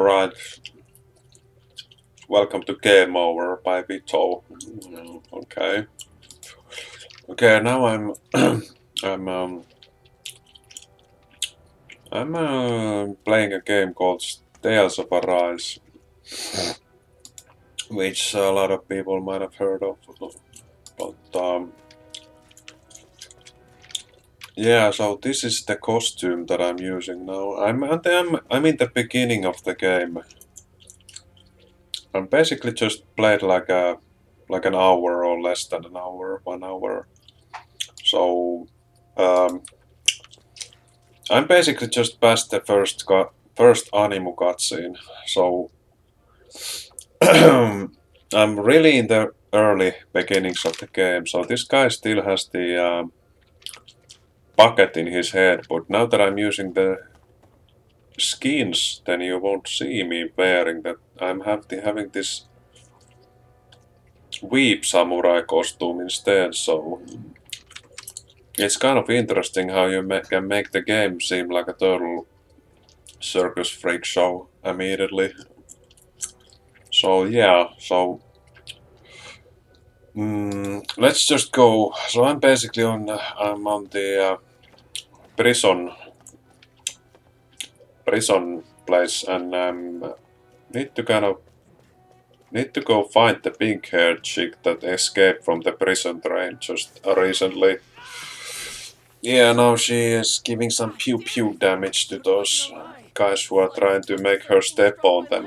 Right, welcome to Game Over by Vito. Okay. Okay, now I'm I'm playing a game called TalesOfArise, which a lot of people might have heard of. But yeah, so this is the costume that I'm using now. I'm in the beginning of the game. I'm basically just played like an hour or less than an hour, 1 hour. So um, I'm basically just past the first anime cutscene. So I'm really in the early beginnings of the game. So this guy still has the bucket in his head, but now that I'm using the skins, then you won't see me wearing that. Having this weep samurai costume instead. So it's kind of interesting how you can make the game seem like a total circus freak show immediately. So yeah, so let's just go. So I'm on the prison place, and need to kind of need to go find the pink-haired chick that escaped from the prison train just recently. Yeah, now she is giving some pew pew damage to those guys who are trying to make her step on them.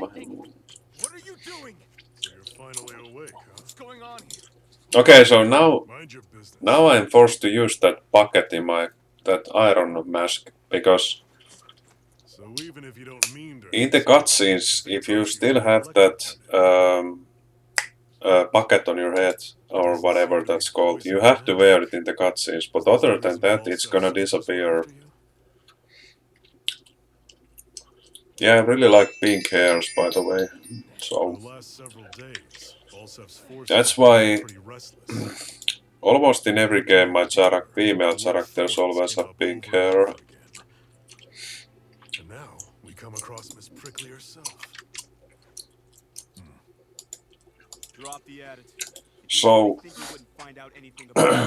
What are you doing? So you're finally awake, huh? What's going on here? Okay, so now Mind your business. now I'm forced to use that bucket in that iron mask because So even if you don't mean to in the hurt someone, cutscenes, if they if you touch still they'll have let that you bucket on your head or Doesn't whatever seem to be that's called, you poisoned have to yet. wear it in the cutscenes. But Since other the than invisible that, wall it's gonna seps just went disappear. after you? Yeah, I really like pink hairs, by the way. For So the last several days, Volsev's forces that's have been why pretty restless. almost in every Working game my together, female the little characters forts always came have up pink over and hair. over again. And now we come across Miss Prickly herself. Drop the attitude. Did you really So think we wouldn't find out anything about you?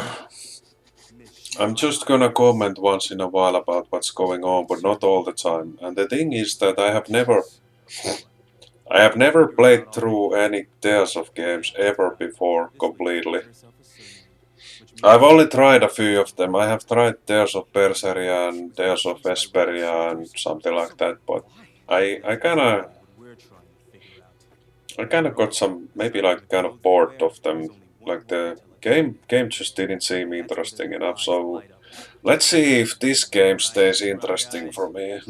Miss I'm Shield just High. gonna comment once in a while about what's going on, but not all the time. And the thing is that I have never Figure it out played already. through any Tales of games ever before This lady completely. declared herself a Surname, which I've means only tried a few of them. I have tried Tales of Berseria and Tales of Vesperia and something like that, but why? I That's kinda exactly what we're trying to figure out. I kinda got some maybe Besides, like if kind of Rogue bored beware, of there's them. only one Like way the until it's game just didn't seem and that's where the interesting new enough, lies so light up. let's see if this game Right, stays interesting guys? for me.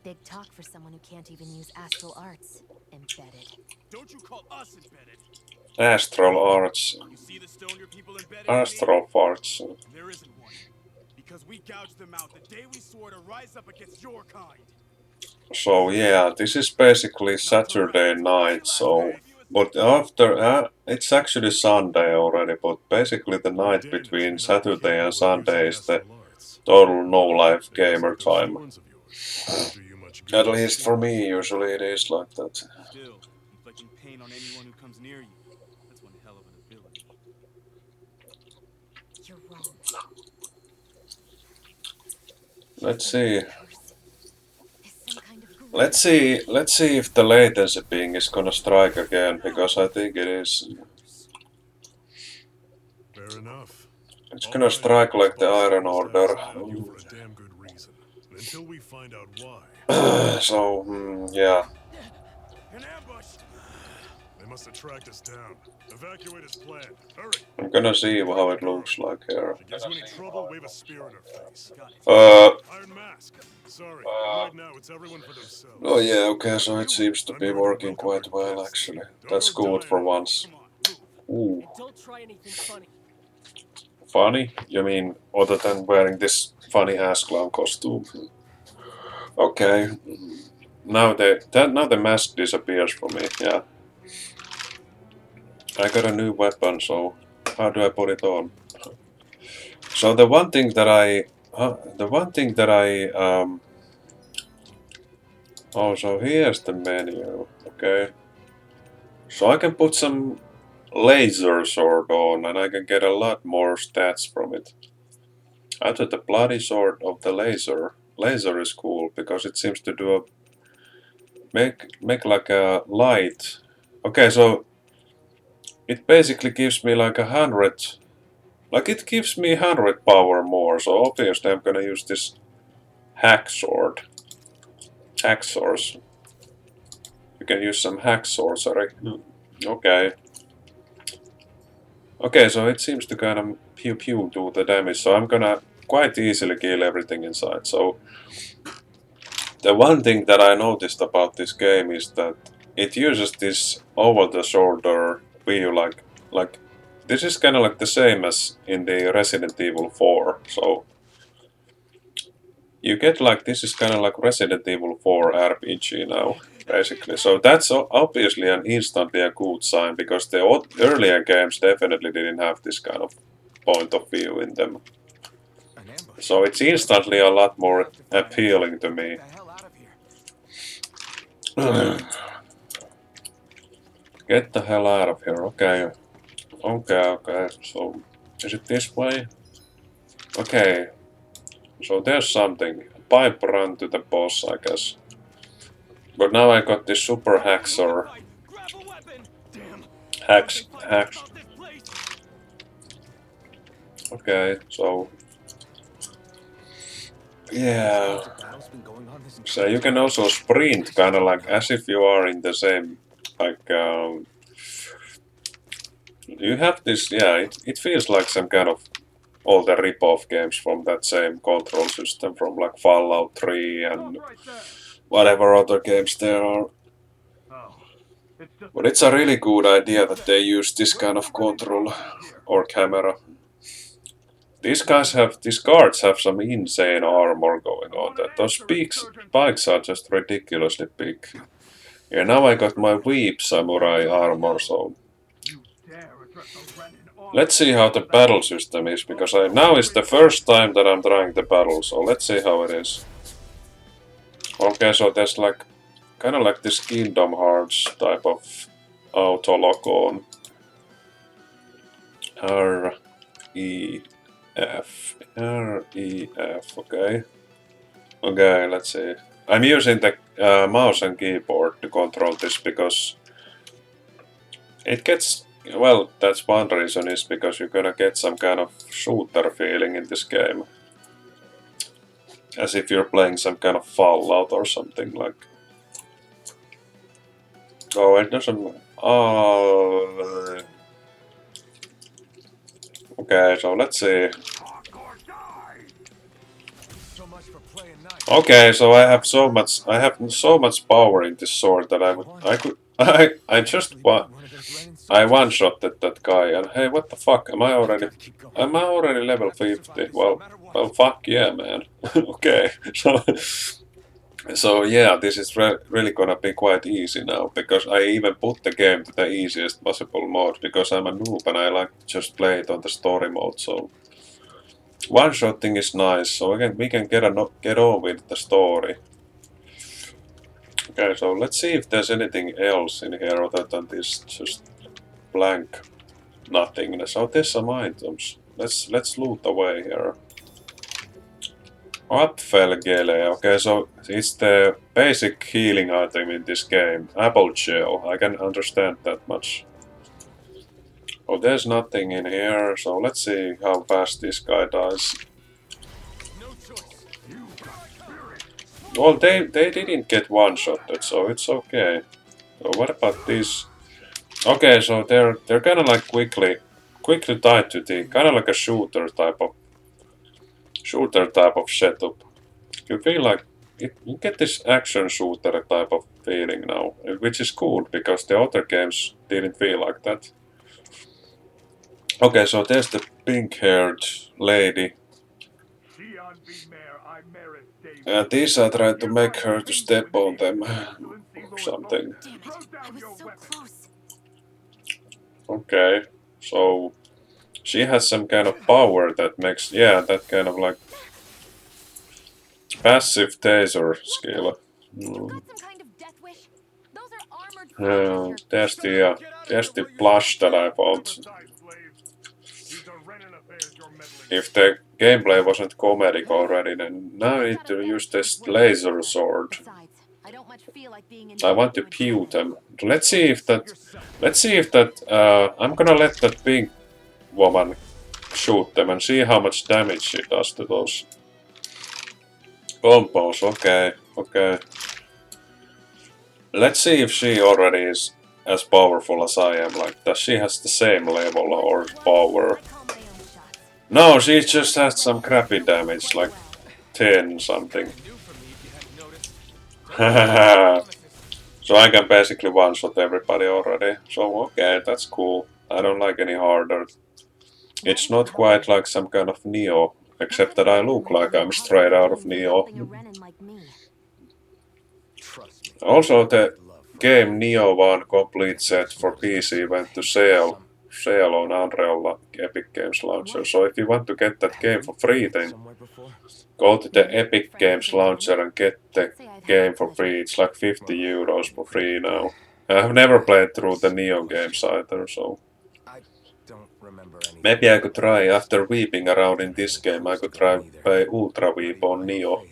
Big talk for someone who can't even use astral arts. Embedded. Don't you call us embedded. Astral Arts. You see the stoner people embedded in me? Astral Farts. There isn't one. Because we gouged them out the day we swore to rise up against your kind. So yeah, this is basically Not to Saturday rest. night, Till after so we view but a after it's actually Sunday already, but basically the night Bandits between may not be Saturday and capable of using Sunday the is the astral arts, total no but life it looks gamer like those time. horns of yours won't do you much At good. least for me, usually it is like that. Still, inflicting pain on anyone who comes near you. That's one hell of an ability. You're wrong. Let's see. Curse is some kind of Let's greed. see. Let's see if the latency ping is gonna strike again, because I think it is. Fair enough. It's All gonna I know strike is like the Volsev Iron must have his Order. eye on you for a damn good reason. And until we find out why, So yeah. An ambush! they must have tracked us down. Evacuate as planned. Hurry! I'm gonna see Protect how the it girl. looks like here. If she gives you any trouble, wave a spear in her face. Got it. Uh. Iron Mask. Sorry, but right now it's everyone for themselves. Oh yeah. Okay. So it seems to I'm be going to working welcome quite your well guest. actually. Don't That's go good dying for on me. once. Come on, move. Ooh. And don't try anything funny. Funny? You mean other than wearing this funny ass clown costume? Okay. Now the mask disappears for me. Yeah. I got a new weapon, so how do I put it on? So the one thing that I Oh, so here's the menu. Okay. So I can put some laser sword on and I can get a lot more stats from it. I thought the bloody sword of the laser. Laser is cool because it seems to do a make like a light. Okay, so it basically gives me like 100. Like it gives me 100 power more. So obviously I'm gonna use this hack sword. Hack source. You can use some hack sorcery. Okay. Okay, so it seems to kind of pew pew do the damage, so I'm gonna quite easily kill everything inside. So the one thing that I noticed about this game is that it uses this over-the-shoulder view, like this is kind of like the same as in the Resident Evil 4. So you get like this is kind of like Resident Evil 4 RPG now, basically. So that's obviously an instantly a good sign because the earlier games definitely didn't have this kind of point of view in them. An ambush. So it's instantly a lot more appealing to me. Get the hell out of here. Get the hell out of here, okay. Okay, so is it this way? Okay, so there's something. Pipe run to the boss, I guess. But now I got this super hacksaw. Grab a weapon. Damn. Hacks. About this place. Okay, so yeah. Battle's been going on this So you can also sprint kind of like as if you are in the same like you have this, yeah, it feels like some kind of all the rip-off games from that same control system from like Fallout 3 and whatever other games there are. But it's a really good idea that they use this kind of control or camera. These guards have some insane armor going on. Those spikes are just ridiculously big. Yeah, now I got my Weep Samurai armor, so let's see how the battle system is, because now is the first time that I'm trying the battle, so let's see how it is. Okay, so there's like kind of like this Kingdom Hearts type of auto lock on. R-E-F, okay. Okay, let's see. I'm using the mouse and keyboard to control this because it gets, well, that's one reason is because you're gonna get some kind of shooter feeling in this game. As if you're playing some kind of Fallout or something like. Oh, it doesn't. Oh. Okay, so let's see. Okay, so I have so much power in this sword that I just I one-shotted that guy and hey, what the fuck, am I already level 50? Well, fuck yeah, man. Okay, so yeah, this is really gonna be quite easy now, because I even put the game to the easiest possible mode, because I'm a noob and I like to just play it on the story mode, so one-shotting is nice, so we can get on with the story. Okay, so let's see if there's anything else in here other than this just blank nothingness. Oh, there's some items. Let's loot away here. Apfelgele. Okay, so it's the basic healing item in this game. Apple gel. I can understand that much. Oh, there's nothing in here, so let's see how fast this guy dies. Well, they didn't get one-shotted, so it's okay. So what about these? Okay, so they're kind of like quickly tied to the kind of like a shooter type of setup. You feel like you get this action shooter type of feeling now, which is cool because the other games didn't feel like that. Okay, so there's the pink-haired lady. These are trying to make her to step on them or something. Damn it. I was so close. Okay, so she has some kind of power that makes, yeah, that kind of like passive taser skill. You got some kind of death wish? Those are armored soldiers. There's the plush that I bought. If the gameplay wasn't comedic already, then now I need to use this laser sword. Besides, I don't much feel like being I want to pew them. Let's see if that. I'm gonna let that pink woman shoot them and see how much damage she does to those combos. Okay. Let's see if she already is as powerful as I am. Like, does she has the same level or power? No, she just has some crappy damage, like 10 something. So I can basically one-shot everybody already. So okay, that's cool. I don't like any harder. It's not quite like some kind of Neo, except that I look like I'm straight out of Neo. Also, the game Neo 1 complete set for PC went to sale on Unreal Epic Games Launcher. So if you want to get that game for free, then go to the Epic Games Launcher and get the game for free. It's like 50 euros for free now. I have never played through the Neo games either, so maybe I could try, after weeping around in this game, I could try play Ultra Weep on Neo.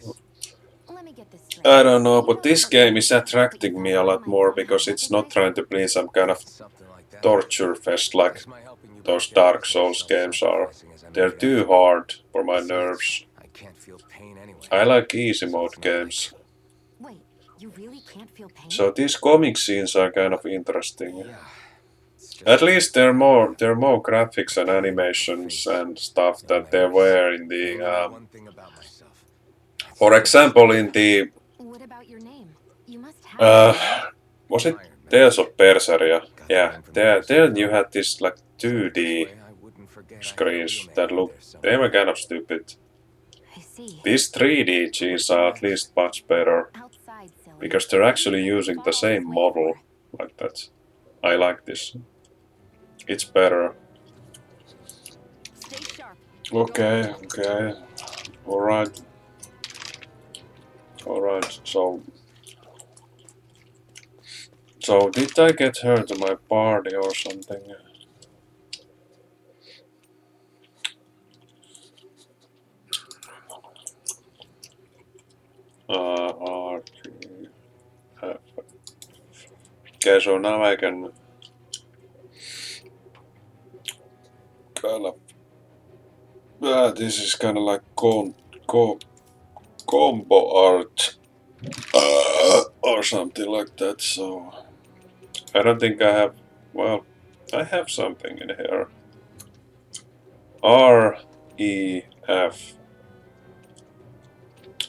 I don't know, but this game is attracting me a lot more because it's not trying to be some kind of torture fest like those Dark Souls games are. They're too hard for my nerves. I like easy mode games. So these comic scenes are kind of interesting. At least they're more graphics and animations and stuff that there were in the for example in the was it Tales of Berseria? Yeah, there you had this like 2D screens that looked, they were kind of stupid. These 3D Gs are at least much better because they're actually using the same model like that. I like this. It's better. Okay. Alright, so did I get her to my party or something? RGF. Okay, so now I can kind of this is kind of like combo art or something like that, so I don't think I have, well, I have something in here. REF.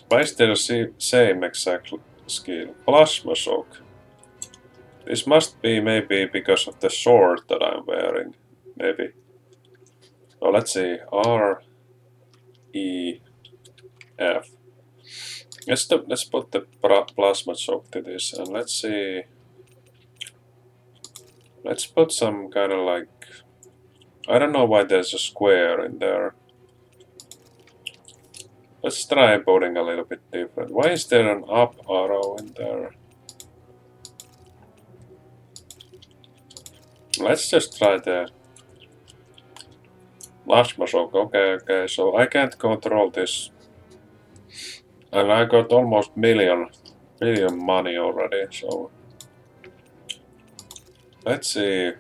Why is there the same exact skill? Plasma shock. This must be maybe because of the sword that I'm wearing, maybe. So let's see, REF. Let's put the plasma shock to this, and let's see. Let's put some kind of like, I don't know why there's a square in there. Let's try putting a little bit different. Why is there an up arrow in there? Let's just try the plasma shock. Okay, so I can't control this. And I got almost million money already, so let's see.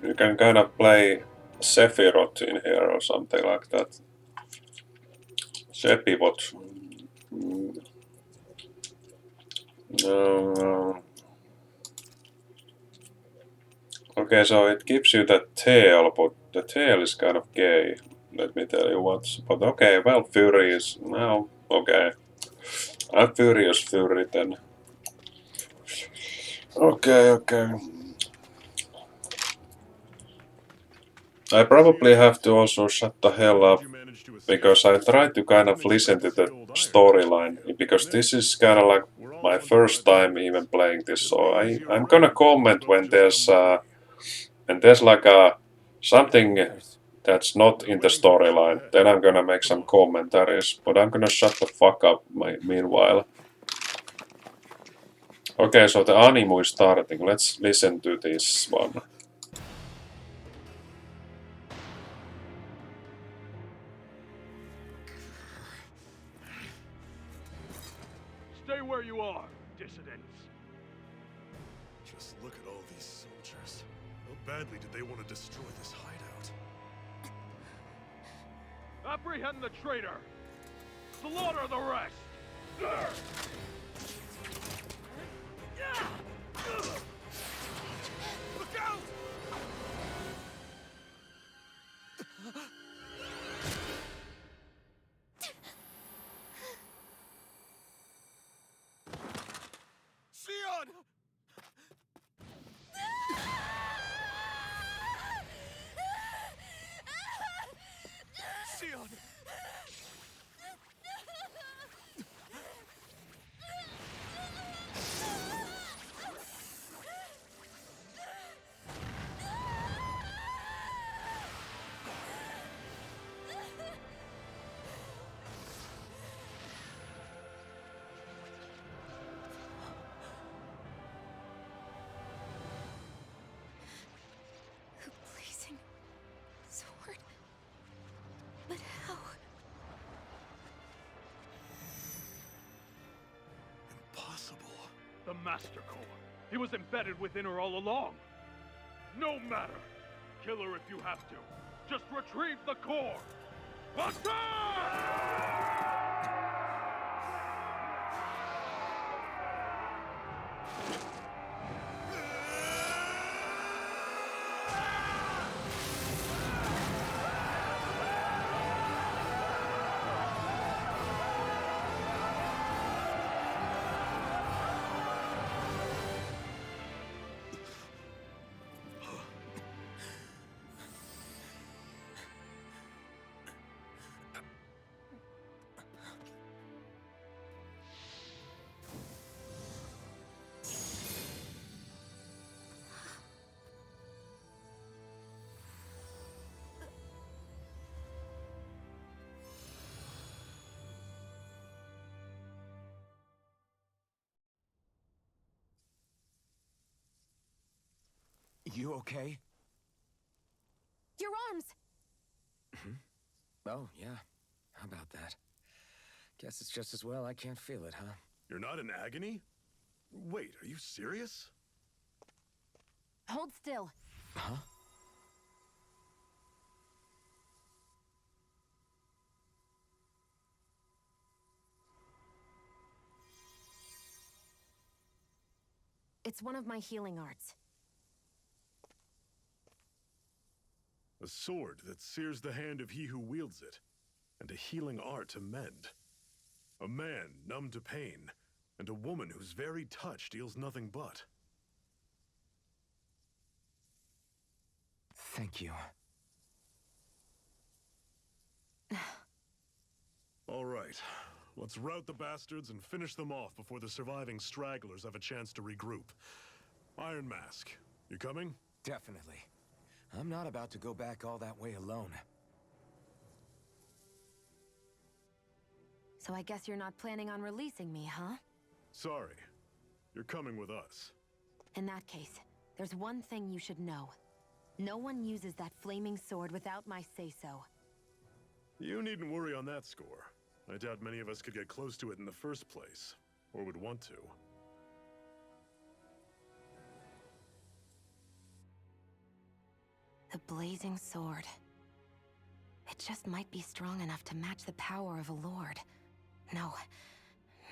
You can kind of play Sephiroth in here or something like that. Sephiroth. Okay, so it gives you the tail, but the tail is kind of gay. Let me tell you what. But okay, well, Fury is now. Okay. I'm Furious Fury then. Okay. I probably have to also shut the hell up because I try to kind of listen to the storyline because this is kind of like my first time even playing this, so I'm gonna comment when there's like a something That's not in the storyline. Then I'm gonna make some commentaries, but I'm gonna shut the fuck up meanwhile. Okay, so the anime is starting. Let's listen to this one. Stay where you are, dissidents. Just look at all these soldiers. How badly did they want to destroy this hideout? Apprehend the traitor. Slaughter the rest. Look out! Sion! Sion! A blazing sword? But how? Impossible. The Master Core. He was embedded within her all along. No matter. Kill her if you have to. Just retrieve the core. You okay? Your arms! Oh, yeah. How about that? Guess it's just as well I can't feel it, huh? You're not in agony? Wait, are you serious? Hold still. Huh? It's one of my healing arts. A sword that sears the hand of he who wields it, and a healing art to mend. A man numb to pain, and a woman whose very touch deals nothing but. Thank you. All right, let's rout the bastards and finish them off before the surviving stragglers have a chance to regroup. Iron Mask, you coming? Definitely. I'm not about to go back all that way alone. So I guess you're not planning on releasing me, huh? Sorry, you're coming with us. In that case, there's one thing you should know. No one uses that flaming sword without my say-so. You needn't worry on that score. I doubt many of us could get close to it in the first place, or would want to. The blazing sword. It just might be strong enough to match the power of a lord. No,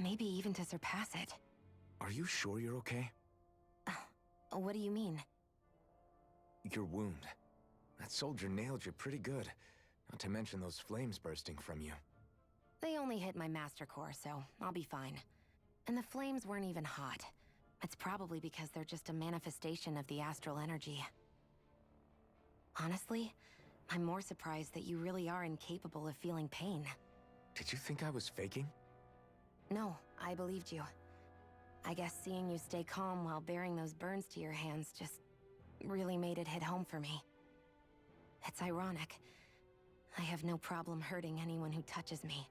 maybe even to surpass it. Are you sure you're okay? What do you mean? Your wound. That soldier nailed you pretty good. Not to mention those flames bursting from you. They only hit my master core, so I'll be fine. And the flames weren't even hot. It's probably because they're just a manifestation of the astral energy. Honestly, I'm more surprised that you really are incapable of feeling pain. Did you think I was faking? No, I believed you. I guess seeing you stay calm while bearing those burns to your hands just really made it hit home for me. It's ironic. I have no problem hurting anyone who touches me.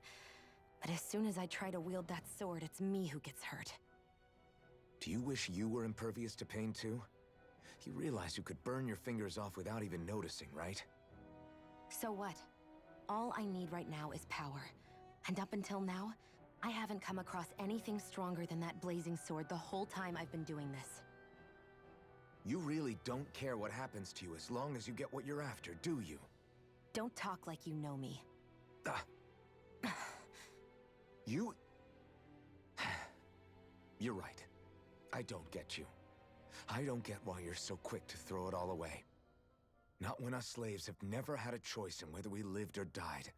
But as soon as I try to wield that sword, it's me who gets hurt. Do you wish you were impervious to pain too? You realize you could burn your fingers off without even noticing, right? So what? All I need right now is power. And up until now, I haven't come across anything stronger than that blazing sword the whole time I've been doing this. You really don't care what happens to you as long as you get what you're after, do you? Don't talk like you know me. Ah. You... You're right. I don't get you. I don't get why you're so quick to throw it all away. Not when us slaves have never had a choice in whether we lived or died.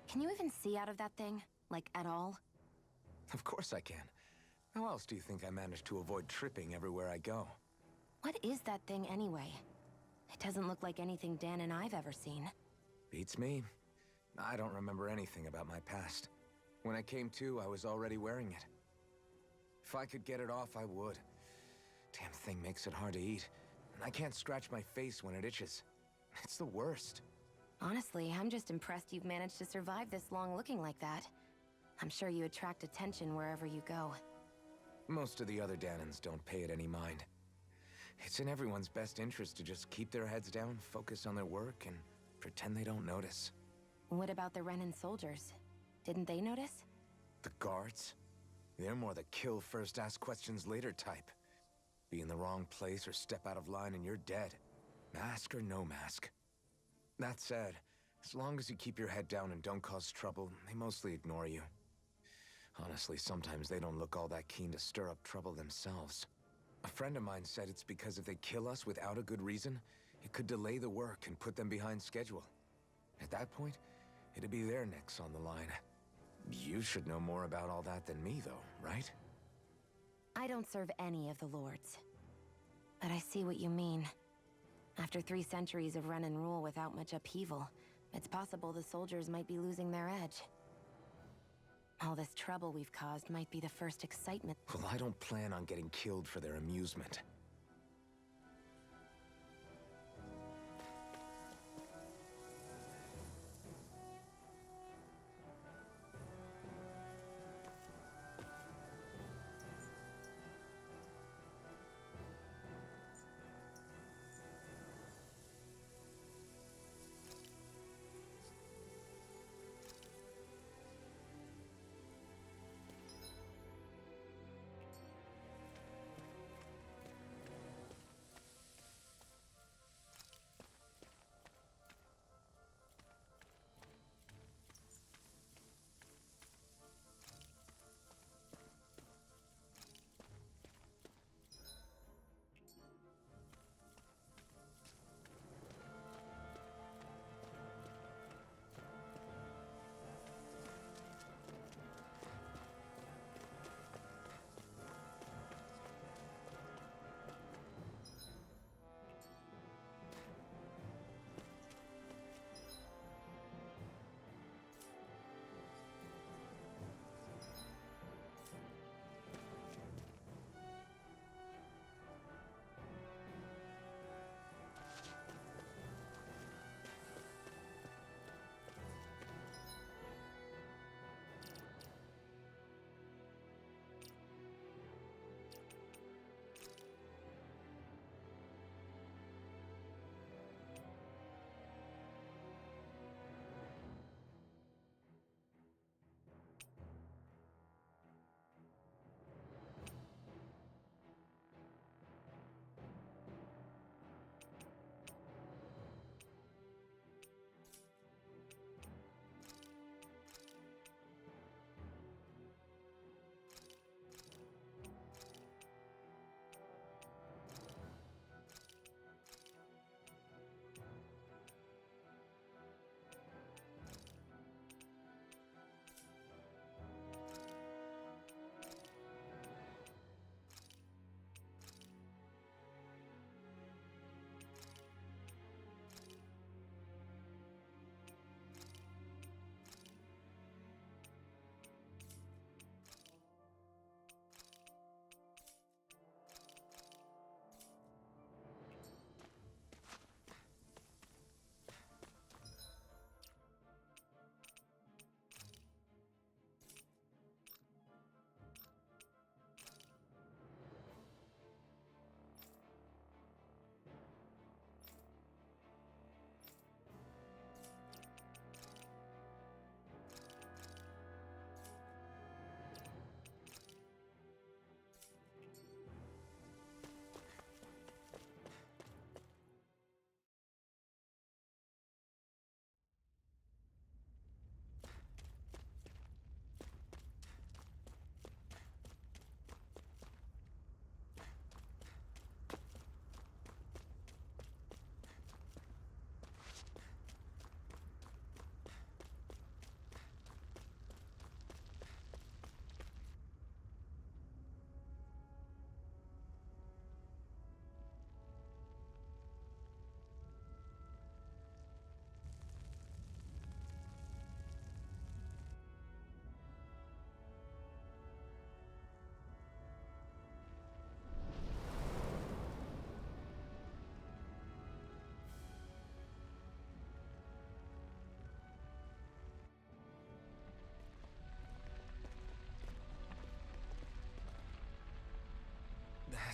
Can you even see out of that thing? Like, at all? Of course I can. How else do you think I managed to avoid tripping everywhere I go? What is that thing anyway? It doesn't look like anything Dan and I've ever seen. Beats me. I don't remember anything about my past. When I came to, I was already wearing it. If I could get it off, I would. Damn thing makes it hard to eat, and I can't scratch my face when it itches. It's the worst. Honestly, I'm just impressed you've managed to survive this long looking like that. I'm sure you attract attention wherever you go. Most of the other Danans don't pay it any mind. It's in everyone's best interest to just keep their heads down, focus on their work, and pretend they don't notice. What about the Renan soldiers? Didn't they notice? The guards? They're more the kill first, ask questions later type. Be in the wrong place or step out of line and you're dead. Mask or no mask. That said, as long as you keep your head down and don't cause trouble, they mostly ignore you. Honestly, sometimes they don't look all that keen to stir up trouble themselves. A friend of mine said it's because if they kill us without a good reason, it could delay the work and put them behind schedule. At that point, it'd be their necks on the line. You should know more about all that than me, though, right? I don't serve any of the lords. But I see what you mean. After 3 centuries of run and rule without much upheaval, it's possible the soldiers might be losing their edge. All this trouble we've caused might be the first excitement. Well, I don't plan on getting killed for their amusement.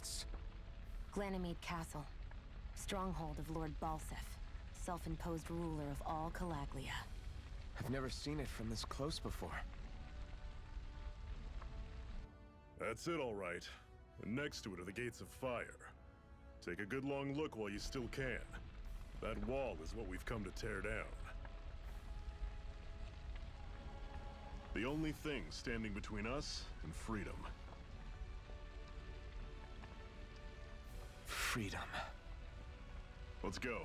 What's... Ganymede Castle. Stronghold of Lord Balsef, self-imposed ruler of all Calaglia. I've never seen it from this close before. That's it, all right. And next to it are the Gates of Fire. Take a good long look while you still can. That wall is what we've come to tear down. The only thing standing between us and freedom. Freedom. Let's go.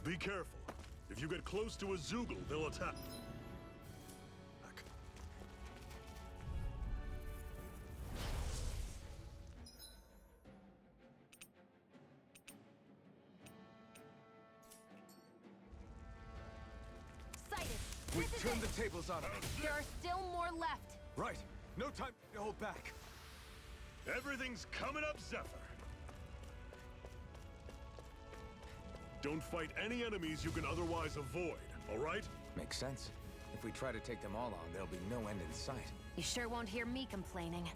Be careful. If you get close to a Zoogle, they'll attack. Sighted! We've This is turned it! the tables on them. There are still more left! Right. No time to hold back. Everything's coming up, Zephyr. Don't fight any enemies you can otherwise avoid, all right? Makes sense. If we try to take them all on, there'll be no end in sight. You sure won't hear me complaining.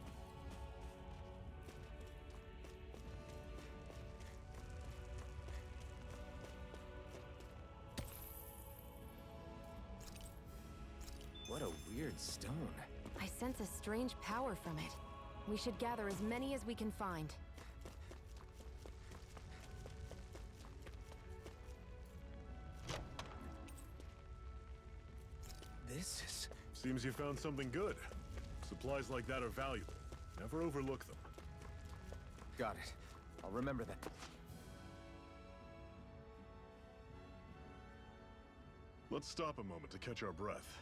What a weird stone. I sense a strange power from it. We should gather as many as we can find. This is... Seems you found something good. Supplies like that are valuable. Never overlook them. Got it. I'll remember that. Let's stop a moment to catch our breath.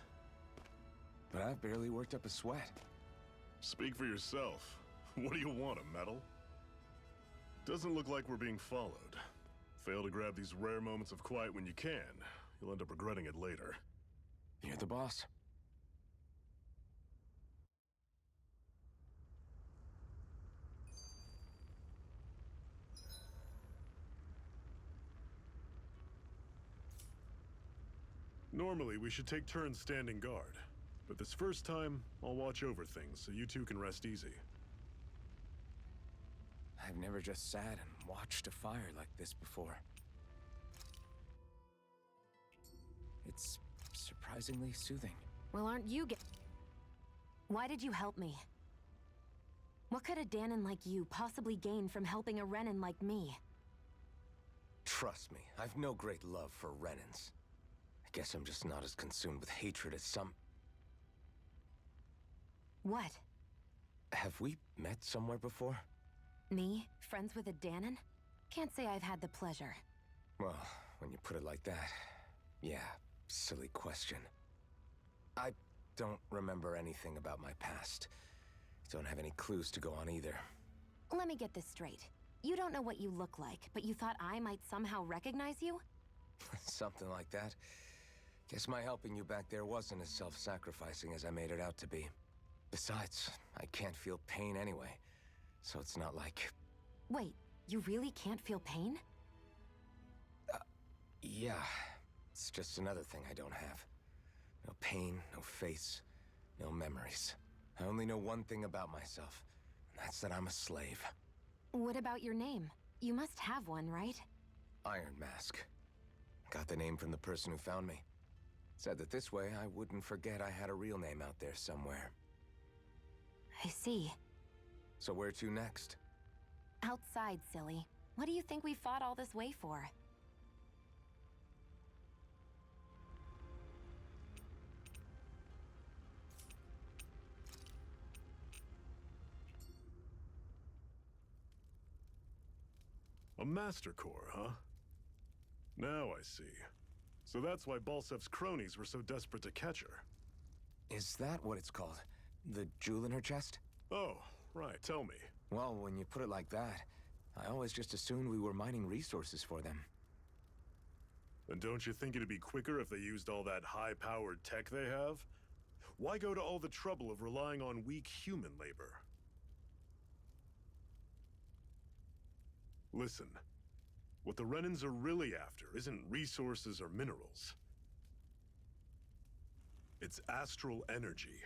But I've barely worked up a sweat. Speak for yourself. What do you want, a medal? Doesn't look like we're being followed. Fail to grab these rare moments of quiet when you can. You'll end up regretting it later. You're the boss. Normally, we should take turns standing guard. But this first time, I'll watch over things so you two can rest easy. I've never just sat and watched a fire like this before. It's surprisingly soothing. Well, aren't you Why did you help me? What could a Danon like you possibly gain from helping a Renan like me? Trust me, I've no great love for Renans. I guess I'm just not as consumed with hatred as some... What? Have we met somewhere before? Me? Friends with a Danon? Can't say I've had the pleasure. Well, when you put it like that, yeah, silly question. I don't remember anything about my past. Don't have any clues to go on either. Let me get this straight. You don't know what you look like, but you thought I might somehow recognize you? Something like that. Guess my helping you back there wasn't as self-sacrificing as I made it out to be. Besides, I can't feel pain anyway, so it's not like... Wait, you really can't feel pain? Yeah, it's just another thing I don't have. No pain, no face, no memories. I only know one thing about myself, and that's that I'm a slave. What about your name? You must have one, right? Iron Mask. Got the name from the person who found me. Said that this way I wouldn't forget I had a real name out there somewhere. I see. So where to next? Outside, silly. What do you think we fought all this way for? A Master Core, huh? Now I see. So that's why Balsef's cronies were so desperate to catch her. Is that what it's called? The jewel in her chest? Oh, right, tell me. Well, when you put it like that, I always just assumed we were mining resources for them. And don't you think it'd be quicker if they used all that high-powered tech they have? Why go to all the trouble of relying on weak human labor? Listen, what the Renans are really after isn't resources or minerals. It's astral energy.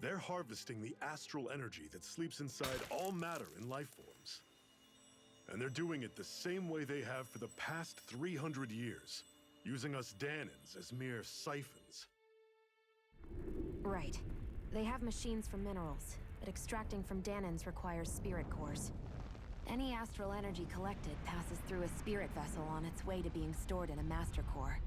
They're harvesting the astral energy that sleeps inside all matter in life forms. And they're doing it the same way they have for the past 300 years, using us Danans as mere siphons. Right. They have machines for minerals, but extracting from Danans requires spirit cores. Any astral energy collected passes through a spirit vessel on its way to being stored in a master core.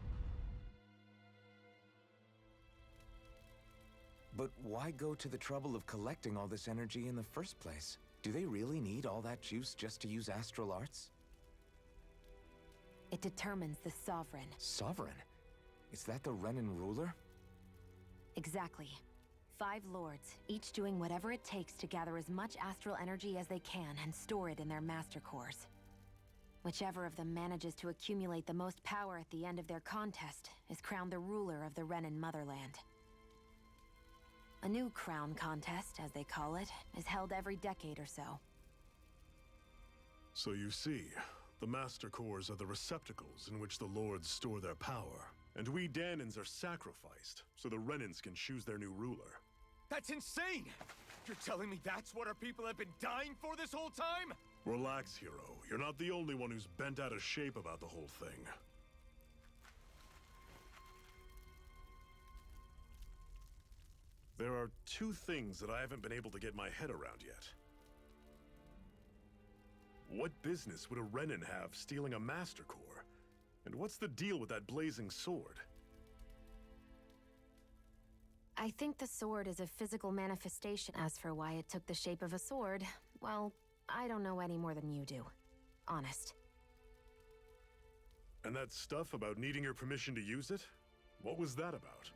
But why go to the trouble of collecting all this energy in the first place? Do they really need all that juice just to use astral arts? It determines the Sovereign. Sovereign? Is that the Renan ruler? Exactly. 5 lords, each doing whatever it takes to gather as much astral energy as they can and store it in their master cores. Whichever of them manages to accumulate the most power at the end of their contest is crowned the ruler of the Renan motherland. A new crown contest, as they call it, is held every decade or so. So you see, the Master Cores are the receptacles in which the Lords store their power. And we Danans are sacrificed, so the Renans can choose their new ruler. That's insane! You're telling me that's what our people have been dying for this whole time? Relax, hero. You're not the only one who's bent out of shape about the whole thing. There are 2 things that I haven't been able to get my head around yet. What business would a Renan have stealing a Master Core? And what's the deal with that blazing sword? I think the sword is a physical manifestation. As for why it took the shape of a sword, well, I don't know any more than you do. Honest. And that stuff about needing your permission to use it? What was that about?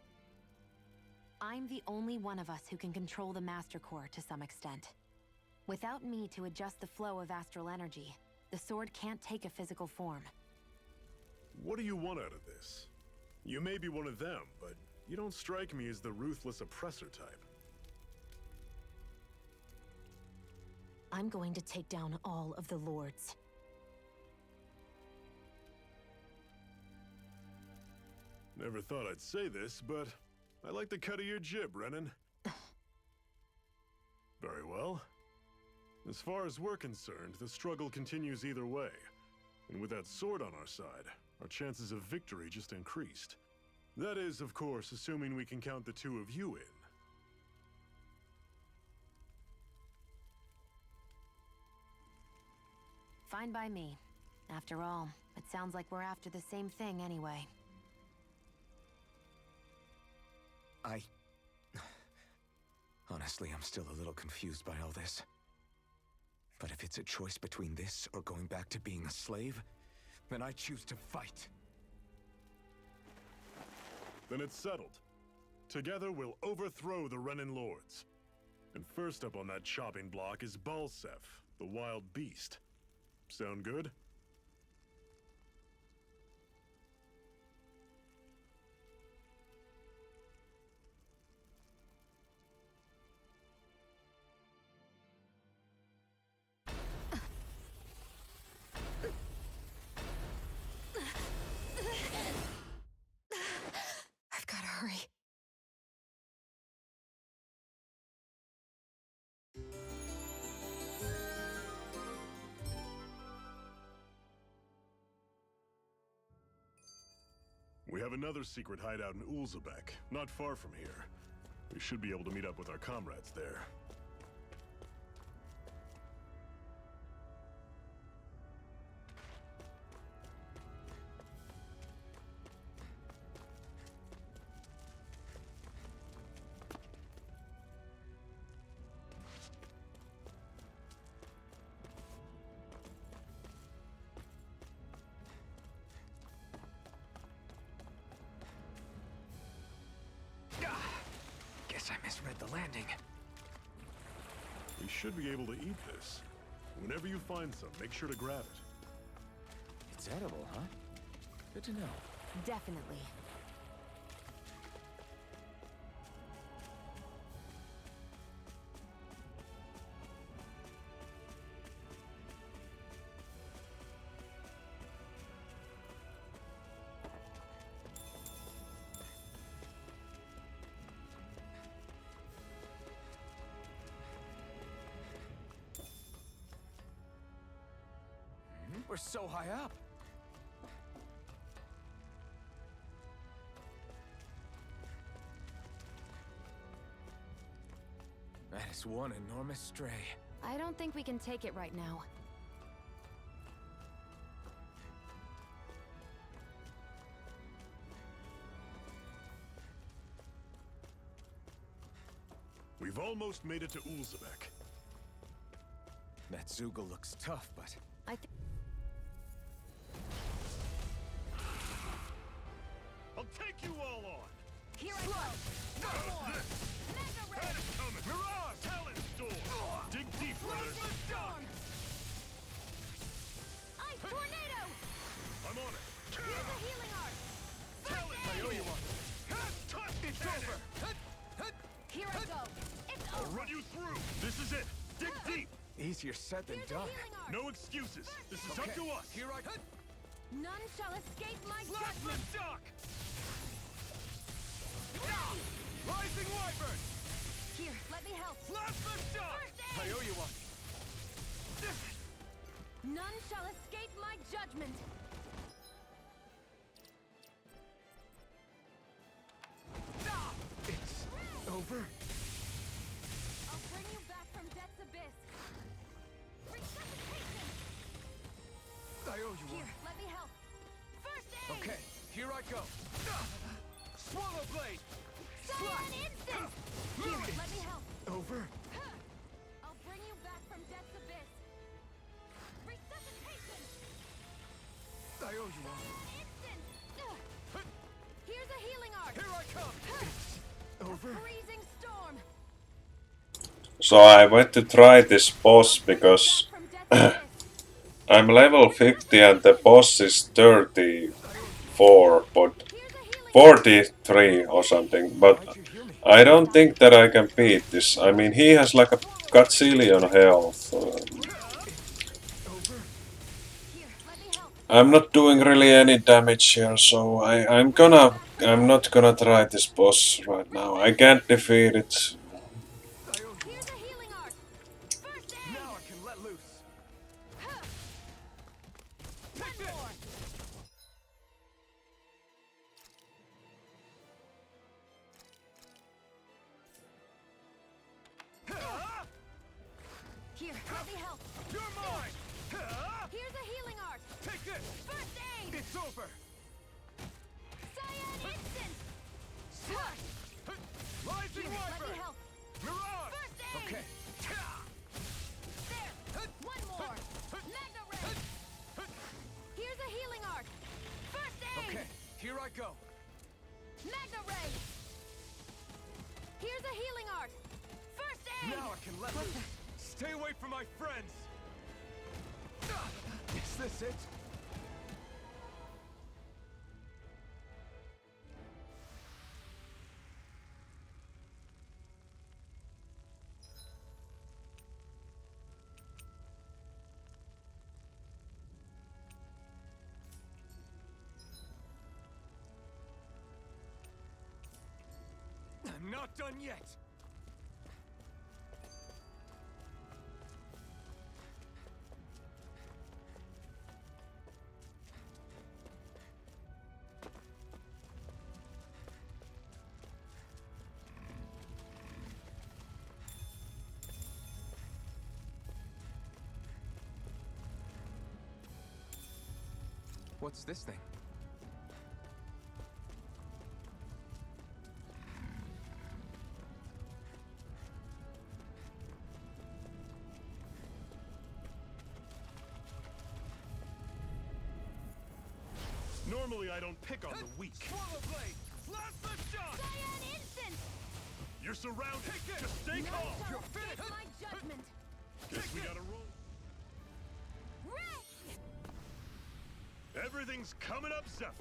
I'm the only one of us who can control the Master Core to some extent. Without me to adjust the flow of astral energy, the sword can't take a physical form. What do you want out of this? You may be one of them, but you don't strike me as the ruthless oppressor type. I'm going to take down all of the lords. Never thought I'd say this, but I like the cut of your jib, Renan. Very well. As far as we're concerned, the struggle continues either way. And with that sword on our side, our chances of victory just increased. That is, of course, assuming we can count the 2 of you in. Fine by me. After all, it sounds like we're after the same thing anyway. Honestly, I'm still a little confused by all this. But if it's a choice between this or going back to being a slave, then I choose to fight. Then it's settled. Together we'll overthrow the Renan Lords. And first up on that chopping block is Balsef, the wild beast. Sound good? I've gotta hurry. We have another secret hideout in Ulzebek, not far from here. We should be able to meet up with our comrades there. Guess I misread the landing. We should be able to eat this. Whenever you find some, make sure to grab it. It's edible, huh? Good to know. Definitely. We're so high up. That is one enormous stray. I don't think we can take it right now. We've almost made it to Ulzebek. That Zoogle looks tough, but I think I'll take you all on! here I go. No more. Mega Ray. Coming! Mirage! Talent Storm! Dig deep where there's a Storm. Ice tornado. I'm on it! Here's a healing art. Talent! I owe you one! It's over! Here I go. It's I'll over. run you through! This is it! Dig deep! easier said than Here's a done. healing art. No excuses! This is up to us! Here I None shall escape my Blast judgment. the shock! Ready. Rising Wyvern! Here, let me help. Blast the shock! First I aid. owe you one. None shall escape my judgment. It's over. I'll bring you back from death's abyss. Resuscitation. I owe you Here, one. let me help. First aid. Okay, here I go. Swallow blade. Cyan instant. Here, let me help. Over. I'll bring you back from death's abyss. Resuscitation. I owe you one. Instant. Here's a healing art. Here I come. Over. Freezing storm. So I went to try this boss because Back from death's abyss. I'm level 50 and the boss is 34, but Here's a healing 43 or something, but Why'd you heal me? I don't think that I can beat this. I mean, he has like a gazillion health. Over. Here, let me help. I'm not doing really any damage here, so I'm not gonna try this boss right now. I can't defeat it. I owe you Here's one. a healing art. First aid. Now I can let loose. One more. Here, let me help. You're mine. Here's a healing art. Take this. First aid. It's over. Cyan instant. Rising Here, let me Wyvern. help. Mirage. First aid. Okay. There. One more. Mega Ray. Here's a healing art. First aid. Okay, here I go. Mega Ray. Here's a healing art. First aid. Now I can let loose. Stay away from my friends. Is this it? I'm not done yet. What's this thing? Normally I don't pick on the weak. Swallow blade! Blast the shot! Cyan instant. You're surrounded. Just stay calm. You're finished. My judgment. Guess we gotta roll. Ray! Everything's coming up, Zephyr.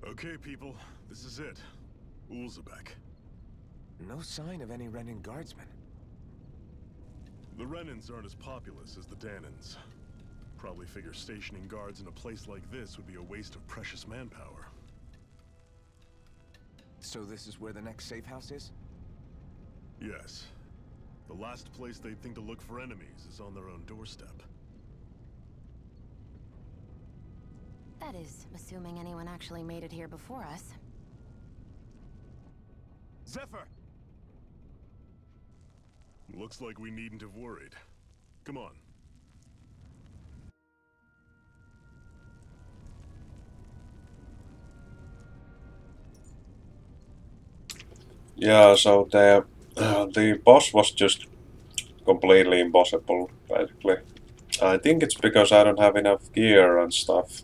Okay, people, this is it. Ulzebek. No sign of any Renin guardsmen. The Renins aren't as populous as the Danins. Probably figure stationing guards in a place like this would be a waste of precious manpower. So this is where the next safe house is? Yes. The last place they'd think to look for enemies is on their own doorstep. That is, assuming anyone actually made it here before us. Zephyr! Looks like we needn't have worried. Come on. Yeah, so the boss was just completely impossible, basically. I think it's because I don't have enough gear and stuff,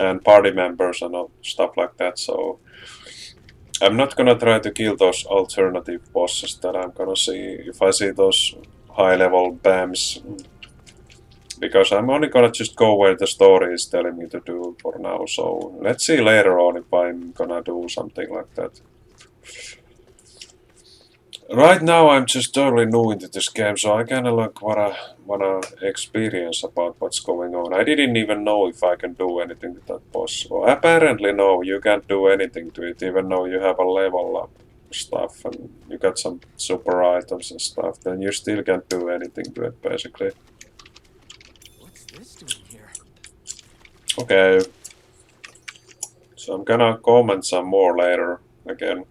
and party members and stuff like that, so I'm not gonna try to kill those alternative bosses that I'm gonna see if I see those high-level BAMs, because I'm only gonna just go where the story is telling me to do for now, so let's see later on if I'm gonna do something like that. Right now I'm just totally new into this game, so I kinda like wanna experience about what's going on. I didn't even know if I can do anything to that boss. Well, apparently no, you can't do anything to it, even though you have a level up stuff and you got some super items and stuff, then you still can't do anything to it, basically. What's this doing here? Okay. So I'm gonna comment some more later again.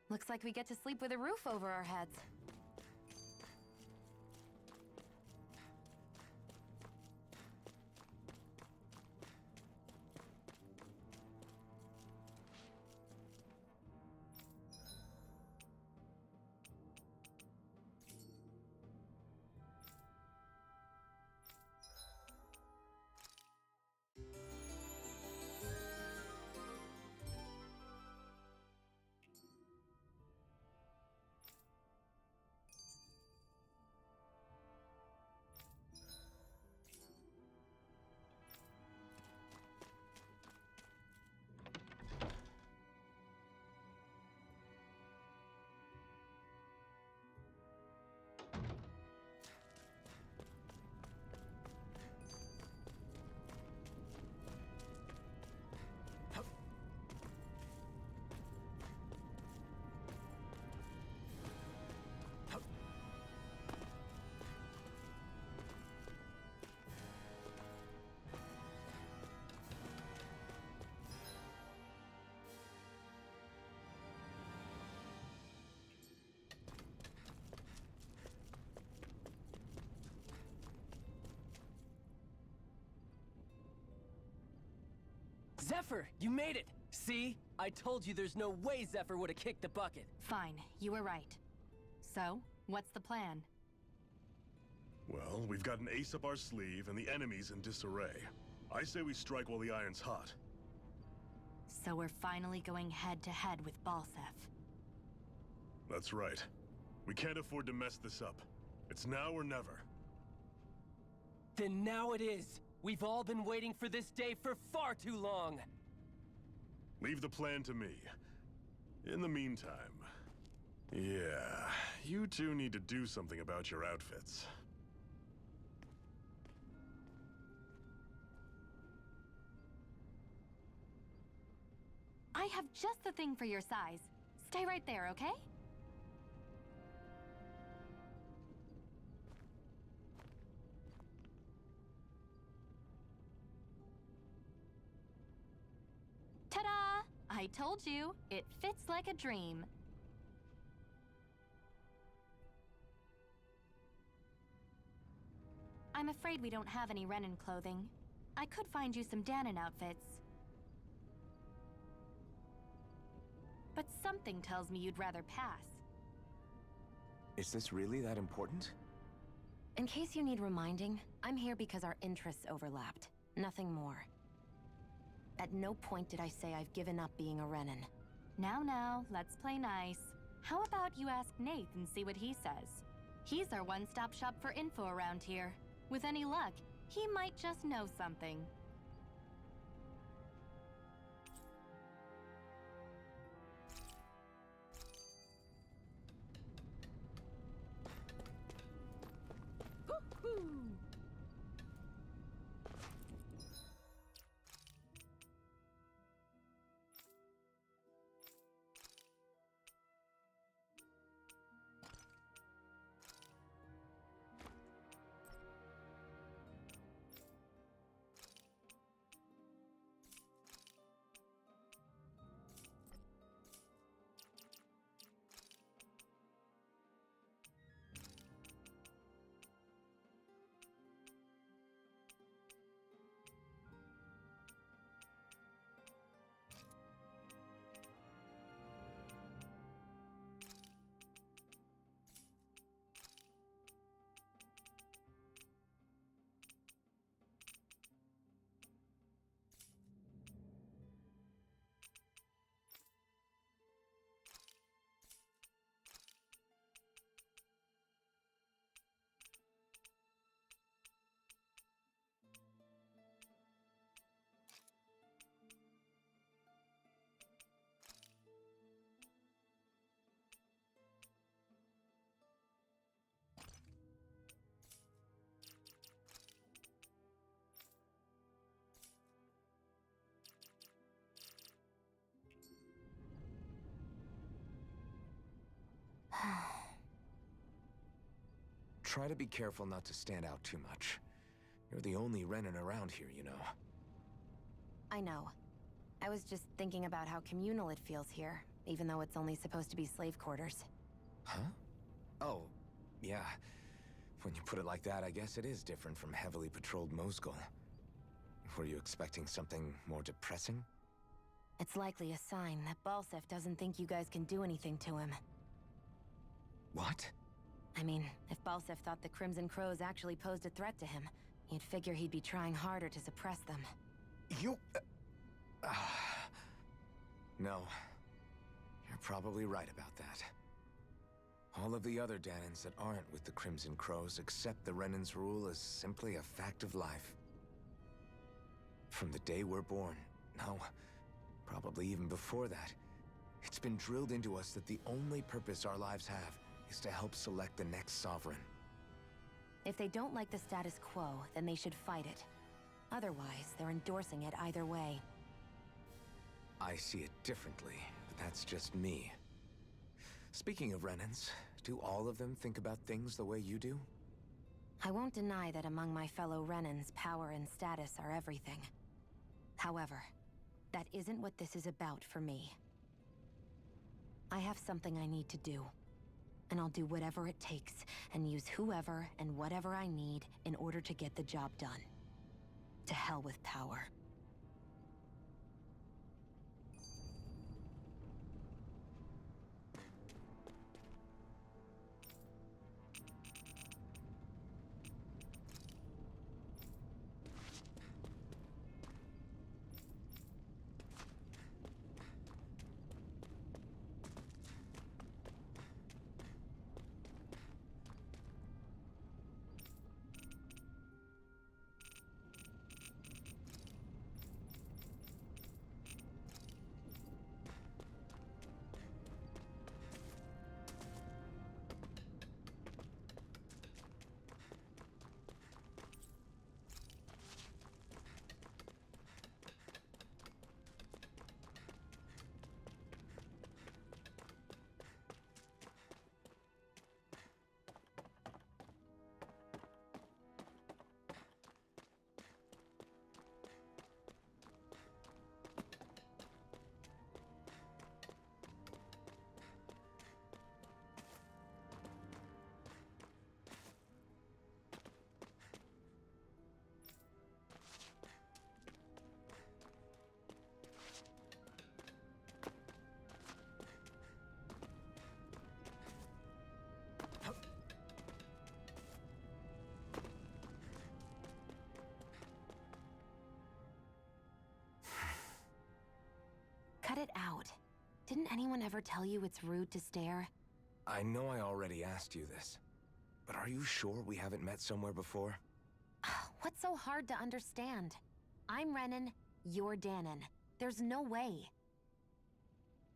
Looks like we get to sleep with a roof over our heads. Zephyr, you made it! See? I told you there's no way Zephyr would have kicked the bucket. Fine, you were right. So, what's the plan? Well, we've got an ace up our sleeve and the enemy's in disarray. I say we strike while the iron's hot. So we're finally going head-to-head with Balsef. That's right. We can't afford to mess this up. It's now or never. Then now it is! We've all been waiting for this day for far too long! Leave the plan to me. In the meantime... Yeah, you two need to do something about your outfits. I have just the thing for your size. Stay right there, okay? Ta-da! I told you, it fits like a dream. I'm afraid we don't have any Renin clothing. I could find you some Danon outfits. But something tells me you'd rather pass. Is this really that important? In case you need reminding, I'm here because our interests overlapped. Nothing more. At no point did I say I've given up being a Renin. Now, let's play nice. How about you ask Nath and see what he says? He's our one-stop shop for info around here. With any luck, he might just know something. Woo-hoo! Try to be careful not to stand out too much. You're the only Renin around here, you know. I know. I was just thinking about how communal it feels here, even though it's only supposed to be slave quarters. Huh? Oh, yeah. When you put it like that, I guess it is different from heavily patrolled Mosgul. Were you expecting something more depressing? It's likely a sign that Balsef doesn't think you guys can do anything to him. What? I mean, if Balsef thought the Crimson Crows actually posed a threat to him, you'd figure he'd be trying harder to suppress them. You... No. You're probably right about that. All of the other Danons that aren't with the Crimson Crows accept the Renin's rule as simply a fact of life. From the day we're born, no, probably even before that, it's been drilled into us that the only purpose our lives have is to help select the next sovereign. If they don't like the status quo, then they should fight it. Otherwise, they're endorsing it either way. I see it differently, but that's just me. Speaking of Renins, do all of them think about things the way you do? I won't deny that among my fellow Renins, power and status are everything. However, that isn't what this is about for me. I have something I need to do, and I'll do whatever it takes and use whoever and whatever I need in order to get the job done. To hell with power. cut it out. Didn't anyone ever tell you it's rude to stare? I know I already asked you this, but are you sure we haven't met somewhere before? What's so hard to understand? I'm Renan, you're Danon. There's no way.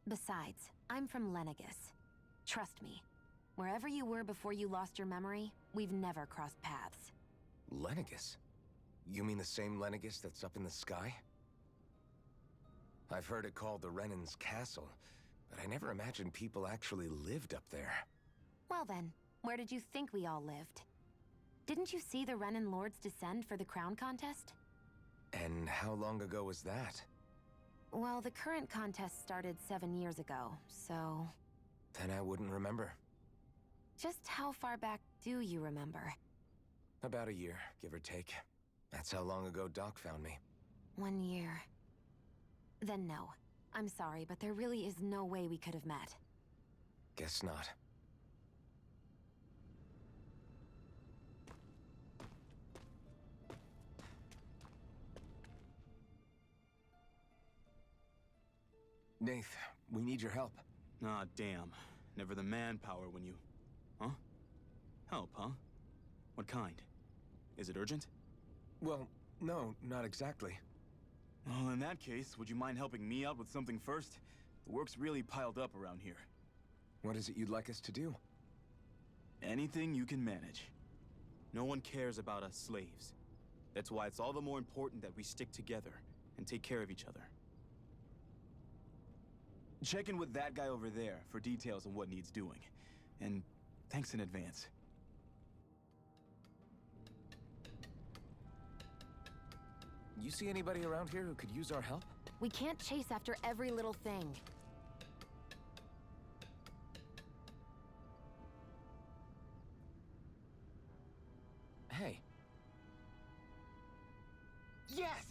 Besides, I'm from Lenegus. Trust me, wherever you were before you lost your memory, we've never crossed paths. Lenegus? You mean the same Lenegus that's up in the sky? I've heard it called the Renan's Castle, but I never imagined people actually lived up there. Well then, where did you think we all lived? Didn't you see the Renan Lords descend for the crown contest? And how long ago was that? Well, the current contest started 7 years ago, so... Then I wouldn't remember. Just how far back do you remember? About a year, give or take. That's how long ago Doc found me. 1 year. Then no. I'm sorry, but there really is no way we could have met. Guess not. Nath, we need your help. Ah, damn. Never the manpower when you... Huh? Help, huh? What kind? Is it urgent? Well, no, not exactly. Well, in that case, would you mind helping me out with something first? The work's really piled up around here. What is it you'd like us to do? Anything you can manage. No one cares about us slaves. That's why it's all the more important that we stick together and take care of each other. Check in with that guy over there for details on what needs doing. And thanks in advance. You see anybody around here who could use our help? We can't chase after every little thing. Hey. Yes!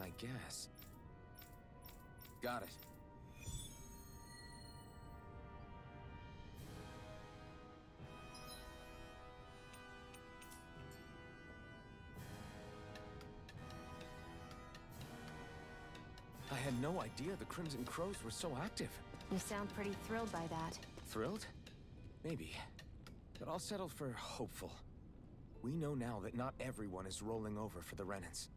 I guess. Got it. I had no idea the Crimson Crows were so active. You sound pretty thrilled by that. Thrilled? Maybe. But I'll settle for hopeful. We know now that not everyone is rolling over for the Renans.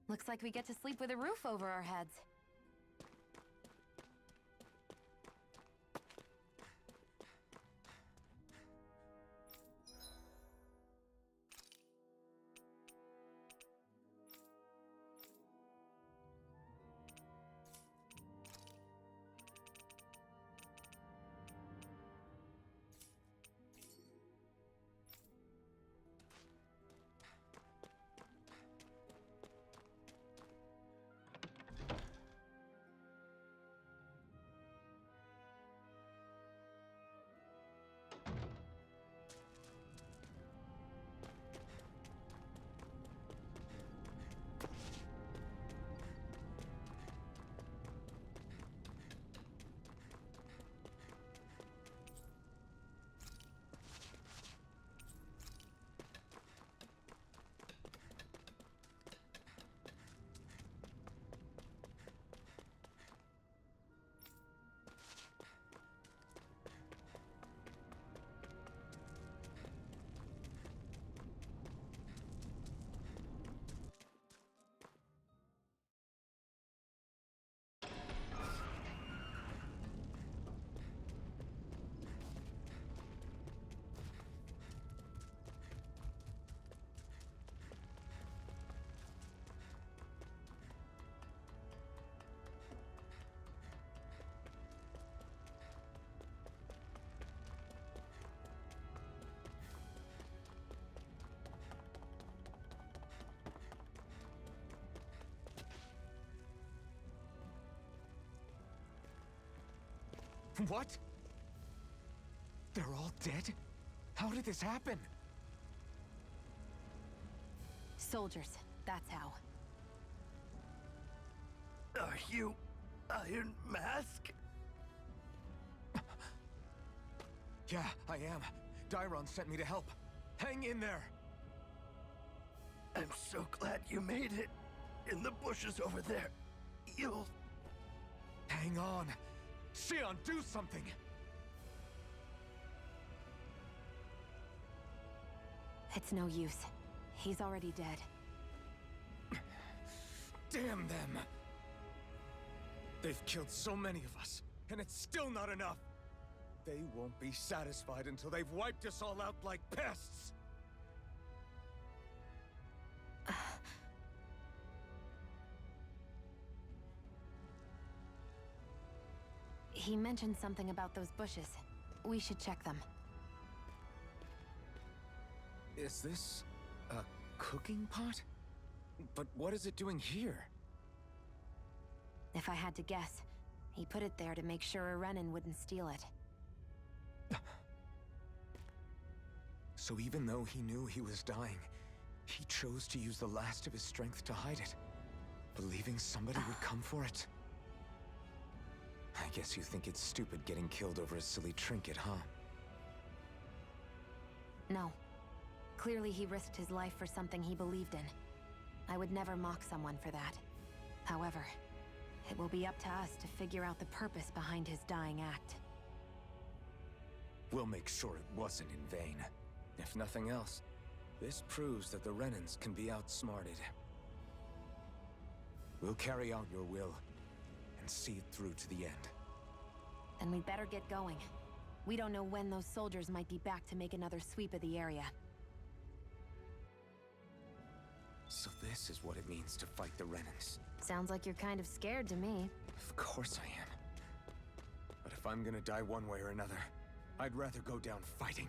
Looks like we get to sleep with a roof over our heads. What? They're all dead? How did this happen? Soldiers, that's how. Are you Iron Mask? Yeah, I am. Dairon sent me to help. Hang in there! I'm so glad you made it. In the bushes over there. You'll... Hang on. Shion, do something! It's no use. He's already dead. Damn them! They've killed so many of us, and it's still not enough! They won't be satisfied until they've wiped us all out like pests! He mentioned something about those bushes. We should check them. Is this a cooking pot? But what is it doing here? If I had to guess, he put it there to make sure a Renin wouldn't steal it. So even though he knew he was dying, he chose to use the last of his strength to hide it, believing somebody would come for it. I guess you think it's stupid getting killed over a silly trinket, huh? No. Clearly he risked his life for something he believed in. I would never mock someone for that. However, it will be up to us to figure out the purpose behind his dying act. We'll make sure it wasn't in vain. If nothing else, this proves that the Renins can be outsmarted. We'll carry out your will and see it through to the end. Then we'd better get going. We don't know when those soldiers might be back to make another sweep of the area. So this is what it means to fight the Renins. Sounds like you're kind of scared to me. Of course I am. But if I'm gonna die one way or another, I'd rather go down fighting.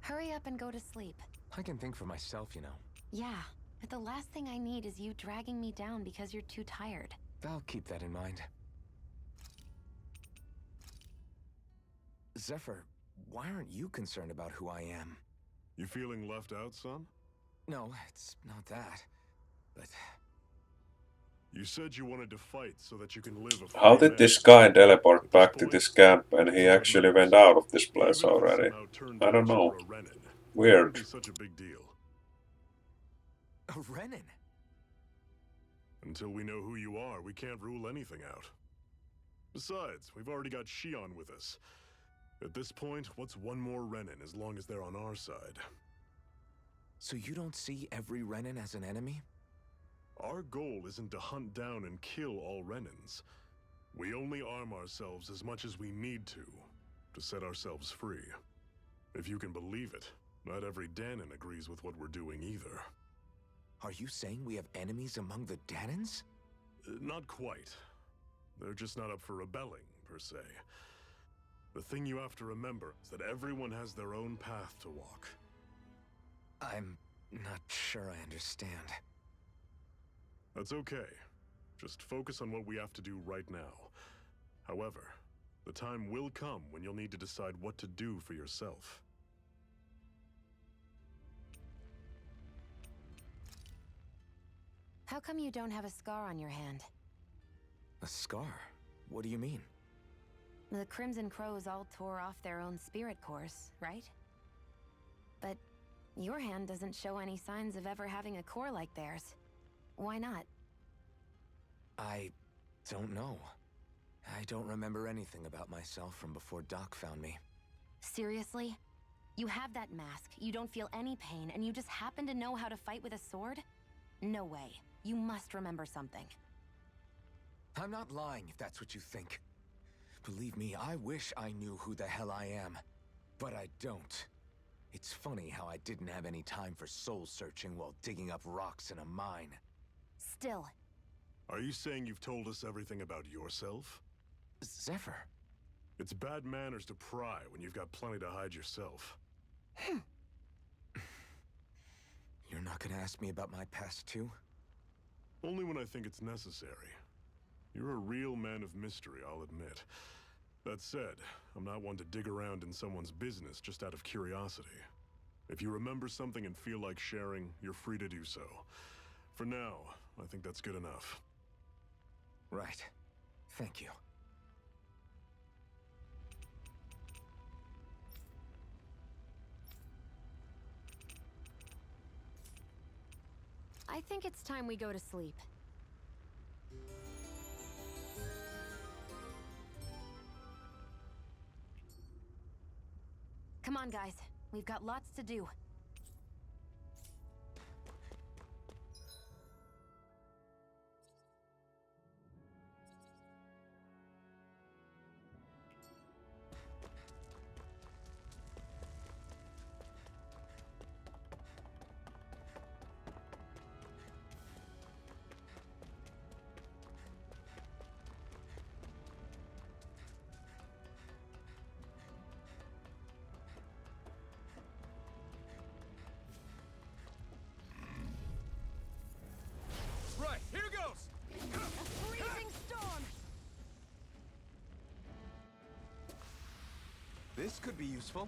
Hurry up and go to sleep. I can think for myself, you know. Yeah, but the last thing I need is you dragging me down because you're too tired. I'll keep that in mind. Zephyr, why aren't you concerned about who I am? You feeling left out, son? No, it's not that. But You said you wanted to fight so that you can live a How free did this man. guy At teleport this back to point, this camp and he actually went out of this place even if it already? somehow turned I don't out you know. were a Renin, it Weird. wouldn't be such a big deal. a Renin? Until we know who you are, we can't rule anything out. Besides, we've already got Shion with us. At this point, what's one more Renin as long as they're on our side? So you don't see every Renin as an enemy? Our goal isn't to hunt down and kill all Renins. We only arm ourselves as much as we need to set ourselves free. If you can believe it, not every Danon agrees with what we're doing either. Are you saying we have enemies among the Danons? Not quite. They're just not up for rebelling, per se. The thing you have to remember is that everyone has their own path to walk. I'm not sure I understand. That's okay. Just focus on what we have to do right now. However, the time will come when you'll need to decide what to do for yourself. How come you don't have a scar on your hand? A scar? What do you mean? The Crimson Crows all tore off their own spirit cores, right? But your hand doesn't show any signs of ever having a core like theirs. Why not? I don't know. I don't remember anything about myself from before Doc found me. Seriously? You have that mask, you don't feel any pain, and you just happen to know how to fight with a sword? No way. You must remember something. I'm not lying if that's what you think. Believe me, I wish I knew who the hell I am. But I don't. It's funny how I didn't have any time for soul searching while digging up rocks in a mine. Still. Are you saying you've told us everything about yourself? Zephyr. It's bad manners to pry when you've got plenty to hide yourself. You're not gonna ask me about my past, too? Only when I think it's necessary. You're a real man of mystery, I'll admit. That said, I'm not one to dig around in someone's business just out of curiosity. If you remember something and feel like sharing, you're free to do so. For now, I think that's good enough. Right. Thank you. I think it's time we go to sleep. Come on, guys. We've got lots to do. Right, here goes! A freezing storm! This could be useful.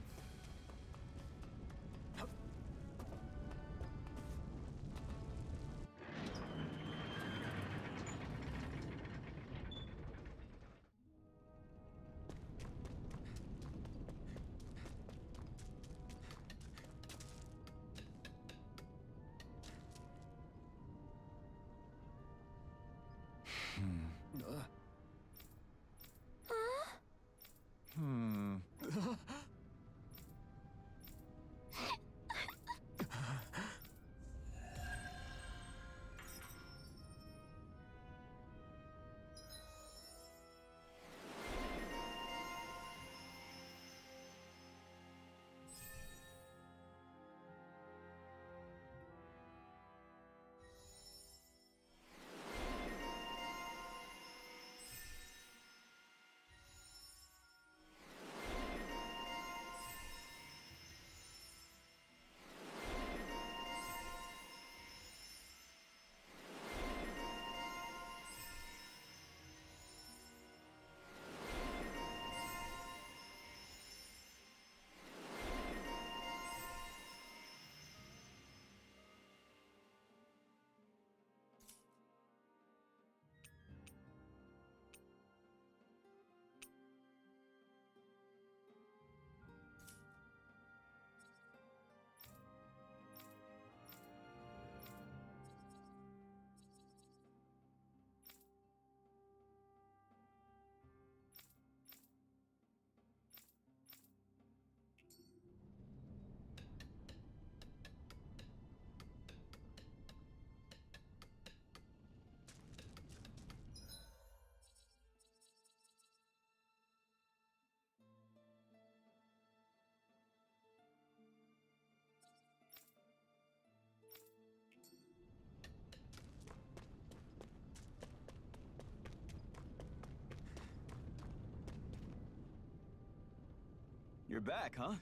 You're back, huh?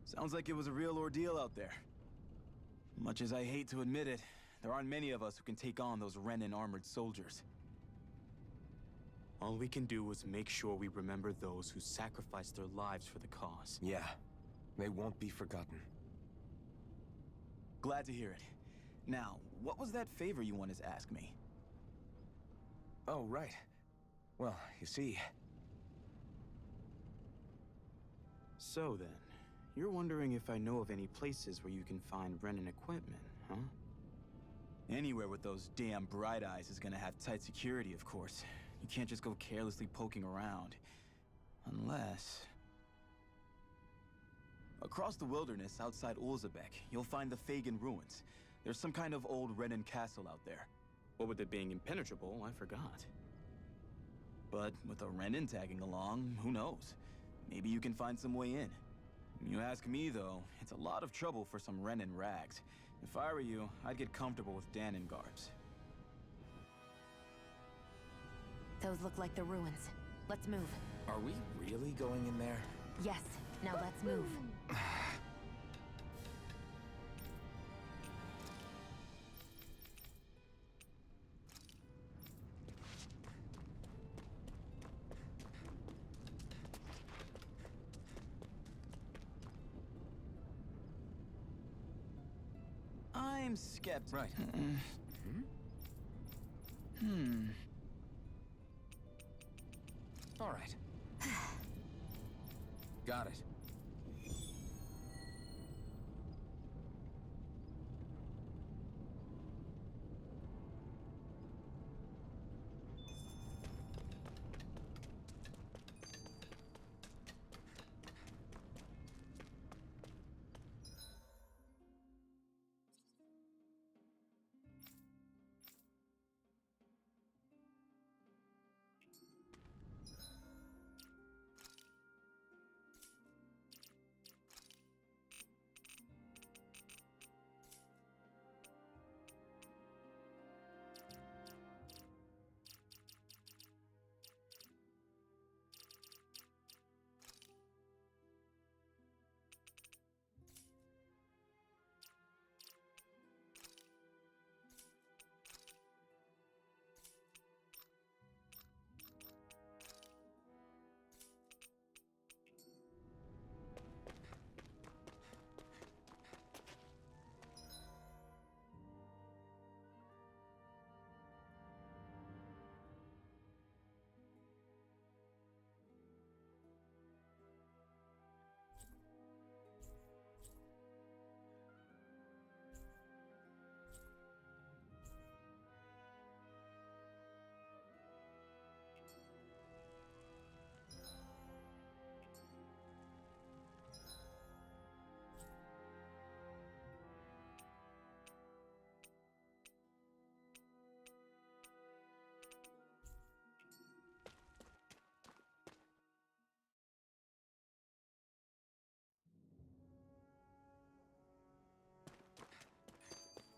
Sounds like it was a real ordeal out there. Much as I hate to admit it, there aren't many of us who can take on those Renan armored soldiers. All we can do is make sure we remember those who sacrificed their lives for the cause. Yeah, they won't be forgotten. Glad to hear it. Now, what was that favor you wanted to ask me? Oh, right. Well, you see... So then, you're wondering if I know of any places where you can find Renan equipment, huh? Anywhere with those damn bright eyes is gonna have tight security, of course. You can't just go carelessly poking around. Unless... Across the wilderness outside Ulzebek, you'll find the Fagin ruins. There's some kind of old Renan castle out there. What with it being impenetrable, I forgot. But with a Renan tagging along, who knows? Maybe you can find some way in. You ask me, though, it's a lot of trouble for some Renan rags. If I were you, I'd get comfortable with Danon guards. Those look like the ruins. Let's move. Are we really going in there? Yes. Now let's move. I'm skeptical. Right. All right. Got it.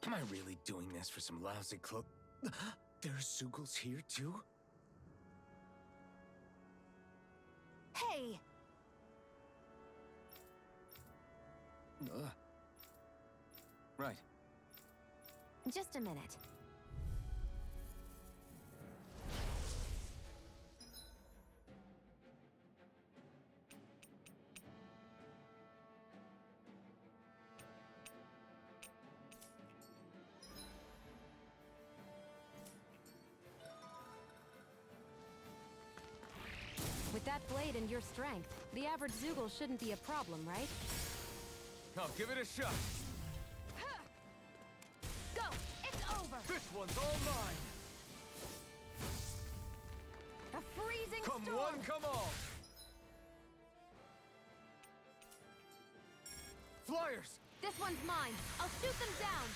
Am I really doing this for some lousy cloak? There's Zoogles here too? Hey! Right. Just a minute. With that blade and your strength, the average Zoogle shouldn't be a problem, right? I'll give it a shot. Go! It's over! This one's all mine. A freezing Come storm! one, come all. Flyers! This one's mine. I'll shoot them down.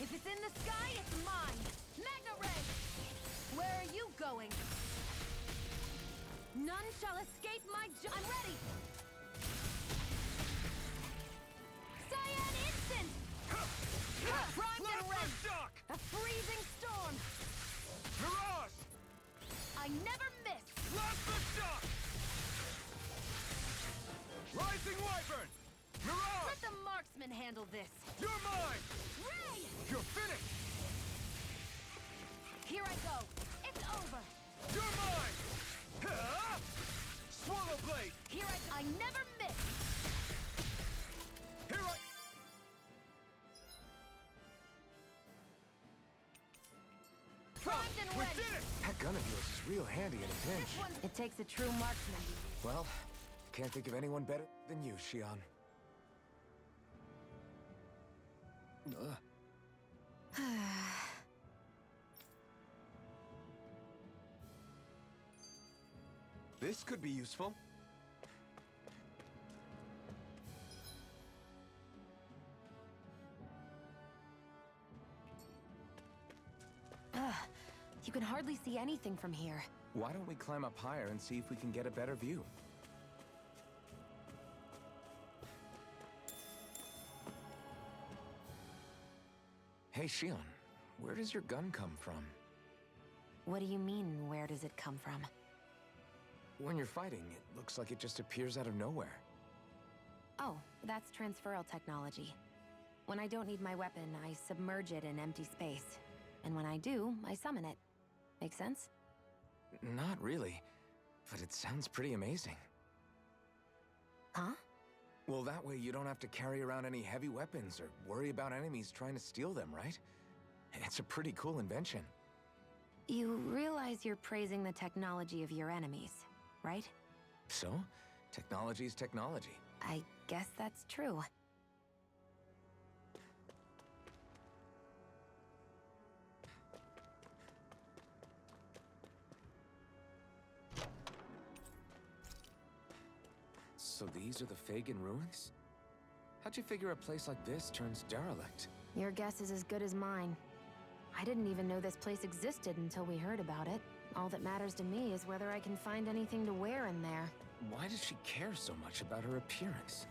If it's in the sky, it's mine. Magna Ray! Where are you going? None shall escape my I'm ready! Cyan Instant! Primed and ready! Shock! A freezing storm! Mirage! I never miss! Plasma shock! Rising Wyvern! Mirage! Let the marksman handle this! You're mine! Ray! You're finished! Here I go! It's over! You're mine! Swallow blade! Here I never miss! Here I... Primed and We ready! did it! That gun of yours is real handy in a pinch. This one... It takes a true marksman. Well, can't think of anyone better than you, Shion. This could be useful. You can hardly see anything from here. Why don't we climb up higher and see if we can get a better view? Hey, Shion, where does your gun come from? What do you mean, where does it come from? When you're fighting, it looks like it just appears out of nowhere. Oh, that's transferal technology. When I don't need my weapon, I submerge it in empty space. And when I do, I summon it. Make sense? Not really, but it sounds pretty amazing. Huh? Well, that way you don't have to carry around any heavy weapons or worry about enemies trying to steal them, right? It's a pretty cool invention. You realize you're praising the technology of your enemies, right? So, technology's technology. I guess that's true. So these are the Fagin ruins? How'd you figure a place like this turns derelict? Your guess is as good as mine. I didn't even know this place existed until we heard about it. All that matters to me is whether I can find anything to wear in there. Why does she care so much about her appearance?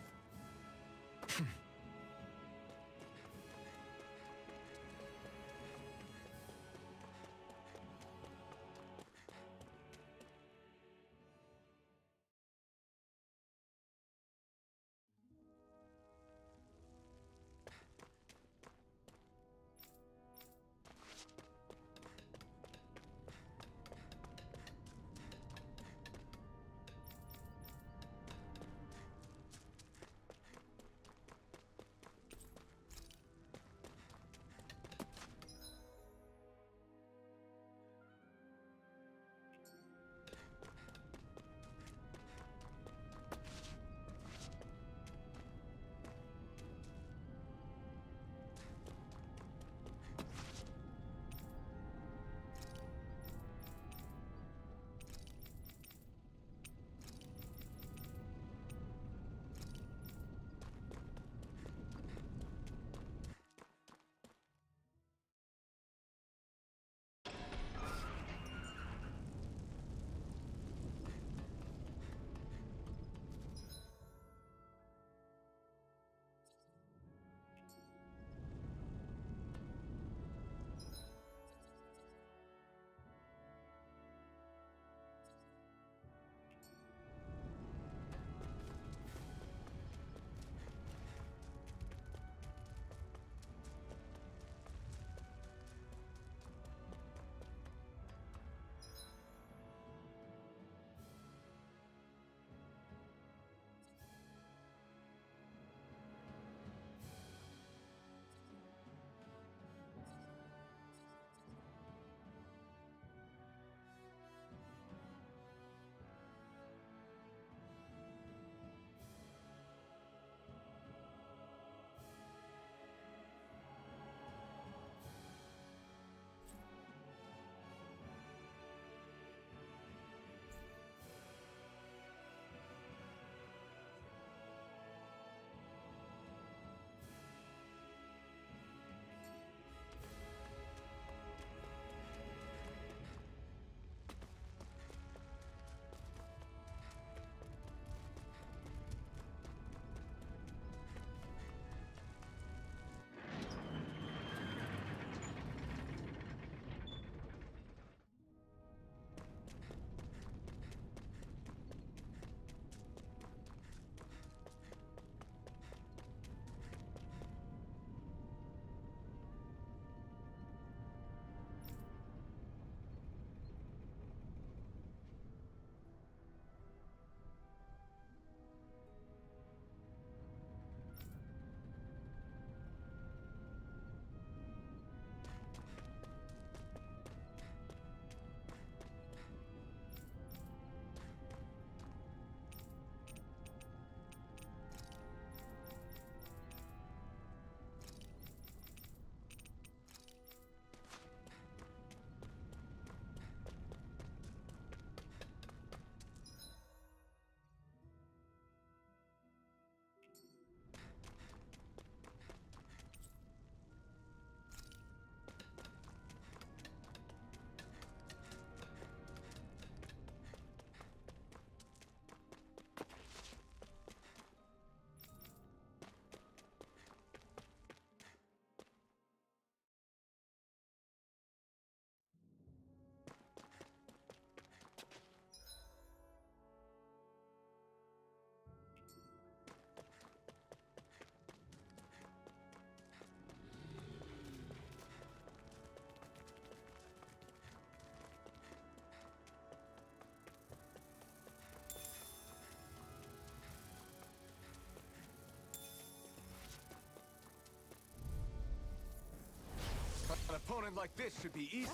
opponent like this should be easy.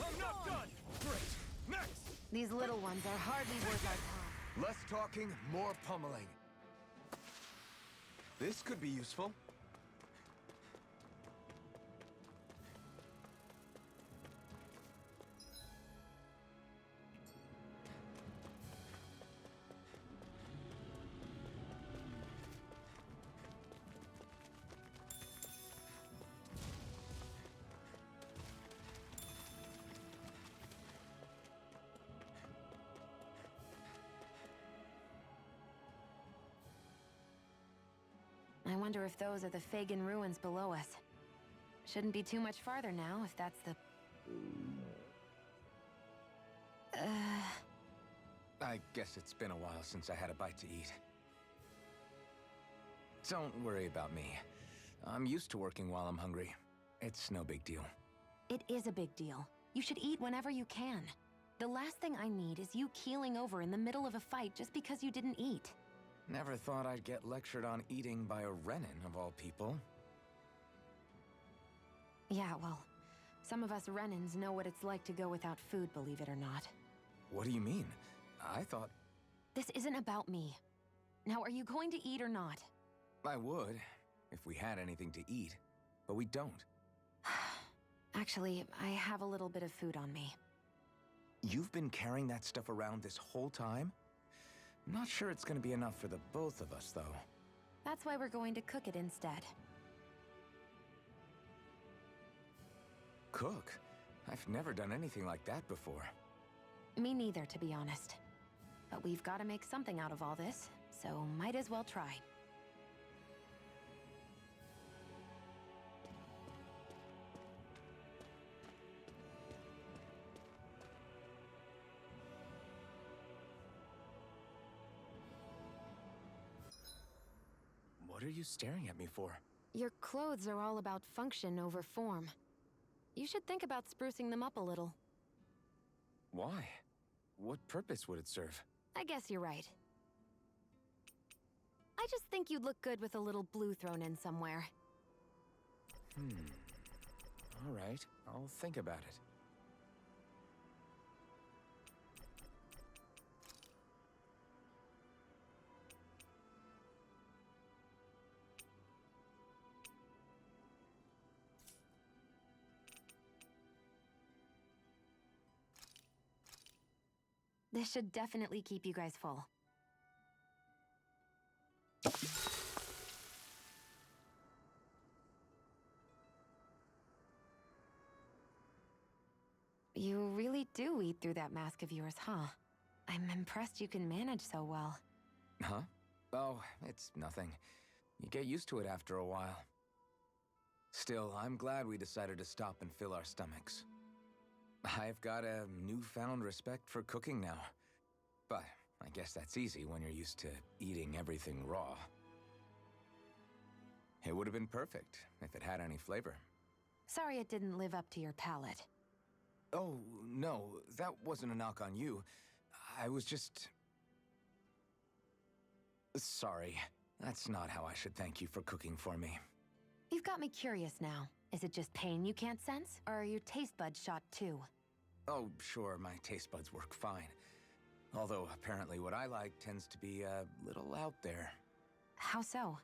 I'm not done! Great. Next! These little ones are hardly worth our time. Less talking, more pummeling. This could be useful. I wonder if those are the Fagin ruins below us. Shouldn't be too much farther now, if that's the... I guess it's been a while since I had a bite to eat. Don't worry about me. I'm used to working while I'm hungry. It's no big deal. It is a big deal. You should eat whenever you can. The last thing I need is you keeling over in the middle of a fight just because you didn't eat. Never thought I'd get lectured on eating by a Renin, of all people. Yeah, well, some of us Renins know what it's like to go without food, believe it or not. What do you mean? I thought... This isn't about me. Now, are you going to eat or not? I would, if we had anything to eat, but we don't. Actually, I have a little bit of food on me. You've been carrying that stuff around this whole time? I'm not sure it's gonna be enough for the both of us, though. That's why we're going to cook it instead. Cook? I've never done anything like that before. Me neither, to be honest. But we've got to make something out of all this, so might as well try. What are you staring at me for? Your clothes are all about function over form. You should think about sprucing them up a little. Why? What purpose would it serve? I guess you're right. I just think you'd look good with a little blue thrown in somewhere. All right, I'll think about it. This should definitely keep you guys full. You really do eat through that mask of yours, huh? I'm impressed you can manage so well. Huh? Oh, it's nothing. You get used to it after a while. Still, I'm glad we decided to stop and fill our stomachs. I've got a newfound respect for cooking now. But I guess that's easy when you're used to eating everything raw. It would have been perfect if it had any flavor. Sorry it didn't live up to your palate. Oh, no, that wasn't a knock on you. I was just... Sorry. That's not how I should thank you for cooking for me. You've got me curious now. Is it just pain you can't sense, or are your taste buds shot too? Oh, sure, my taste buds work fine. Although, apparently what I like tends to be a little out there. How so?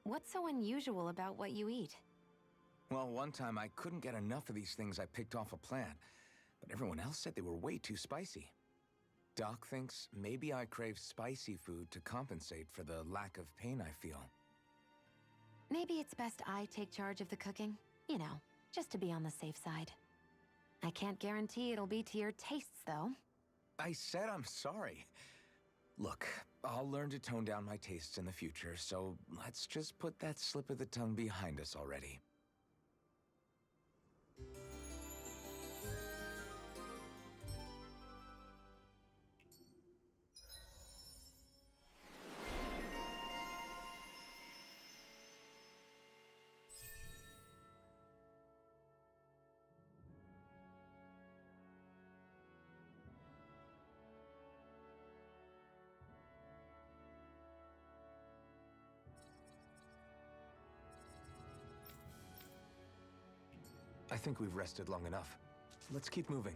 What's so unusual about what you eat? Well, one time I couldn't get enough of these things I picked off a plant, but everyone else said they were way too spicy. Doc thinks maybe I crave spicy food to compensate for the lack of pain I feel. Maybe it's best I take charge of the cooking. You know, just to be on the safe side. I can't guarantee it'll be to your tastes, though. I said I'm sorry. Look, I'll learn to tone down my tastes in the future, so let's just put that slip of the tongue behind us already. I think we've rested long enough. Let's keep moving.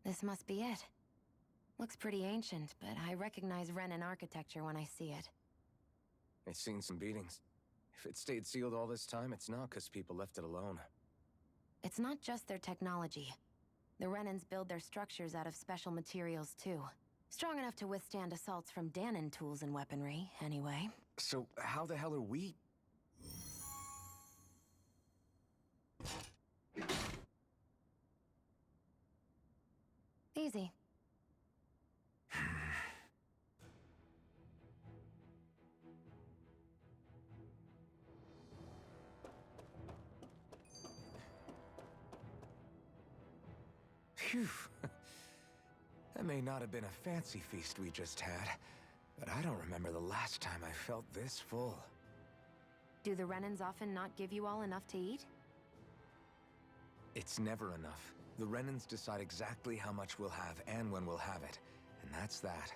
This must be it. Looks pretty ancient, but I recognize Renan architecture when I see it. It's seen some beatings. If it stayed sealed all this time, it's not because people left it alone. It's not just their technology. The Renans build their structures out of special materials, too. Strong enough to withstand assaults from Danon tools and weaponry, anyway. So how the hell are we... Easy. Phew. That may not have been a fancy feast we just had, but I don't remember the last time I felt this full. Do the Renans often not give you all enough to eat? It's never enough. The Renans decide exactly how much we'll have and when we'll have it, and that's that.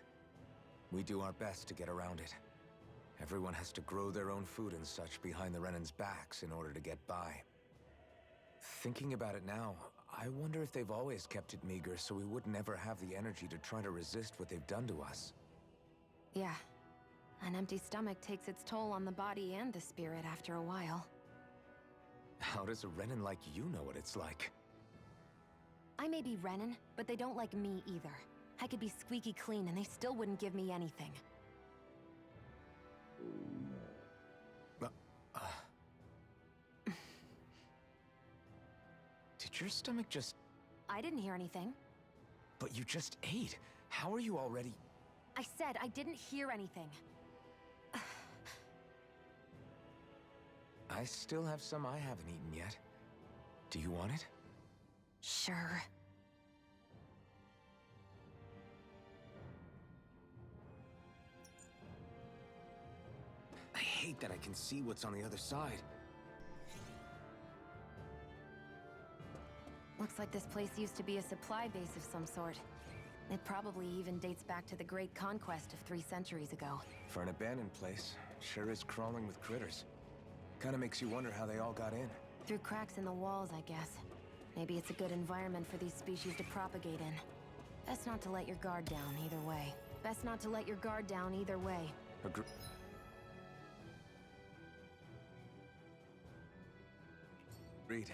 We do our best to get around it. Everyone has to grow their own food and such behind the Renans' backs in order to get by. Thinking about it now, I wonder if they've always kept it meager so we would never have the energy to try to resist what they've done to us. Yeah. An empty stomach takes its toll on the body and the spirit after a while. How does a Renan like you know what it's like? I may be Renan, but they don't like me either. I could be squeaky clean and they still wouldn't give me anything. Did your stomach just... I didn't hear anything. But you just ate. How are you already... I said I didn't hear anything. I still have some I haven't eaten yet. Do you want it? Sure. I hate that I can see what's on the other side. Looks like this place used to be a supply base of some sort. It probably even dates back to the Great Conquest of 3 centuries ago. For an abandoned place, sure is crawling with critters. Kinda makes you wonder how they all got in. Through cracks in the walls, I guess. Maybe it's a good environment for these species to propagate in. Best not to let your guard down either way. Best not to let your guard down either way. Agreed.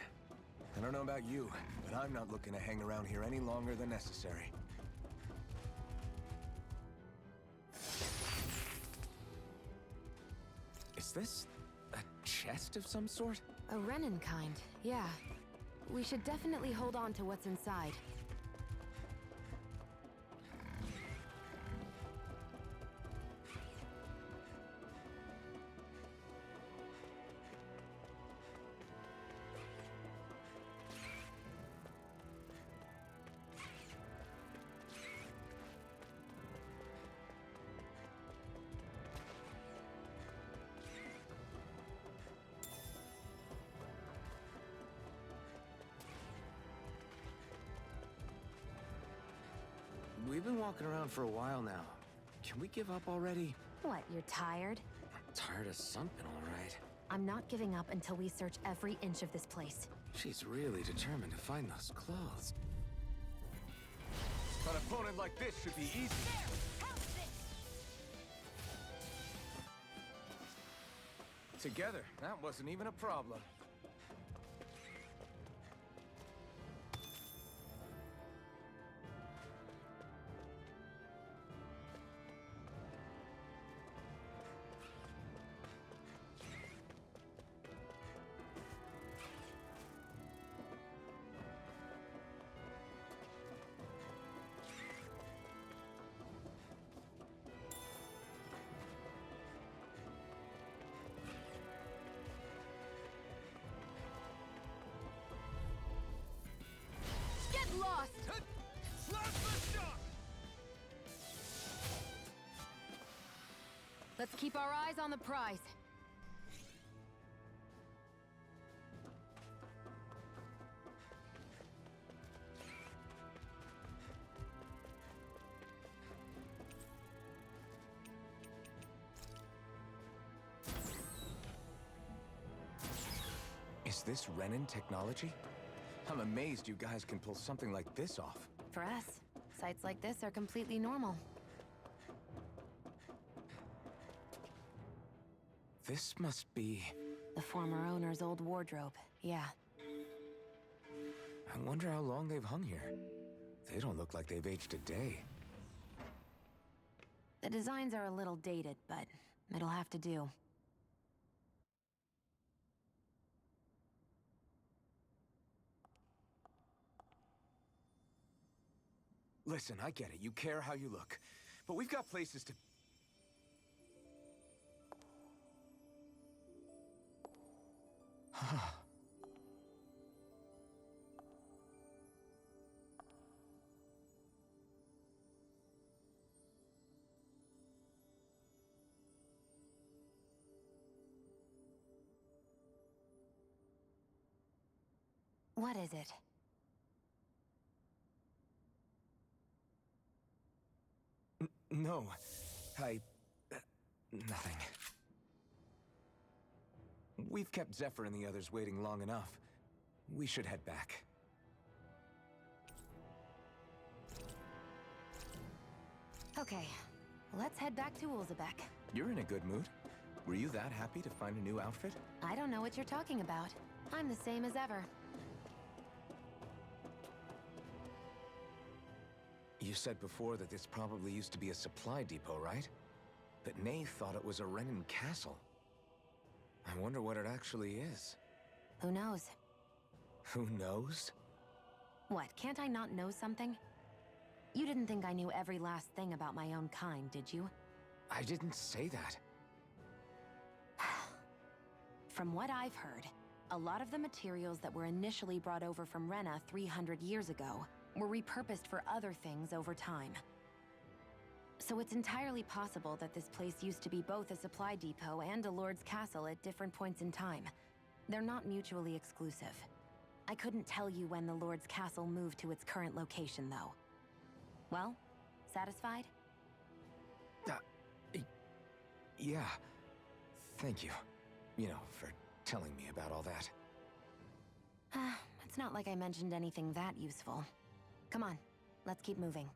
I don't know about you, but I'm not looking to hang around here any longer than necessary. Is this a chest of some sort? A Renan kind, yeah. We should definitely hold on to what's inside. We've been walking around for a while now. Can we give up already? What, you're tired? I'm tired of something, all right. I'm not giving up until we search every inch of this place. She's really determined to find those clothes. An opponent like this should be easy. Together, that wasn't even a problem. Let's keep our eyes on the prize. Is this Renin technology? I'm amazed you guys can pull something like this off. For us, sites like this are completely normal. This must be... The former owner's old wardrobe, yeah. I wonder how long they've hung here. They don't look like they've aged a day. The designs are a little dated, but it'll have to do. Listen, I get it. You care how you look. But we've got places to... What is it? No. Nothing. We've kept Zephyr and the others waiting long enough. We should head back. Okay, let's head back to Ulzebek. You're in a good mood. Were you that happy to find a new outfit? I don't know what you're talking about. I'm the same as ever. You said before that this probably used to be a supply depot, right? But Nay thought it was a Renin castle. I wonder what it actually is. Who knows? Who knows? What, can't I not know something? You didn't think I knew every last thing about my own kind, did you? I didn't say that. From what I've heard, a lot of the materials that were initially brought over from Rena 300 years ago were repurposed for other things over time. So it's entirely possible that this place used to be both a supply depot and a lord's castle at different points in time. They're not mutually exclusive. I couldn't tell you when the lord's castle moved to its current location, though. Well, satisfied? Yeah. Thank you. You know, for telling me about all that. It's not like I mentioned anything that useful. Come on, let's keep moving.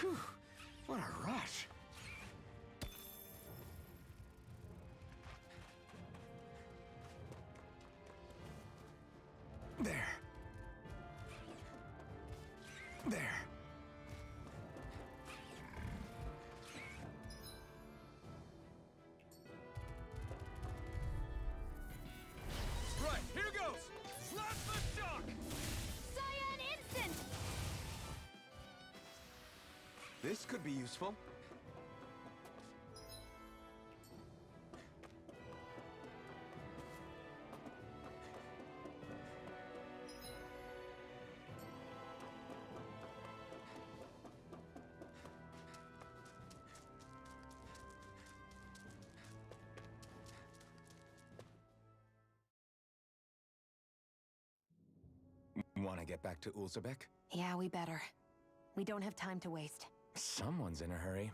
Whew, what a rush. There. There. Right, here goes! This could be useful. Want to get back to Ulzebek? Yeah, we better. We don't have time to waste. Someone's in a hurry.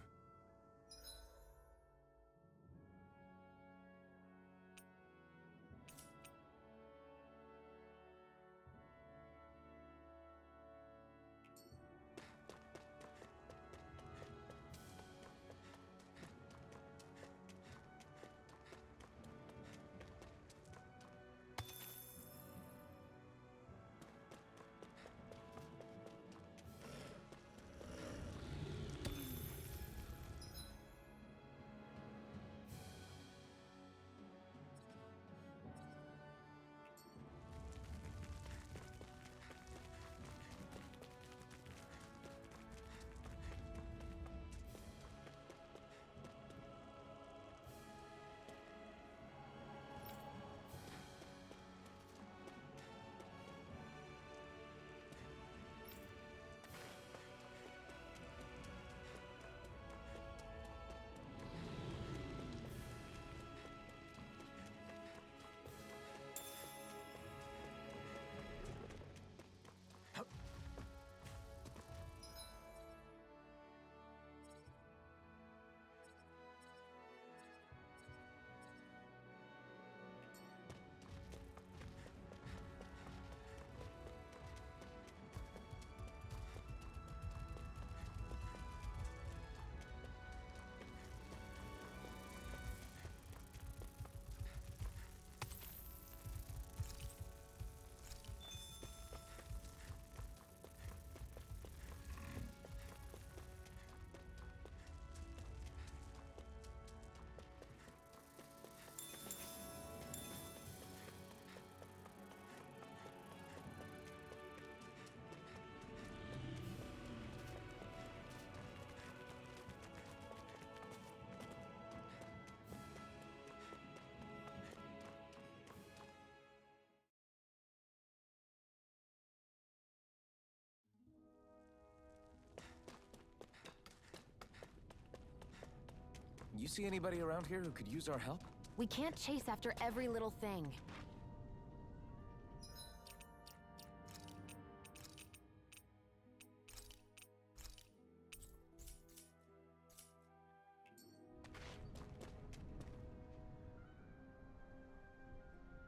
You see anybody around here who could use our help? We can't chase after every little thing.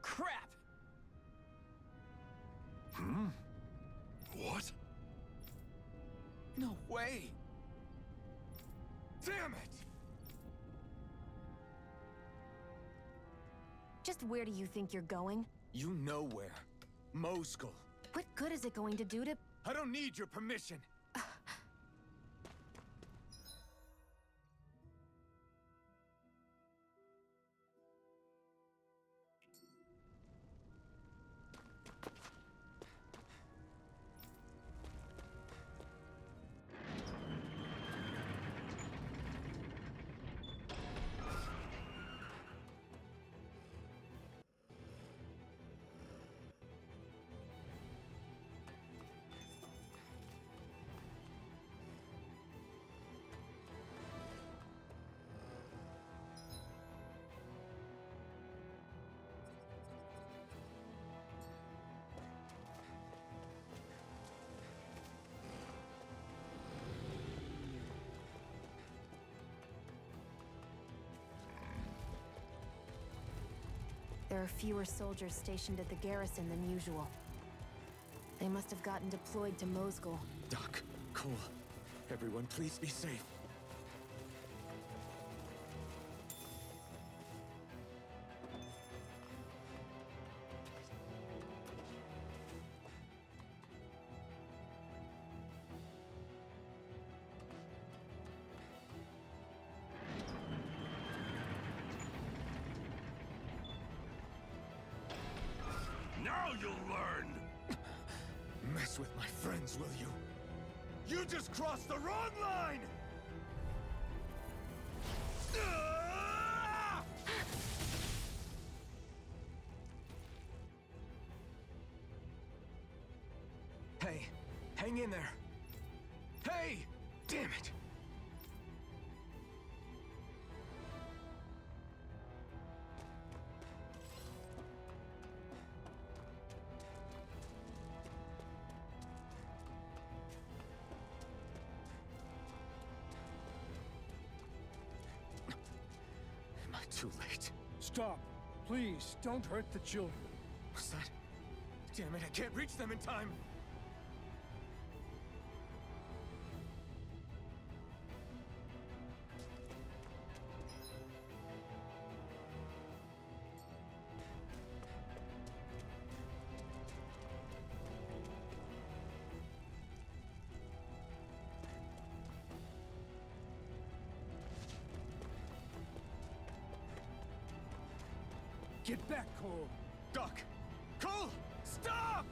Crap! What? No way! Damn it! Just where do you think you're going? You know where. Mosul. What good is it going to do to... I don't need your permission. There are fewer soldiers stationed at the garrison than usual. They must have gotten deployed to Mosul. Doc, Cole, everyone please be safe. Now you'll learn! Mess with my friends, will you? You just crossed the wrong line! Hey, hang in there. Hey! Damn it! Am I too late? Stop. Please, don't hurt the children. What's that? Damn it, I can't reach them in time! Get back, Cole. Doc! Cole! Stop!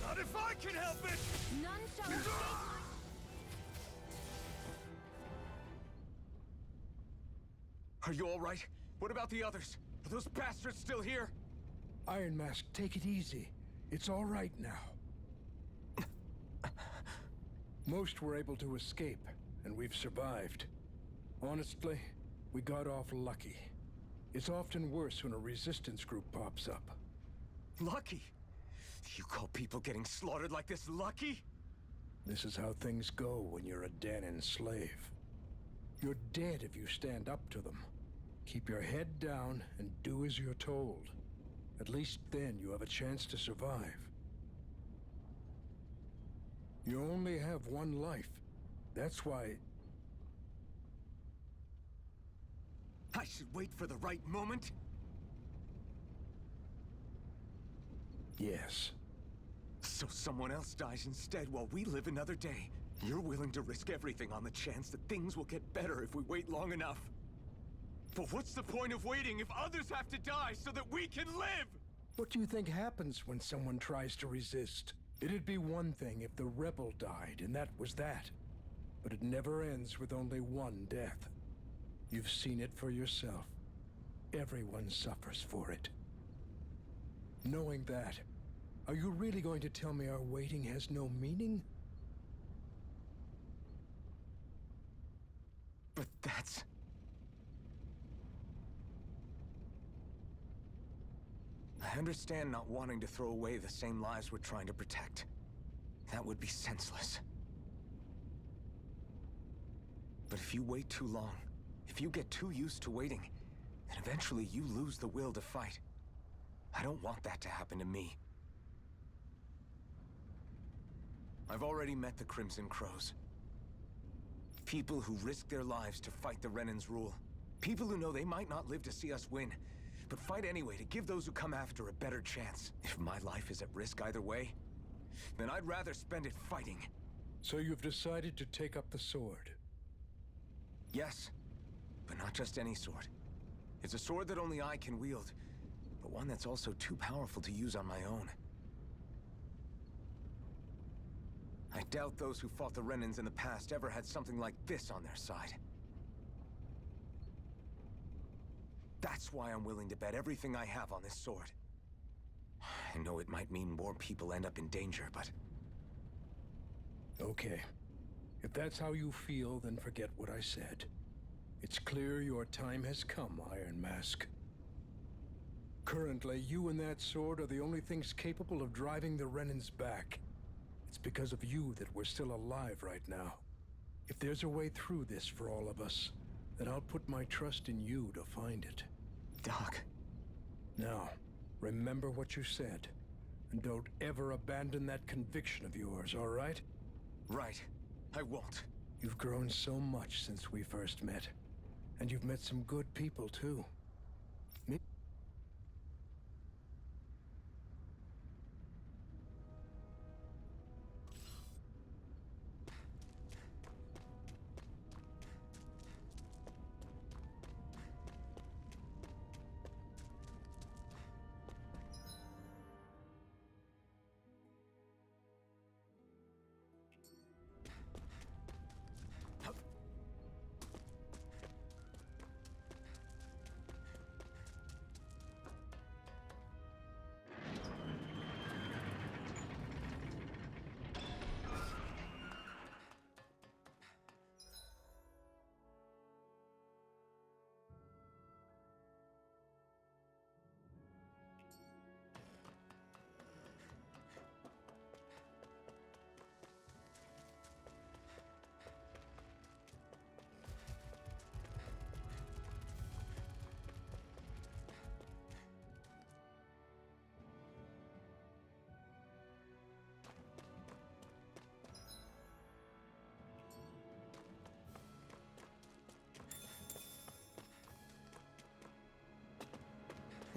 Not if I can help it! None shall escape. Are you all right? What about the others? Are those bastards still here? Iron Mask, take it easy. It's all right now. Most were able to escape, and we've survived. Honestly, we got off lucky. It's often worse when a resistance group pops up. Lucky? You call people getting slaughtered like this lucky? This is how things go when you're a Danon slave. You're dead if you stand up to them. Keep your head down and do as you're told. At least then you have a chance to survive. You only have one life. That's why... I should wait for the right moment? Yes. So someone else dies instead while we live another day. You're willing to risk everything on the chance that things will get better if we wait long enough. But what's the point of waiting if others have to die so that we can live? What do you think happens when someone tries to resist? It'd be one thing if the rebel died, and that was that. But it never ends with only one death. You've seen it for yourself. Everyone suffers for it. Knowing that, are you really going to tell me our waiting has no meaning? But that's... I understand not wanting to throw away the same lives we're trying to protect. That would be senseless. But if you wait too long, if you get too used to waiting, then eventually you lose the will to fight. I don't want that to happen to me. I've already met the Crimson Crows. People who risk their lives to fight the Renan's rule. People who know they might not live to see us win, but fight anyway to give those who come after a better chance. If my life is at risk either way, then I'd rather spend it fighting. So you've decided to take up the sword? Yes, but not just any sword. It's a sword that only I can wield, but one that's also too powerful to use on my own. I doubt those who fought the Renans in the past ever had something like this on their side. That's why I'm willing to bet everything I have on this sword. I know it might mean more people end up in danger, but... Okay. If that's how you feel, then forget what I said. It's clear your time has come, Iron Mask. Currently, you and that sword are the only things capable of driving the Renans back. It's because of you that we're still alive right now. If there's a way through this for all of us, then I'll put my trust in you to find it. Doc. Now, remember what you said, and don't ever abandon that conviction of yours, all right? Right. I won't. You've grown so much since we first met, and you've met some good people, too. Me?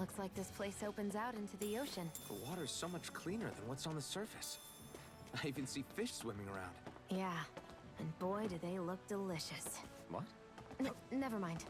Looks like this place opens out into the ocean. The water's so much cleaner than what's on the surface. I even see fish swimming around. Yeah, and boy, do they look delicious. What? Never mind.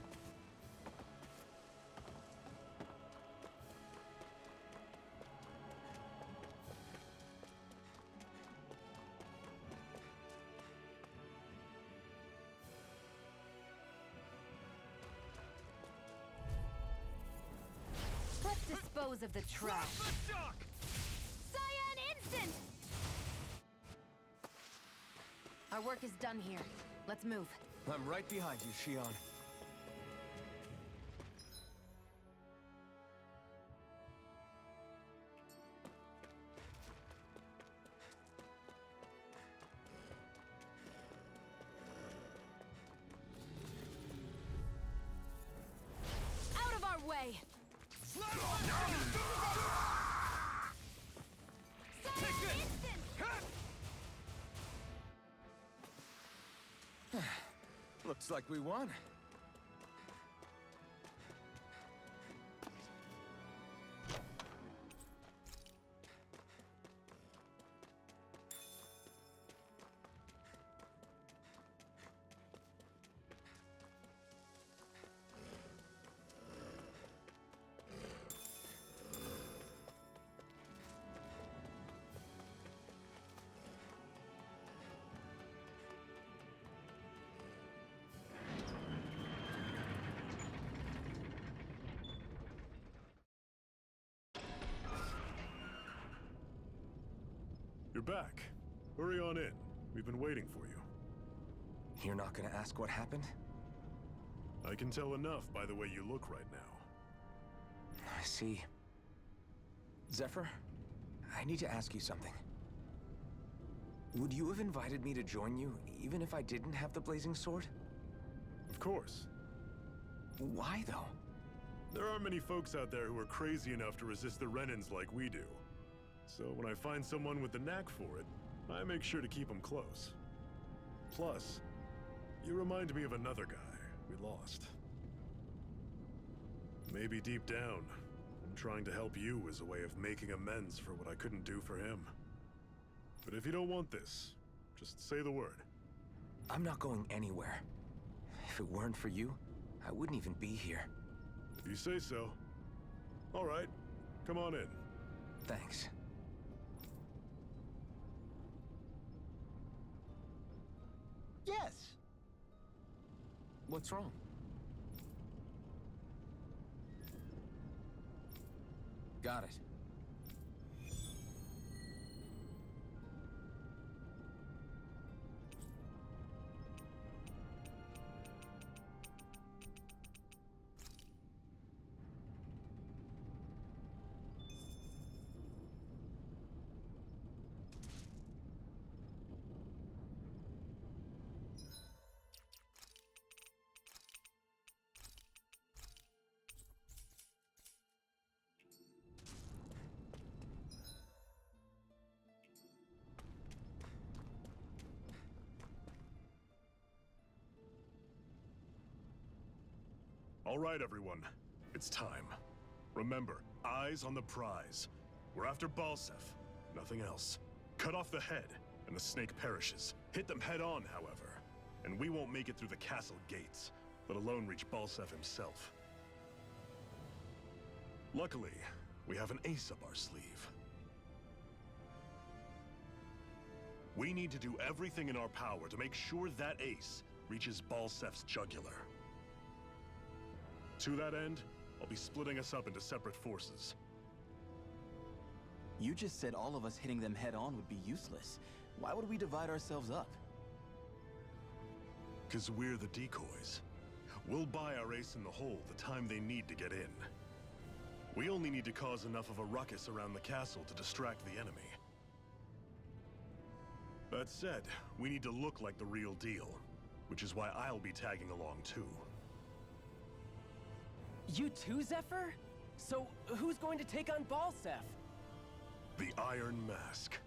Let's dispose of the trash. Cyan instant! Our work is done here. Let's move. I'm right behind you, Shion. Out of our way! Looks like we won. You're back. Hurry on in. We've been waiting for you. You're not gonna ask what happened? I can tell enough by the way you look right now. I see. Zephyr, I need to ask you something. Would you have invited me to join you, even if I didn't have the blazing sword? Of course. Why, though? There aren't many folks out there who are crazy enough to resist the Renins like we do. So when I find someone with the knack for it, I make sure to keep them close. Plus, you remind me of another guy we lost. Maybe deep down, I'm trying to help you as a way of making amends for what I couldn't do for him. But if you don't want this, just say the word. I'm not going anywhere. If it weren't for you, I wouldn't even be here. If you say so. All right, come on in. Thanks. Yes! What's wrong? Got it. All right, everyone. It's time. Remember, eyes on the prize. We're after Balsef, nothing else. Cut off the head, and the snake perishes. Hit them head on, however, and we won't make it through the castle gates, let alone reach Balsef himself. Luckily, we have an ace up our sleeve. We need to do everything in our power to make sure that ace reaches Balsef's jugular. To that end, I'll be splitting us up into separate forces. You just said all of us hitting them head on would be useless. Why would we divide ourselves up? 'Cause we're the decoys. We'll buy our ace in the hole the time they need to get in. We only need to cause enough of a ruckus around the castle to distract the enemy. That said, we need to look like the real deal, which is why I'll be tagging along too. You too, Zephyr? So, who's going to take on Balsef? The Iron Mask.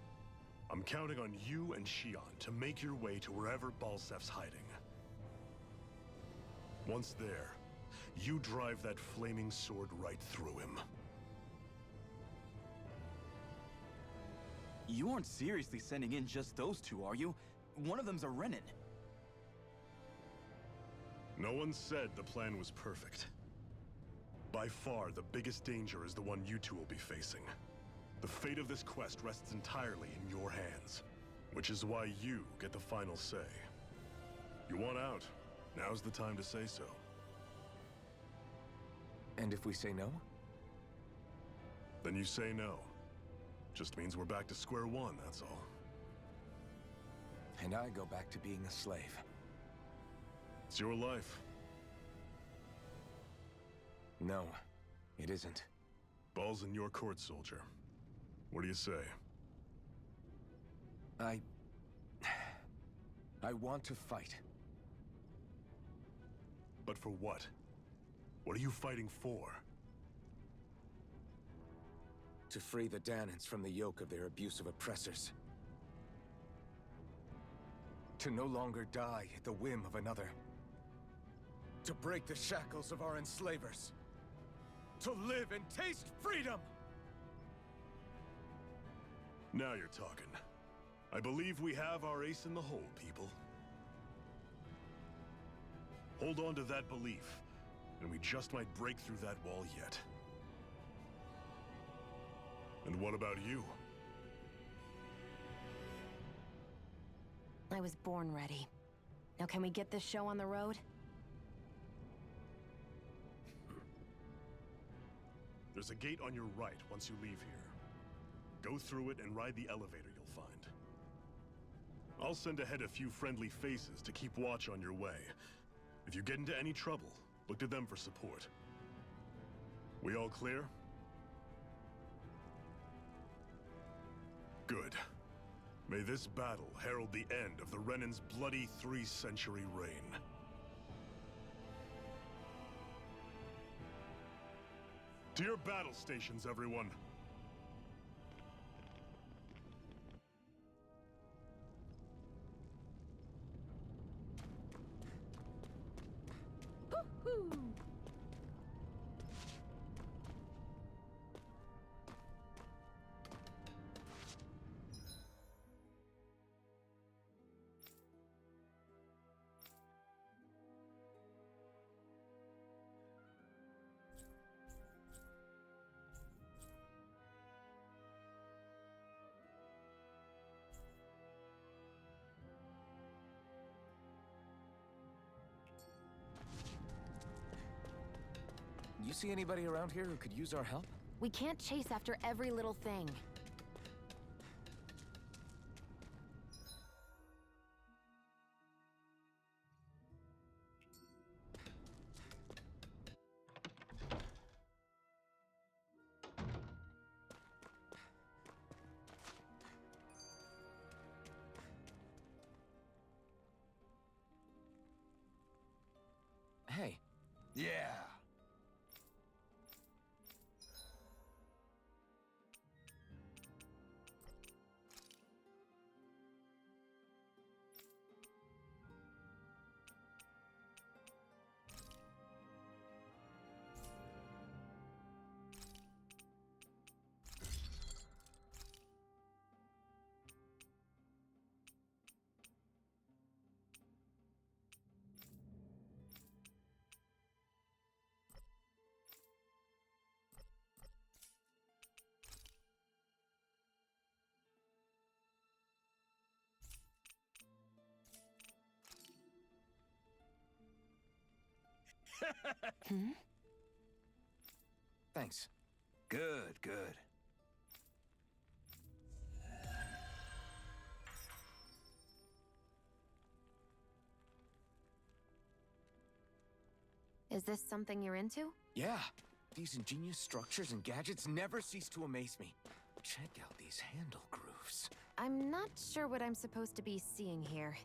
I'm counting on you and Shion to make your way to wherever Balsef's hiding. Once there, you drive that flaming sword right through him. You aren't seriously sending in just those two, are you? One of them's a Renin. No one said the plan was perfect. By far, the biggest danger is the one you two will be facing. The fate of this quest rests entirely in your hands, which is why you get the final say. You want out, now's the time to say so. And if we say no? Then you say no. Just means we're back to square one, that's all. And I go back to being a slave. It's your life. No, it isn't. Ball's in your court, soldier. What do you say? I want to fight. But for what? What are you fighting for? To free the Danans from the yoke of their abusive oppressors. To no longer die at the whim of another. To break the shackles of our enslavers. To live and taste freedom! Now you're talking. I believe we have our ace in the hole, people. Hold on to that belief, and we just might break through that wall yet. And what about you? I was born ready. Now can we get this show on the road? There's a gate on your right once you leave here. Go through it and ride the elevator you'll find. I'll send ahead a few friendly faces to keep watch on your way. If you get into any trouble, look to them for support. We all clear? Good. May this battle herald the end of the Renin's bloody 3-century reign. To your battle stations, everyone! You see anybody around here who could use our help? We can't chase after every little thing. Hey. Yeah. Hmm? Thanks. Good, good. Is this something you're into? Yeah. These ingenious structures and gadgets never cease to amaze me. Check out these handle grooves. I'm not sure what I'm supposed to be seeing here.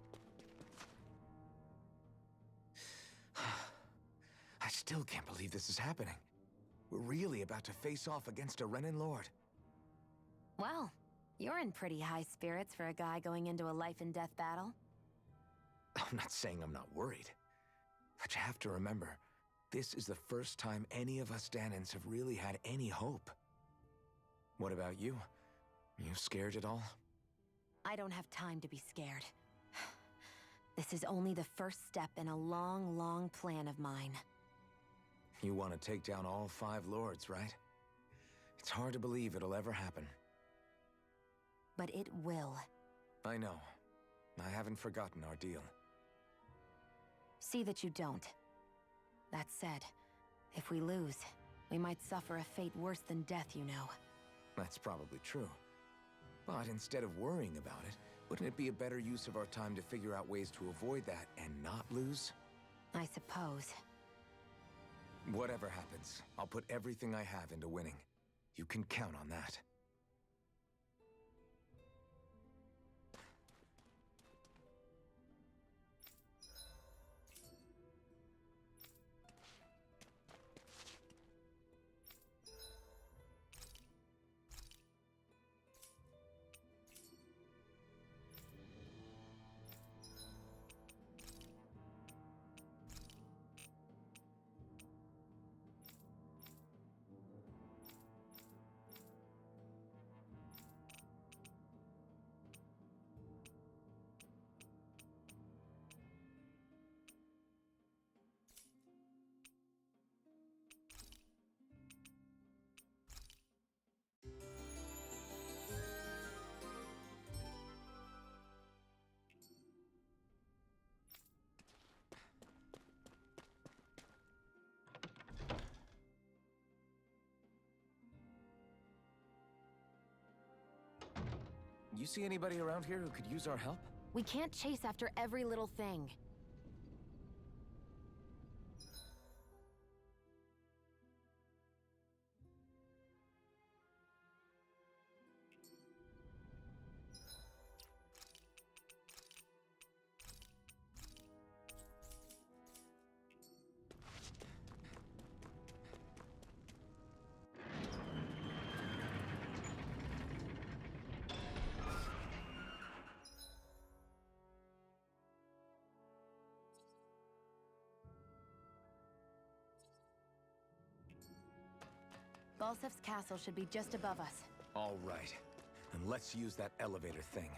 I still can't believe this is happening. We're really about to face off against a Renin Lord. Well, you're in pretty high spirits for a guy going into a life-and-death battle. I'm not saying I'm not worried. But you have to remember, this is the first time any of us Danans have really had any hope. What about you? You scared at all? I don't have time to be scared. This is only the first step in a long, long plan of mine. You want to take down all 5 lords, right? It's hard to believe it'll ever happen. But it will. I know. I haven't forgotten our deal. See that you don't. That said, if we lose, we might suffer a fate worse than death, you know. That's probably true. But instead of worrying about it, wouldn't it be a better use of our time to figure out ways to avoid that and not lose? I suppose. Whatever happens, I'll put everything I have into winning. You can count on that. You see anybody around here who could use our help? We can't chase after every little thing. Balsef's castle should be just above us. All right. Then let's use that elevator thing.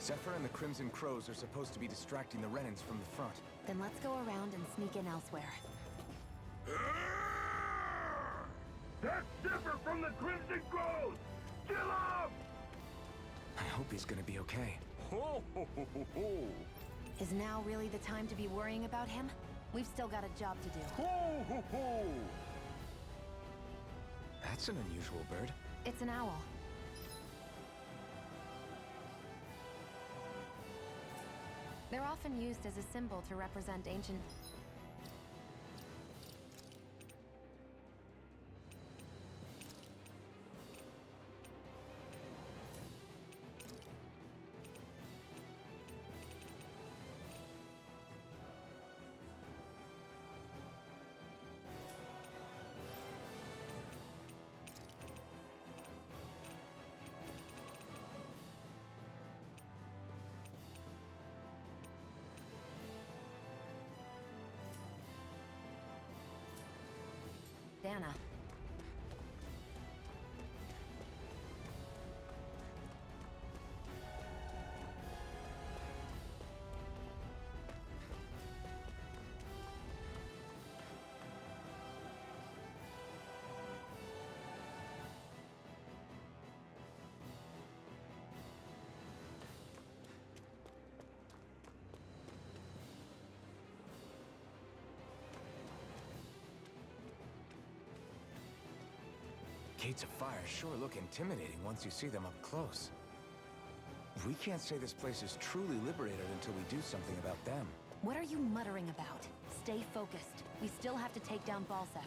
Zephyr and the Crimson Crows are supposed to be distracting the Renans from the front. Then let's go around and sneak in elsewhere. That's Zephyr from the Crimson Crows! Kill him! I hope he's gonna be okay. Ho, ho, ho, ho, ho. Is now really the time to be worrying about him? We've still got a job to do. Ho, ho, ho. That's an unusual bird. It's an owl. They're often used as a symbol to represent ancient... Dana. Gates of fire sure look intimidating once you see them up close. We can't say this place is truly liberated until we do something about them. What are you muttering about? Stay focused. We still have to take down Balsef.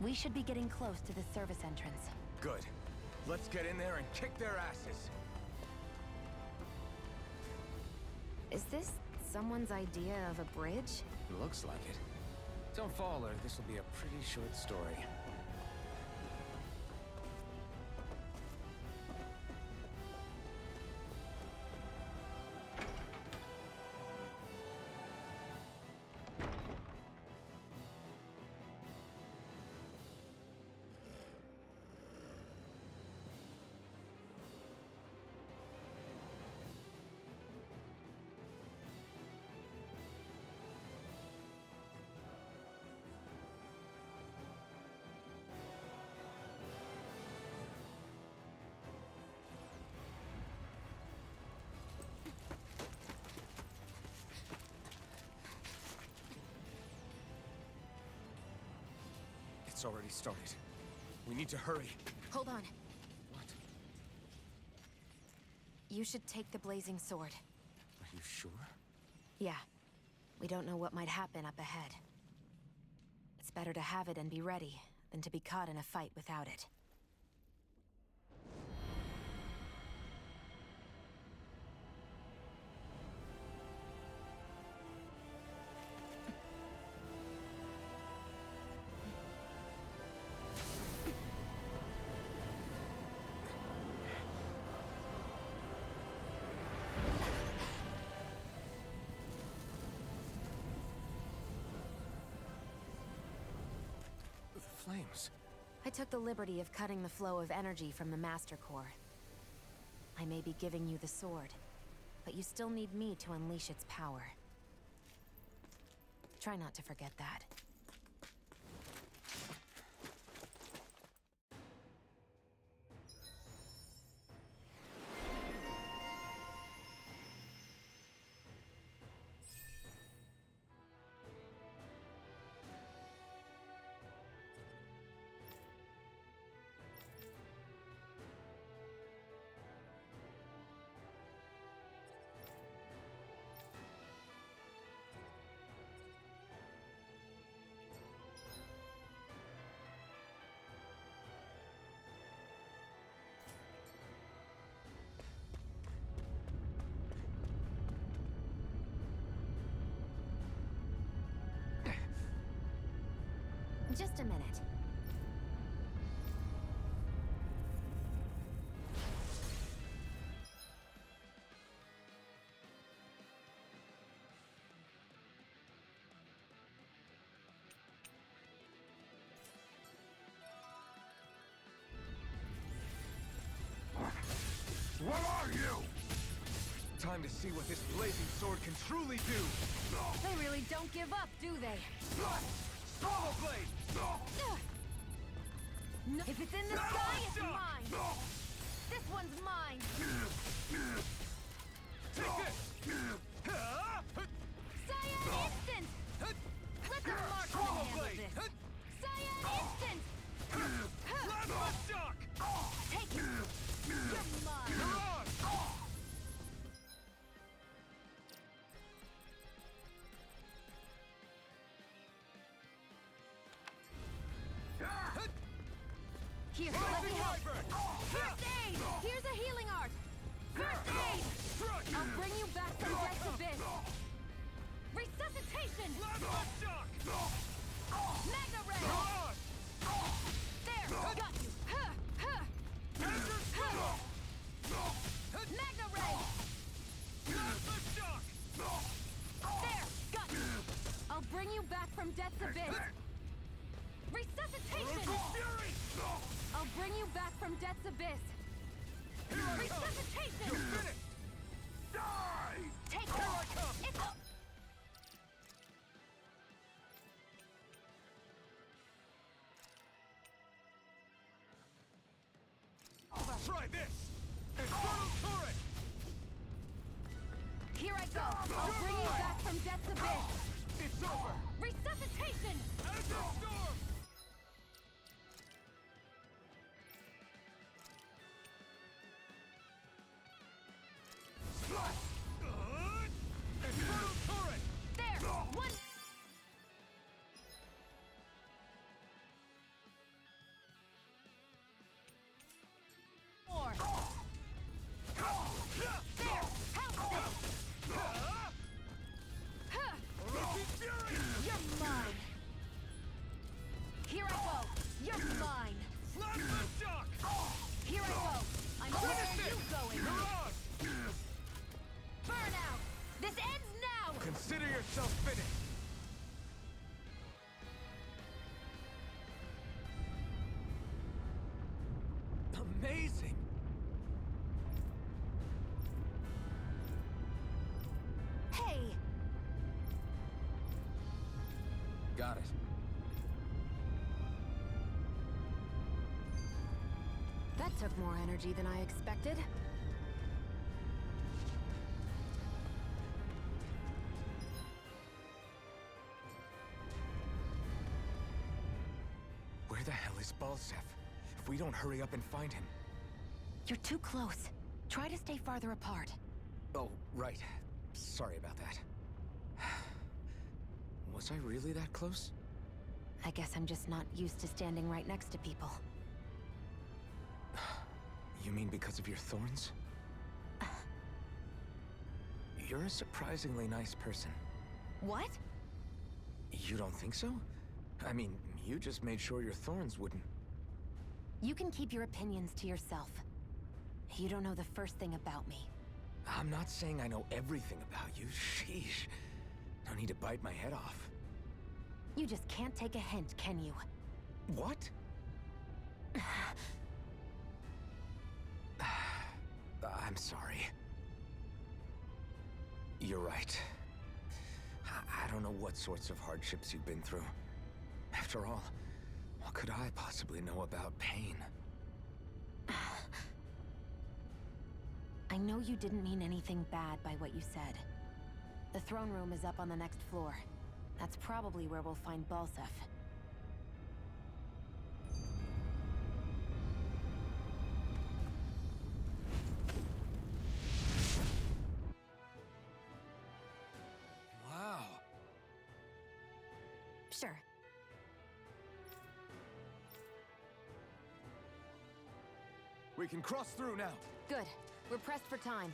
We should be getting close to the service entrance. Good. Let's get in there and kick their asses. Is this someone's idea of a bridge? Looks like it. Don't fall or this will be a pretty short story. It's already started. We need to hurry. Hold on. What? You should take the blazing sword. Are you sure? Yeah. We don't know what might happen up ahead. It's better to have it and be ready than to be caught in a fight without it. Flames. I took the liberty of cutting the flow of energy from the Master Core. I may be giving you the sword, but you still need me to unleash its power. Try not to forget that. Just a minute. What are you? Time to see what this blazing sword can truly do. They really don't give up, do they? Swallow blade! No. If it's in the sky, it's mine! This one's mine! Take this! Cyan Instant! Let the marksman handle this! Cyan Instant! Plasma shock! Take it! You're mine! You're on! Here, let me help! First aid! Here's a healing art! First aid! I'll bring you back from death's abyss! Resuscitation! Plasma shock! Magna ray! You're on! There! Got you! Magna ray! Plasma shock! There! Got you! I'll bring you back from death's abyss! Resuscitation! Fury! I'll bring you back from death's abyss! Resuscitation! You finished! Die! Take her! It's a... Try this! Infernal turret! Here I go! I'll bring you back from death's abyss! It's over! Resuscitation! As a storm! Infernal turret! There! One... Consider yourself finished. Amazing. Hey! Got it. That took more energy than I expected. Where the hell is Balsef? If we don't hurry up and find him... You're too close. Try to stay farther apart. Oh, right. Sorry about that. Was I really that close? I guess I'm just not used to standing right next to people. You mean because of your thorns? You're a surprisingly nice person. What? You don't think so? I mean, you just made sure your thorns wouldn't... You can keep your opinions to yourself. You don't know the first thing about me. I'm not saying I know everything about you. Sheesh. No need to bite my head off. You just can't take a hint, can you? What? I'm sorry. You're right. I don't know what sorts of hardships you've been through. After all, what could I possibly know about pain? I know you didn't mean anything bad by what you said. The throne room is up on the next floor. That's probably where we'll find Balsef. Wow. Sure. We can cross through now. Good. We're pressed for time.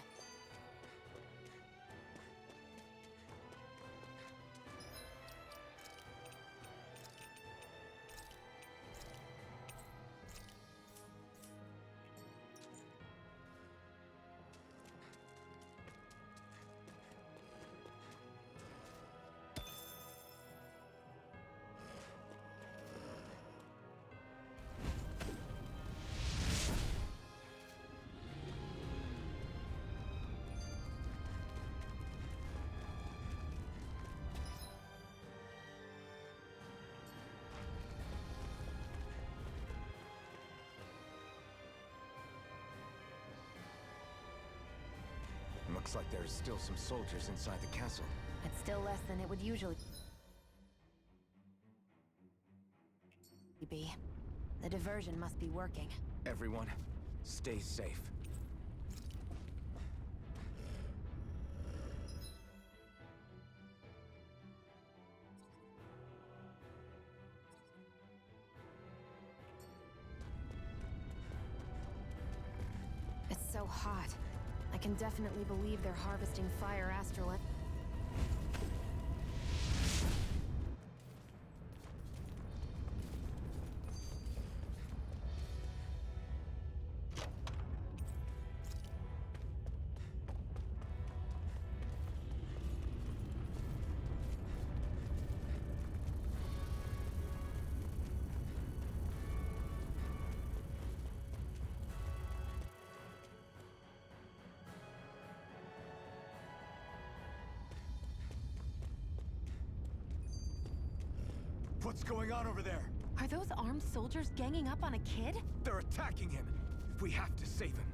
Looks like there's still some soldiers inside the castle. It's still less than it would usually be. The diversion must be working. Everyone, stay safe. It's so hot. I can definitely believe they're harvesting fire astral. What's going on over there? Are those armed soldiers ganging up on a kid? They're attacking him. We have to save him.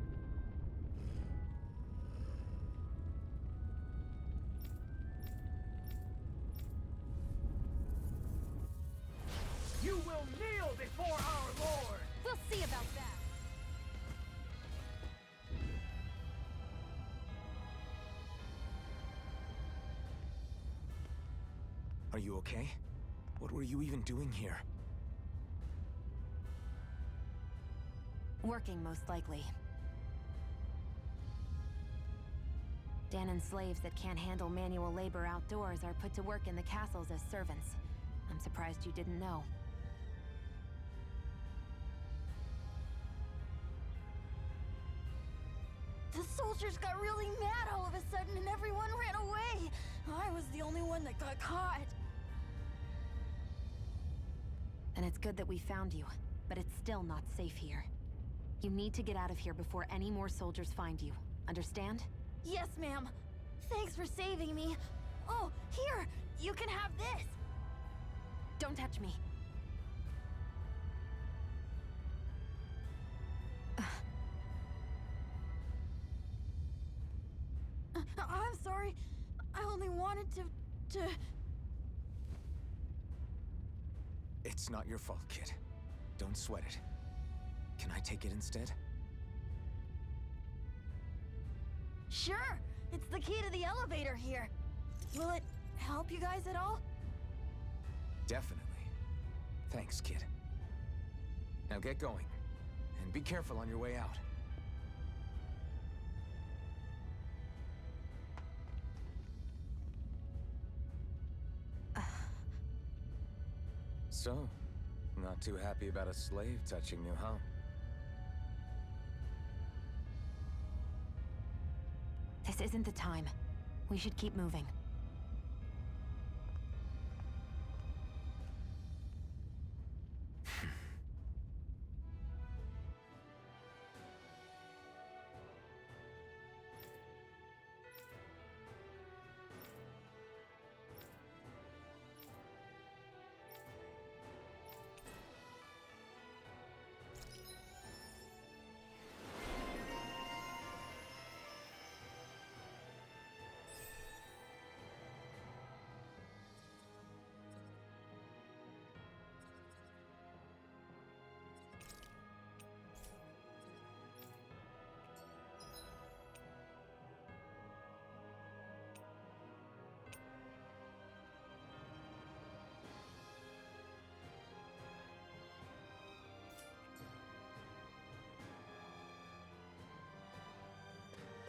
You will kneel before our Lord! We'll see about that. Are you okay? What were you even doing here? Working, most likely. Danon slaves that can't handle manual labor outdoors are put to work in the castles as servants. I'm surprised you didn't know. The soldiers got really mad all of a sudden and everyone ran away. I was the only one that got caught. And it's good that we found you, but it's still not safe here. You need to get out of here before any more soldiers find you. Understand? Yes, ma'am. Thanks for saving me. Oh, here! You can have this! Don't touch me. I'm sorry. I only wanted to... It's not your fault, kid. Don't sweat it. Can I take it instead? Sure! It's the key to the elevator here. Will it help you guys at all? Definitely. Thanks, kid. Now get going. And be careful on your way out. So, not too happy about a slave touching you, huh? This isn't the time. We should keep moving.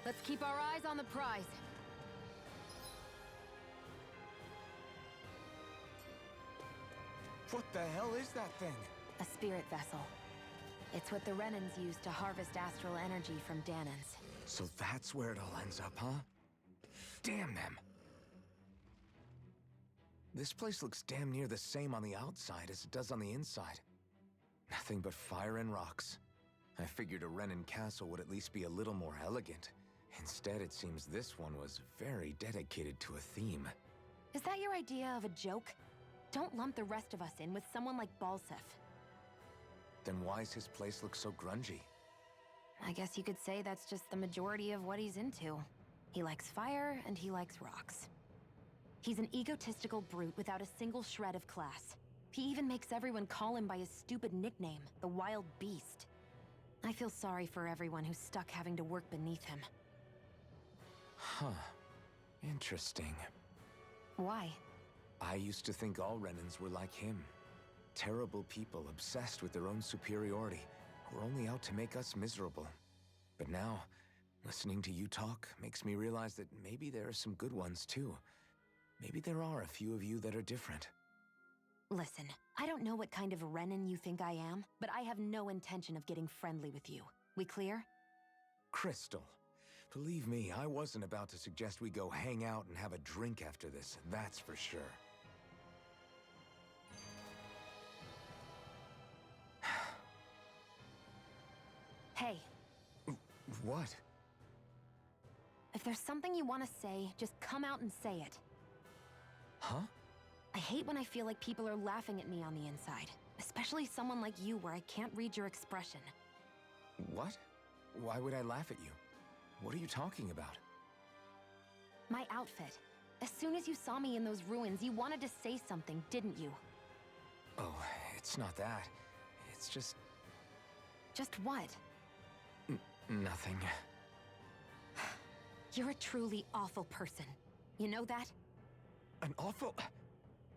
Let's keep our eyes on the prize. What the hell is that thing? A spirit vessel. It's what the Renans use to harvest astral energy from Danans. So that's where it all ends up, huh? Damn them! This place looks damn near the same on the outside as it does on the inside. Nothing but fire and rocks. I figured a Renan castle would at least be a little more elegant. Instead, it seems this one was very dedicated to a theme. Is that your idea of a joke? Don't lump the rest of us in with someone like Balsef. Then why's his place look so grungy? I guess you could say that's just the majority of what he's into. He likes fire and he likes rocks. He's an egotistical brute without a single shred of class. He even makes everyone call him by his stupid nickname, the Wild Beast. I feel sorry for everyone who's stuck having to work beneath him. Huh. Interesting. Why? I used to think all Renans were like him. Terrible people obsessed with their own superiority, who are only out to make us miserable. But now, listening to you talk makes me realize that maybe there are some good ones too. Maybe there are a few of you that are different. Listen, I don't know what kind of Renan you think I am, but I have no intention of getting friendly with you. We clear? Crystal. Believe me, I wasn't about to suggest we go hang out and have a drink after this, that's for sure. Hey. What? If there's something you want to say, just come out and say it. Huh? I hate when I feel like people are laughing at me on the inside. Especially someone like you where I can't read your expression. What? Why would I laugh at you? What are you talking about? My outfit. As soon as you saw me in those ruins, you wanted to say something, didn't you? Oh, it's not that. It's just... Just what? Nothing. You're a truly awful person. You know that? An awful...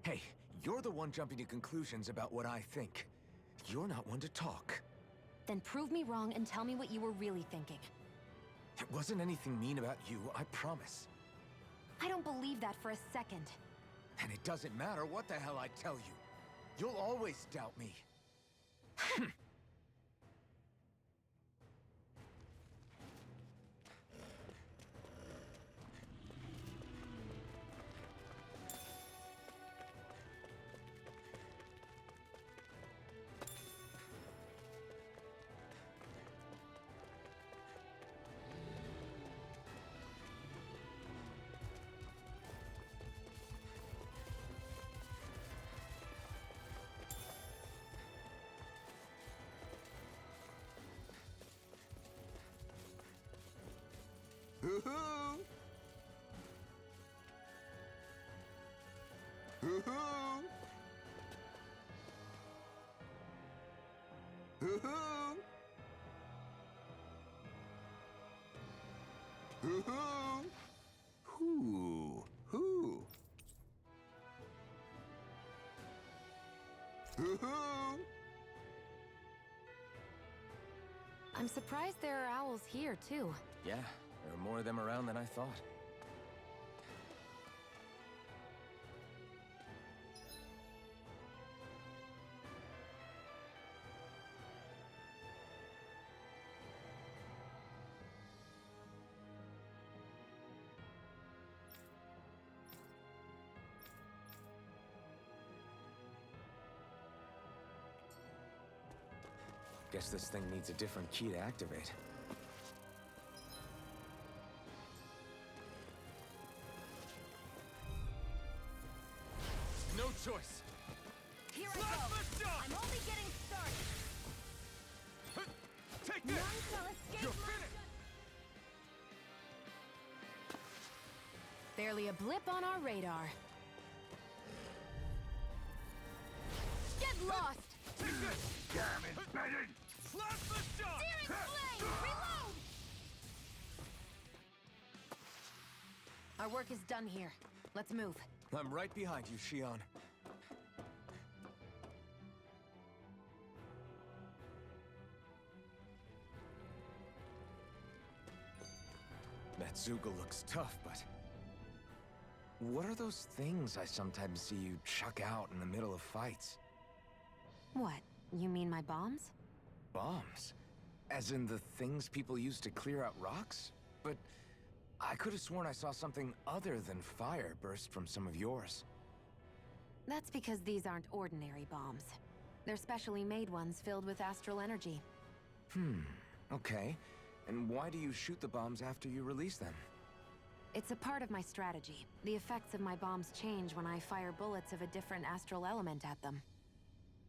Hey, you're the one jumping to conclusions about what I think. You're not one to talk. Then prove me wrong and tell me what you were really thinking. It wasn't anything mean about you, I promise. I don't believe that for a second. And it doesn't matter what the hell I tell you. You'll always doubt me. Hoo-hoo! Hoo-hoo! Hoo-hoo! Hoo-hoo! Hoo! Hoo! Hoo-hoo! I'm surprised there are owls here, too. Yeah, there are more of them around than I thought. Guess this thing needs a different key to activate. No choice. Here I go. I'm only getting started. Take None this! shall escape You're my finished! Barely a blip on our radar. Get lost! Take this! Damn embedded! Plasma shot! Searing flame! Reload! Our work is done here. Let's move. I'm right behind you, Shion. That Zoogle looks tough, but... what are those things I sometimes see you chuck out in the middle of fights? What? You mean my bombs? Bombs? As in the things people use to clear out rocks? But I could have sworn I saw something other than fire burst from some of yours. That's because these aren't ordinary bombs. They're specially made ones filled with astral energy. Okay. And why do you shoot the bombs after you release them? It's a part of my strategy. The effects of my bombs change when I fire bullets of a different astral element at them.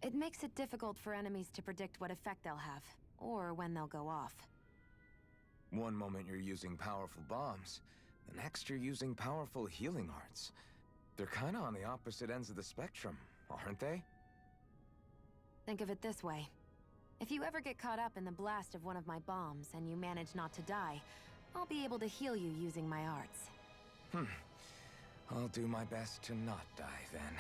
It makes it difficult for enemies to predict what effect they'll have, or when they'll go off. One moment you're using powerful bombs, the next you're using powerful healing arts. They're kinda on the opposite ends of the spectrum, aren't they? Think of it this way. If you ever get caught up in the blast of one of my bombs and you manage not to die, I'll be able to heal you using my arts. I'll do my best to not die then.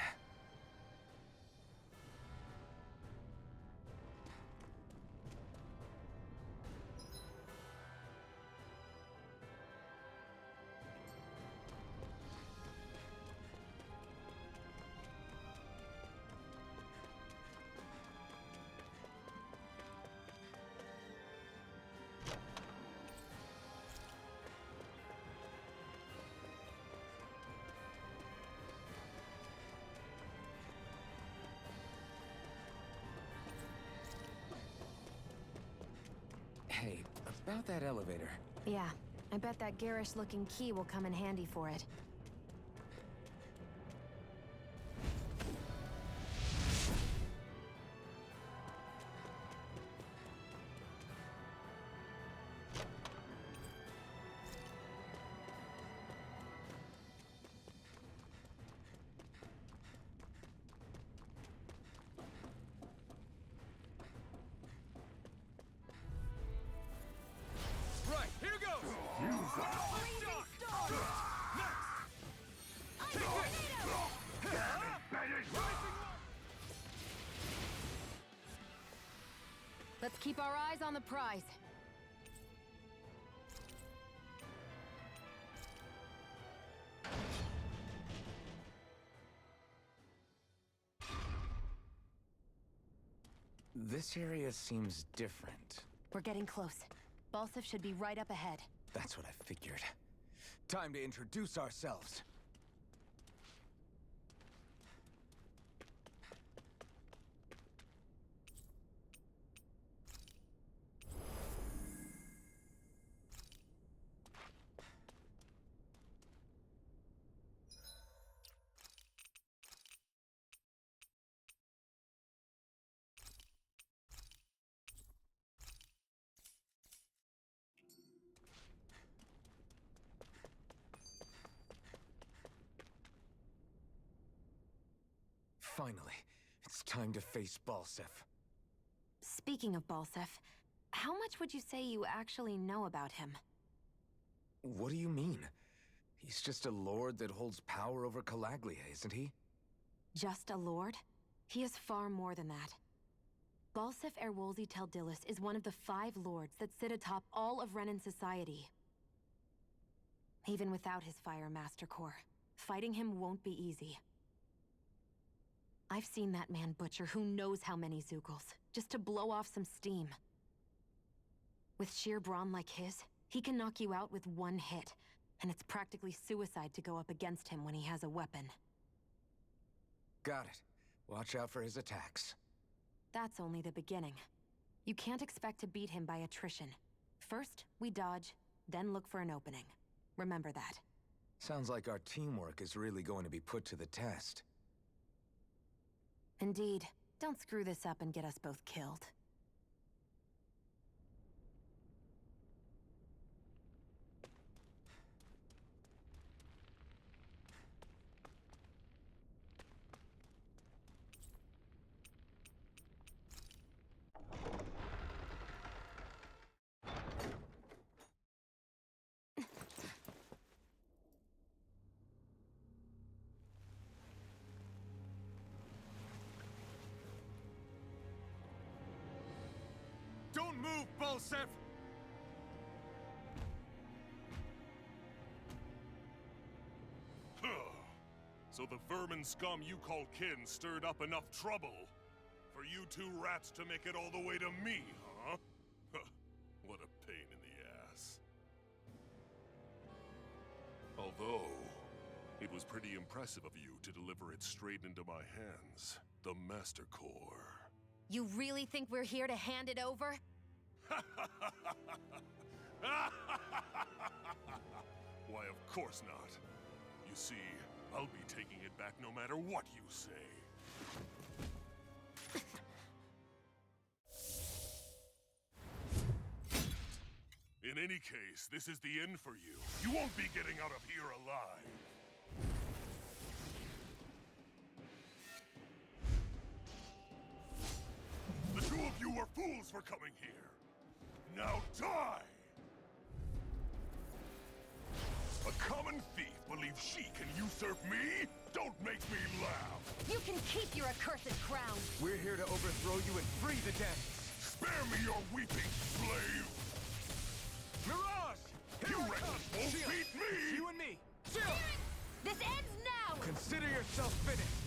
Hey, about that elevator. Yeah, I bet that garish-looking key will come in handy for it. Right, here goes! Freezing storm! I'm a tornado! Let's keep our eyes on the prize. This area seems different. We're getting close. Balsif should be right up ahead. That's what I figured. Time to introduce ourselves. Finally, it's time to face Balsef. Speaking of Balsef, how much would you say you actually know about him? What do you mean? He's just a lord that holds power over Calaglia, isn't he? Just a lord? He is far more than that. Balsef Erwolzi Teldilis is one of the 5 lords that sit atop all of Renan society. Even without his Fire Master Core, fighting him won't be easy. I've seen that man butcher who knows how many Zugals, just to blow off some steam. With sheer brawn like his, he can knock you out with one hit, and it's practically suicide to go up against him when he has a weapon. Got it. Watch out for his attacks. That's only the beginning. You can't expect to beat him by attrition. First, we dodge, then look for an opening. Remember that. Sounds like our teamwork is really going to be put to the test. Indeed. Don't screw this up and get us both killed. Don't move, Balsef! So the vermin scum you call kin stirred up enough trouble for you 2 rats to make it all the way to me, huh? What a pain in the ass. Although, it was pretty impressive of you to deliver it straight into my hands. The Master Core. You really think we're here to hand it over? Why, of course not. You see, I'll be taking it back no matter what you say. In any case, this is the end for you. You won't be getting out of here alive. The 2 of you were fools for coming here. Now die! A common thief believes she can usurp me? Don't make me laugh! You can keep your accursed crown! We're here to overthrow you and free the dead! Spare me your weeping, slave! Mirage! You won't beat me! You and me! Chill! This ends now! Consider yourself finished!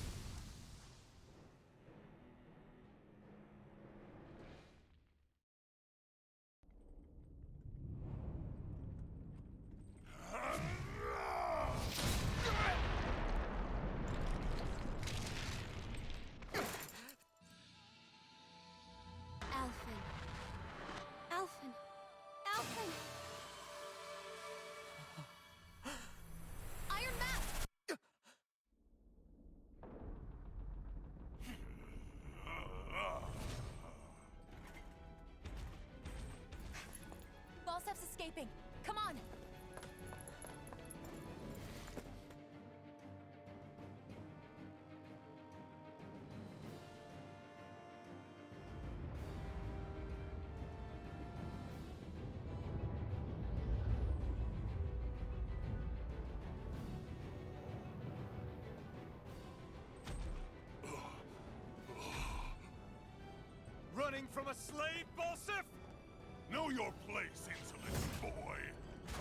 Alphen! Iron Mask! Balsef's escaping. Come on! Running from a slave, Balsef? Know your place, insolent boy.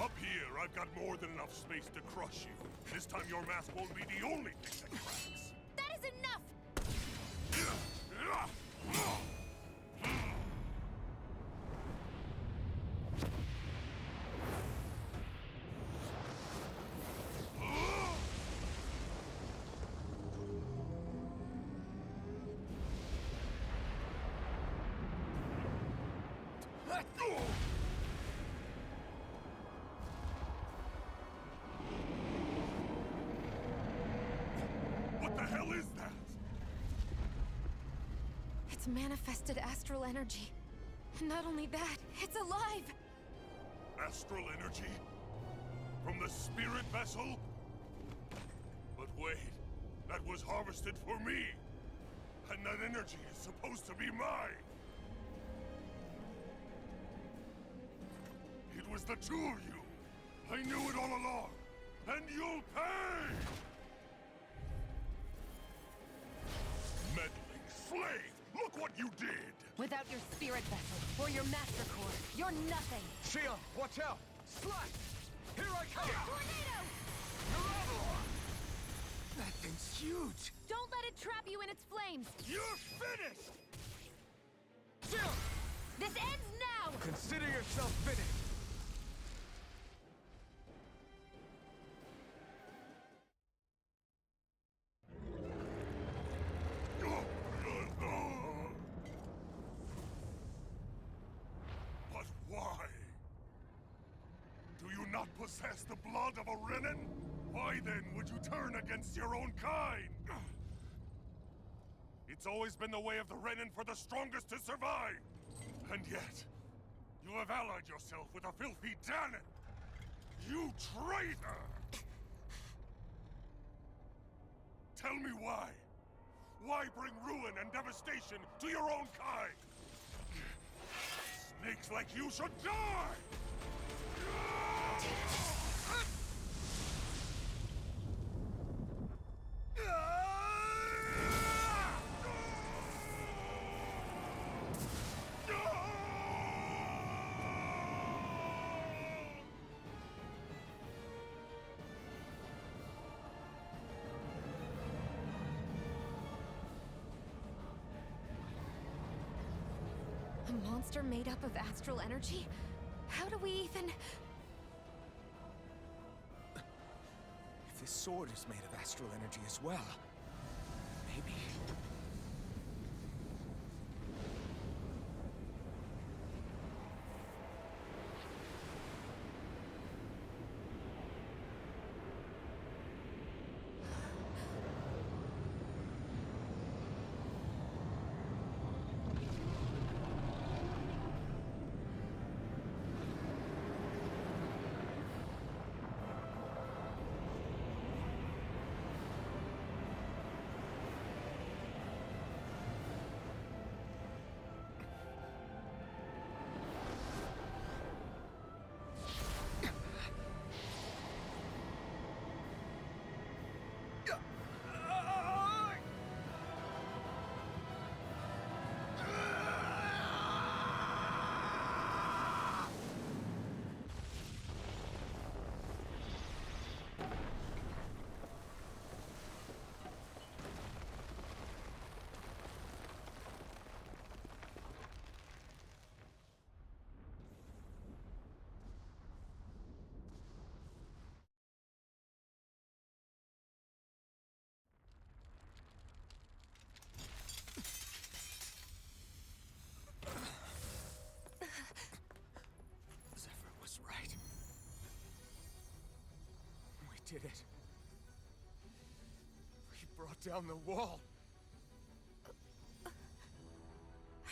Up here, I've got more than enough space to crush you. This time your mask won't be the only thing that cracks. That is enough! What the hell is that? It's manifested astral energy. And not only that, it's alive! Astral energy? From the spirit vessel? But wait, that was harvested for me! And that energy is supposed to be mine! It was the two of you! I knew it all along! And you'll pay! Meddling slave! Look what you did! Without your spirit vessel or your master core, you're nothing. Shia, watch out! Slash! Here I come! Tornado! That thing's huge! Don't let it trap you in its flames. You're finished! Shia! This ends now! Consider yourself finished! But why? Do you not possess the blood of a Renin? Why then would you turn against your own kind? It's always been the way of the Renin for the strongest to survive! And yet, you have allied yourself with a filthy Danon! You traitor! Tell me why? Why bring ruin and devastation to your own kind? Snakes like you should die! A monster made up of astral energy? How do we even... If this sword is made of astral energy as well, maybe... Zephyr was right. We did it. We brought down the wall.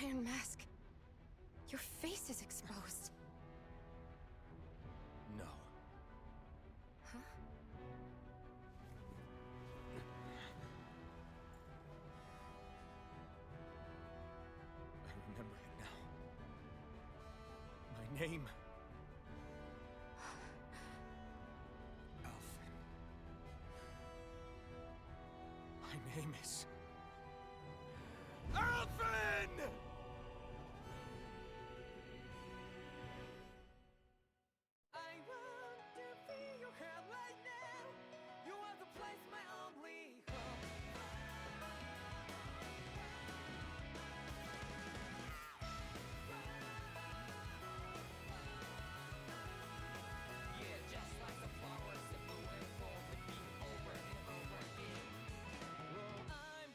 Iron Mask, your face is exposed. No. Huh? I remember it now. My name. Alphen. My name is... Alphen! I want to feel your hand right now. You are the place, my only hope. Yeah, just like the flowers that bloom and fall, repeat over and over again. I'm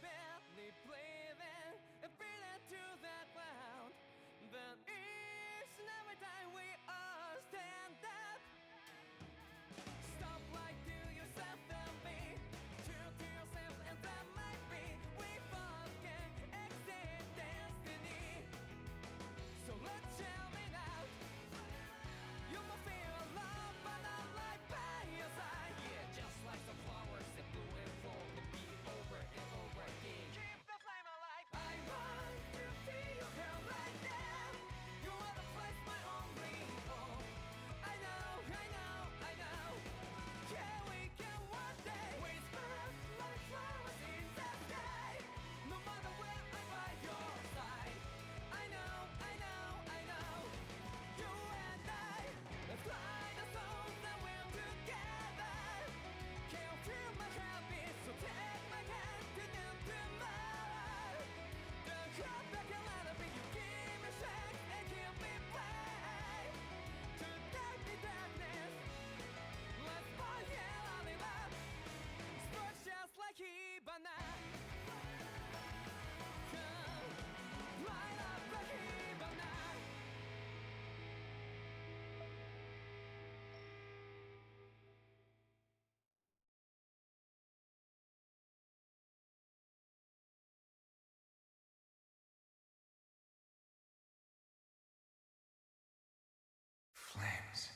Flames.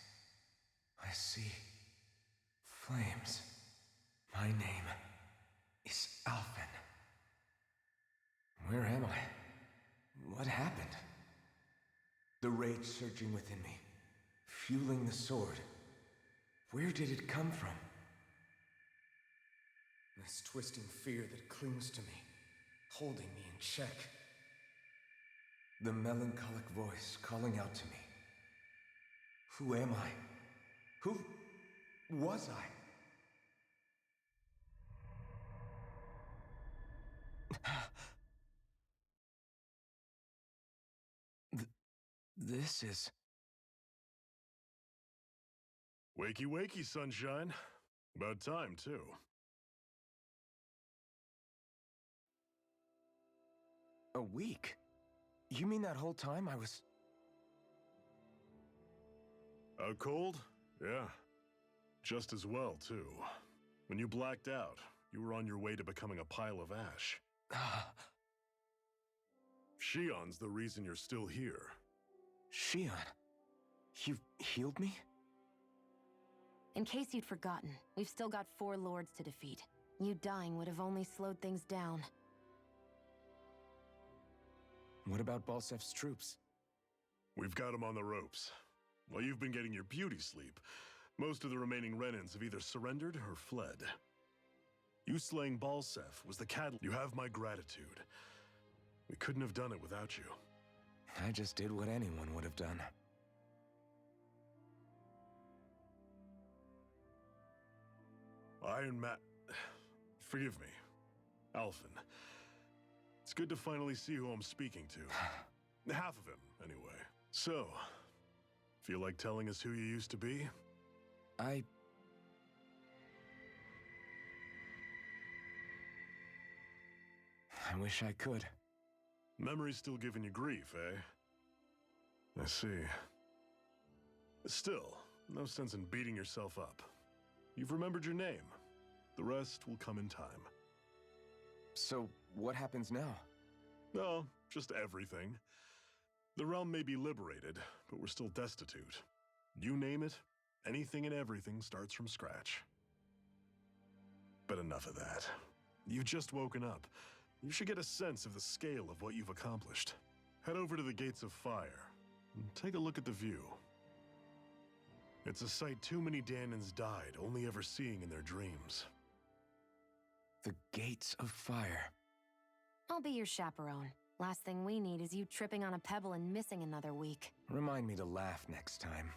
I see. Flames. My name is Alphen. Where am I? What happened? The rage surging within me, fueling the sword. Where did it come from? This twisting fear that clings to me, holding me in check. The melancholic voice calling out to me. Who am I? Who was I? This is... Wakey, wakey, sunshine. About time, too. A week? You mean that whole time I was... Out cold? Yeah. Just as well, too. When you blacked out, you were on your way to becoming a pile of ash. Shion's the reason you're still here. Shion? You healed me? In case you'd forgotten, we've still got 4 lords to defeat. You dying would have only slowed things down. What about Balsef's troops? We've got them on the ropes. While you've been getting your beauty sleep, most of the remaining Renans have either surrendered or fled. You slaying Balsef was the catalyst. You have my gratitude. We couldn't have done it without you. I just did what anyone would have done. Iron Man... Forgive me. Alphen. It's good to finally see who I'm speaking to. Half of him, anyway. So, feel like telling us who you used to be? I wish I could. Memory's still giving you grief, eh? I see. Still, no sense in beating yourself up. You've remembered your name. The rest will come in time. So, what happens now? No, just everything. The realm may be liberated, but we're still destitute. You name it, anything and everything starts from scratch. But enough of that. You've just woken up. You should get a sense of the scale of what you've accomplished. Head over to the Gates of Fire and take a look at the view. It's a sight too many Danans died only ever seeing in their dreams. The Gates of Fire. I'll be your chaperone. Last thing we need is you tripping on a pebble and missing another week. Remind me to laugh next time.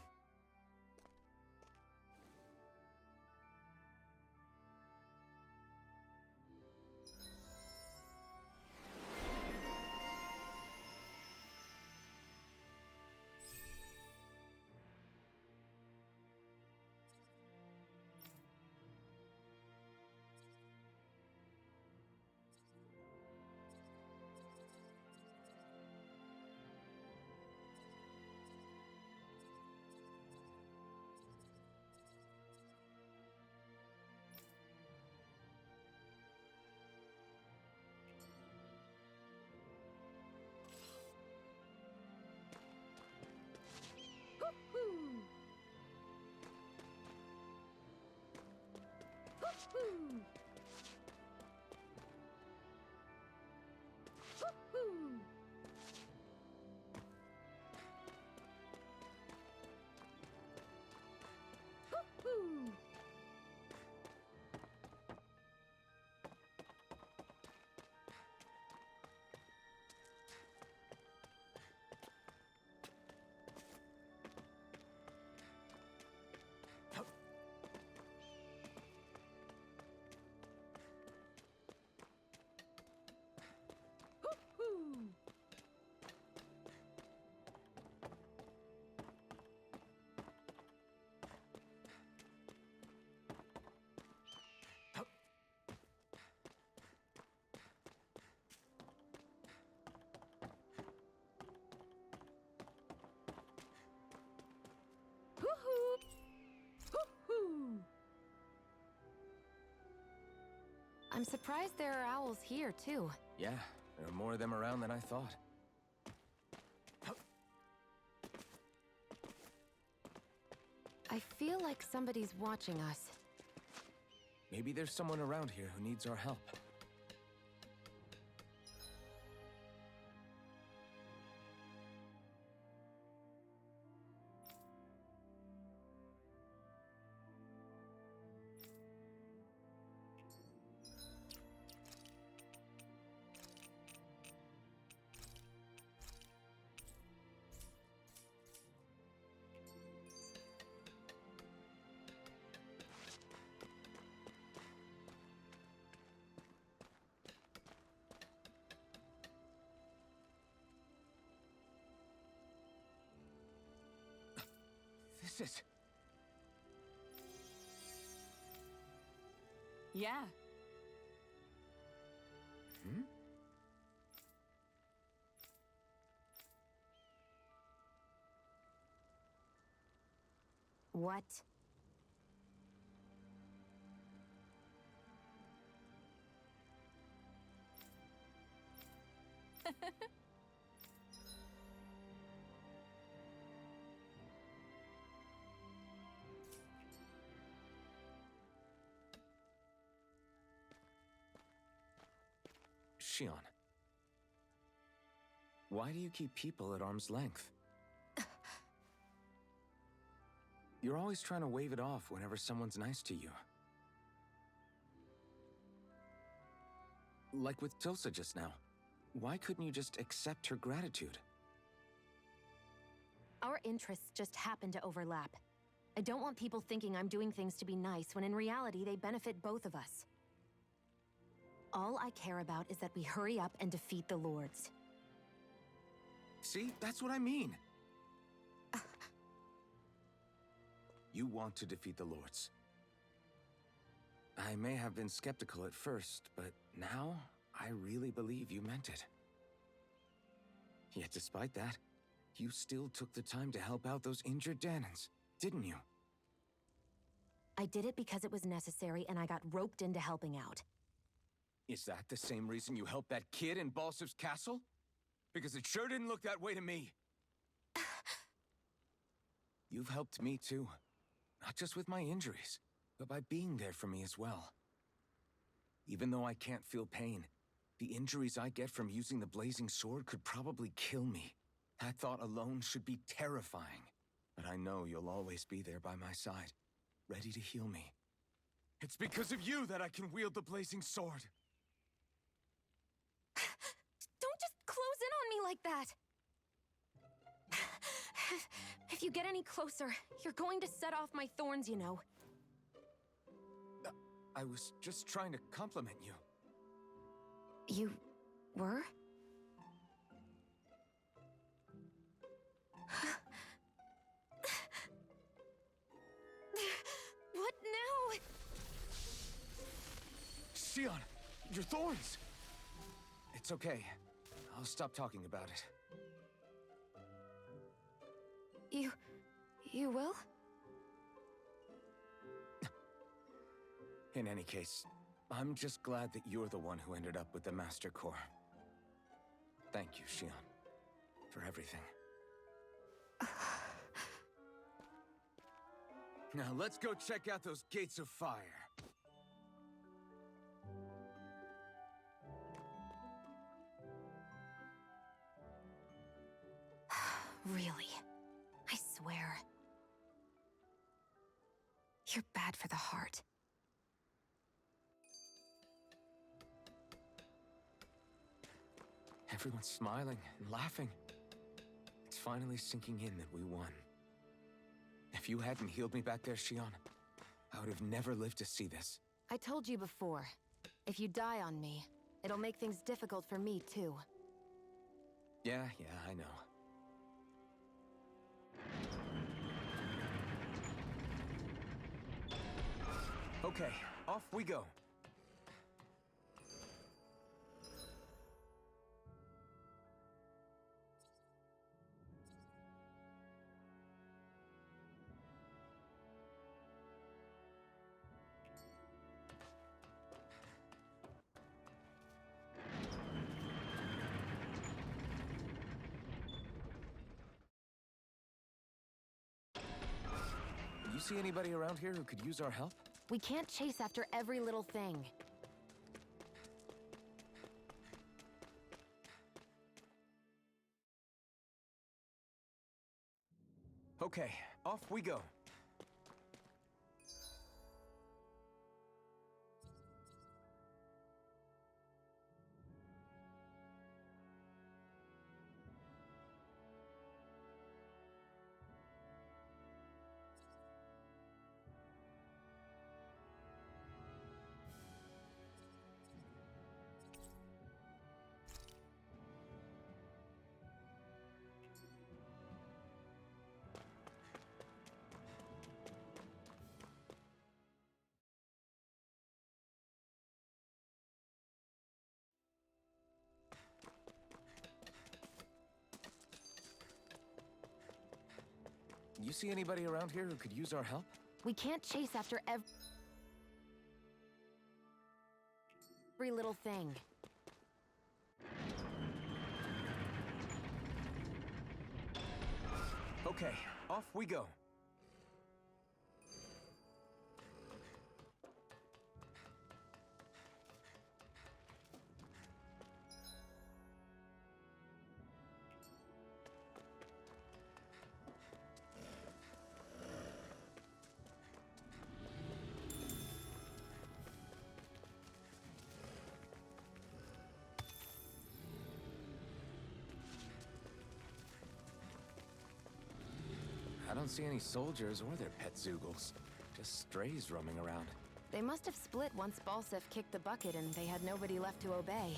I'm surprised there are owls here, too. Yeah, there are more of them around than I thought. I feel like somebody's watching us. Maybe there's someone around here who needs our help. This is... Yeah. Hmm? What? Shion. Why do you keep people at arm's length? You're always trying to wave it off whenever someone's nice to you. Like with Tulsa just now. Why couldn't you just accept her gratitude? Our interests just happen to overlap. I don't want people thinking I'm doing things to be nice when in reality they benefit both of us. All I care about is that we hurry up and defeat the Lords. See, that's what I mean. You want to defeat the Lords. I may have been skeptical at first, but now I really believe you meant it. Yet despite that, you still took the time to help out those injured Danons, didn't you? I did it because it was necessary and I got roped into helping out. Is that the same reason you helped that kid in Balsev's castle? Because it sure didn't look that way to me. You've helped me too. Not just with my injuries, but by being there for me as well. Even though I can't feel pain, the injuries I get from using the blazing sword could probably kill me. That thought alone should be terrifying. But I know you'll always be there by my side, ready to heal me. It's because of you that I can wield the blazing sword. Don't just close in on me like that! If you get any closer, you're going to set off my thorns, you know. I was just trying to compliment you. You were? What now? Shion, your thorns! It's okay. I'll stop talking about it. You will? In any case, I'm just glad that you're the one who ended up with the Master Core. Thank you, Shion, for everything. Now let's go check out those gates of fire. Really? I swear. You're bad for the heart. Everyone's smiling and laughing. It's finally sinking in that we won. If you hadn't healed me back there, Shion, I would have never lived to see this. I told you before, if you die on me, it'll make things difficult for me, too. Yeah, I know. Okay, off we go. see anybody around here who could use our help? We can't chase after every little thing. Okay, off we go. You see anybody around here who could use our help? We can't chase after every little thing. Okay, off we go. I don't see any soldiers or their pet Zoogles. Just strays roaming around. They must have split once Balsif kicked the bucket and they had nobody left to obey.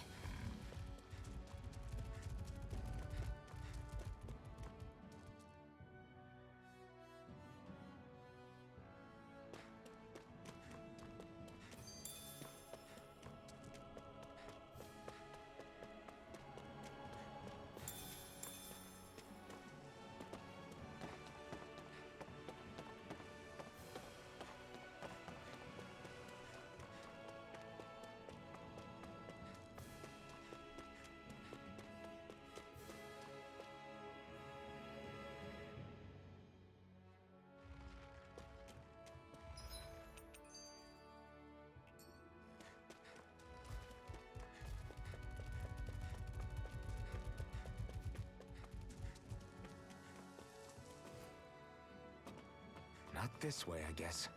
Not this way, I guess.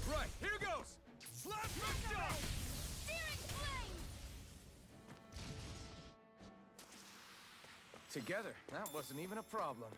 Right, here goes! Slash shot! Searing flame! Together, that wasn't even a problem.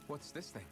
What's this thing?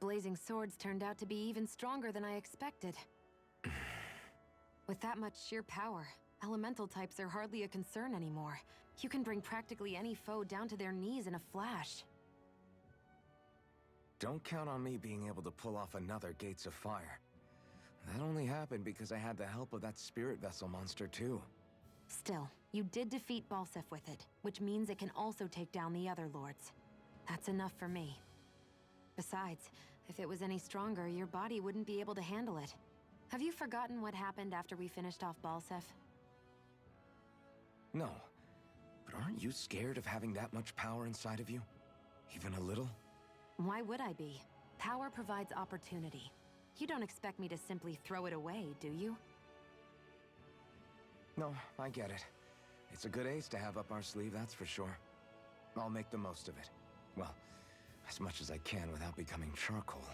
blazing swords turned out to be even stronger than I expected. With that much sheer power, elemental types are hardly a concern anymore. You can bring practically any foe down to their knees in a flash. Don't count on me being able to pull off another Gates of Fire. That only happened because I had the help of that spirit vessel monster too. Still, you did defeat Balsef with it, which means it can also take down the other lords. That's enough for me. Besides, if it was any stronger, your body wouldn't be able to handle it. Have you forgotten what happened after we finished off Balsef? No. But aren't you scared of having that much power inside of you? Even a little? Why would I be? Power provides opportunity. You don't expect me to simply throw it away, do you? No, I get it. It's a good ace to have up our sleeve, that's for sure. I'll make the most of it. Well, as much as I can without becoming charcoal.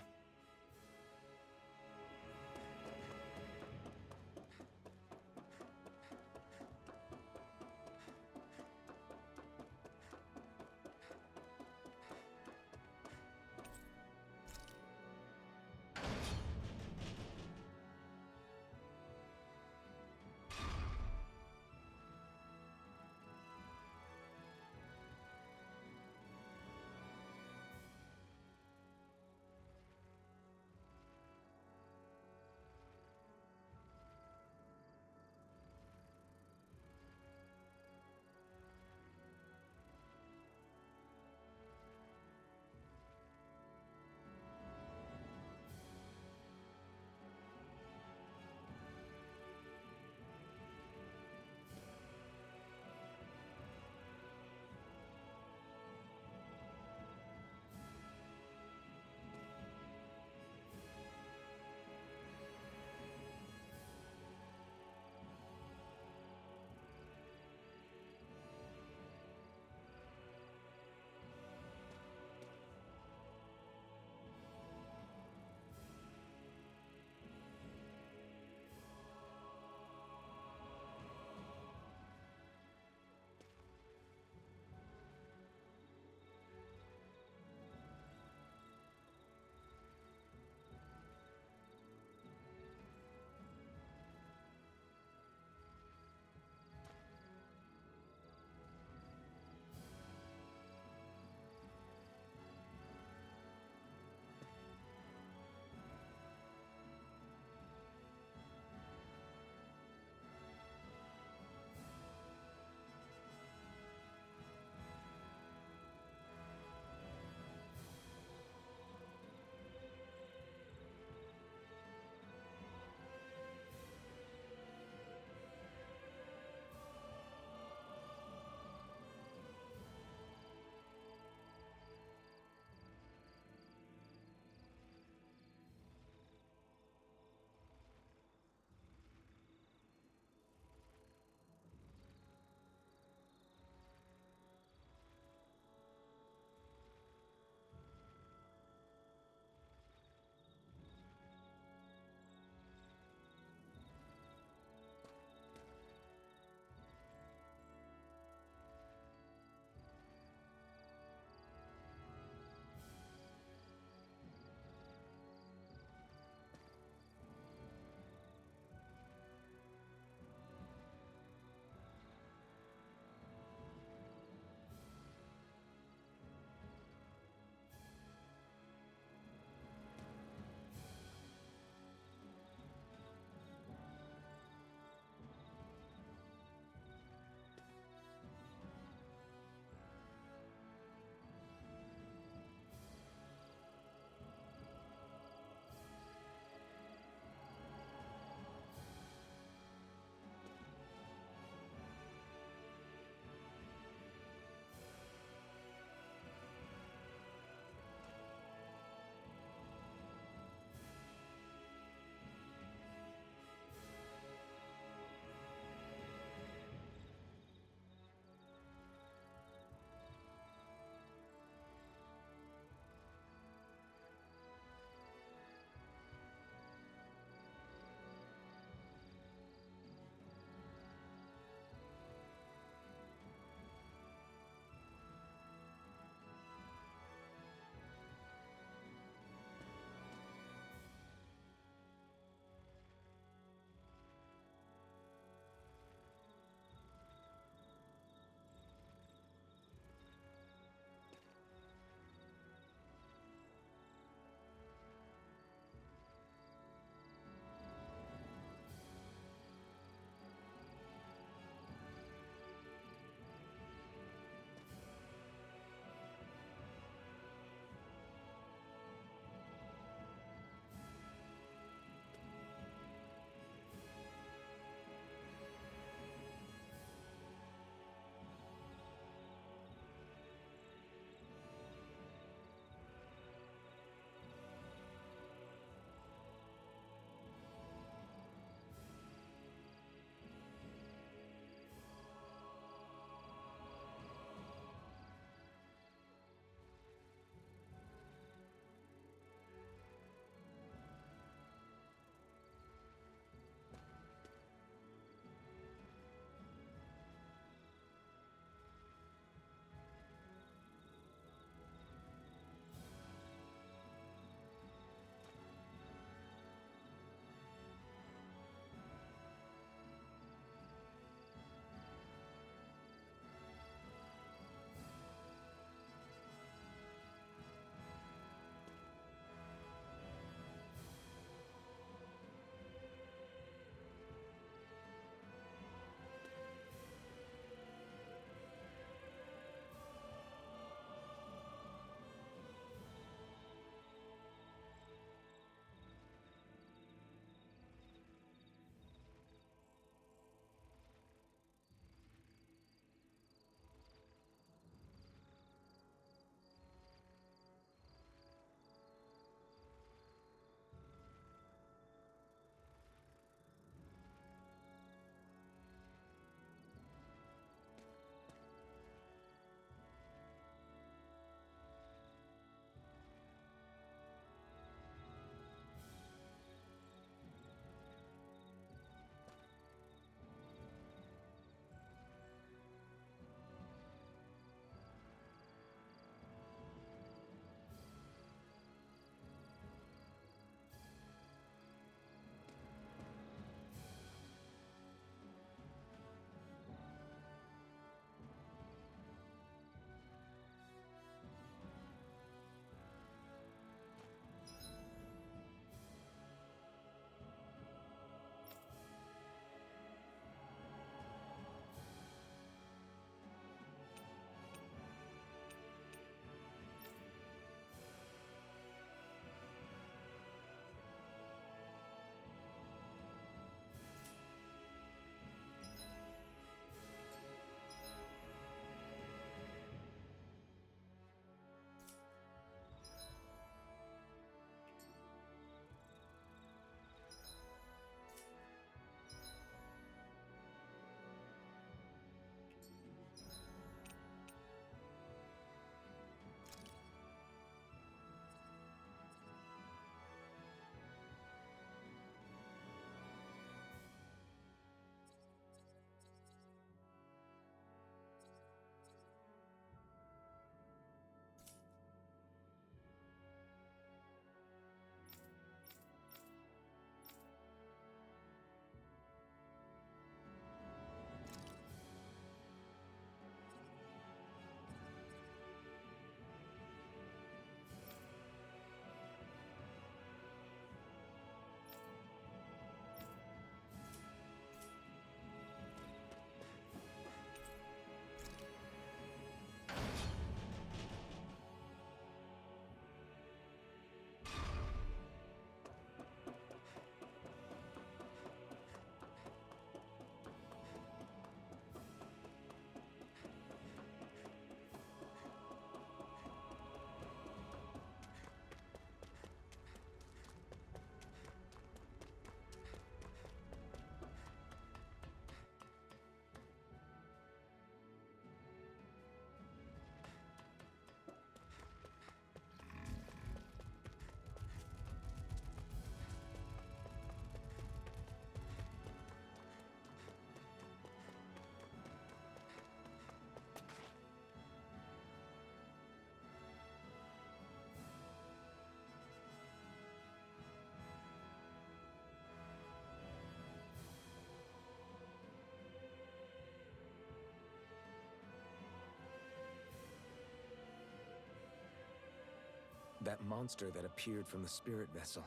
That monster that appeared from the spirit vessel,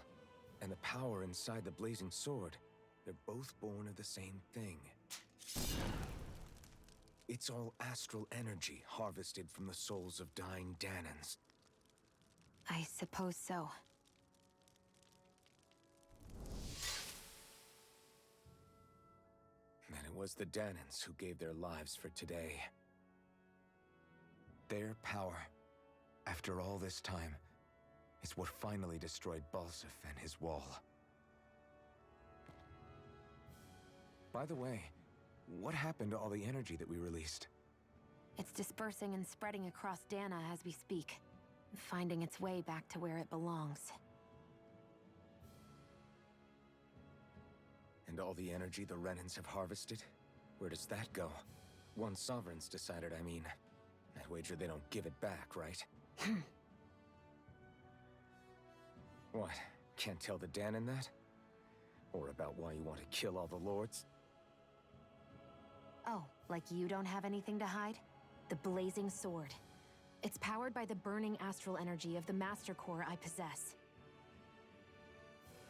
and the power inside the blazing sword, they're both born of the same thing. It's all astral energy harvested from the souls of dying Danans. I suppose so. And it was the Danans who gave their lives for today. Their power, after all this time, is what finally destroyed Balsif and his wall. By the way, what happened to all the energy that we released? It's dispersing and spreading across Dana as we speak, finding its way back to where it belongs. And all the energy the Renans have harvested? Where does that go? Once Sovereign's decided, I mean. I'd wager they don't give it back, right? What? Can't tell the Danan that? Or about why you want to kill all the lords? Oh, like you don't have anything to hide? The blazing sword. It's powered by the burning astral energy of the Master Core I possess.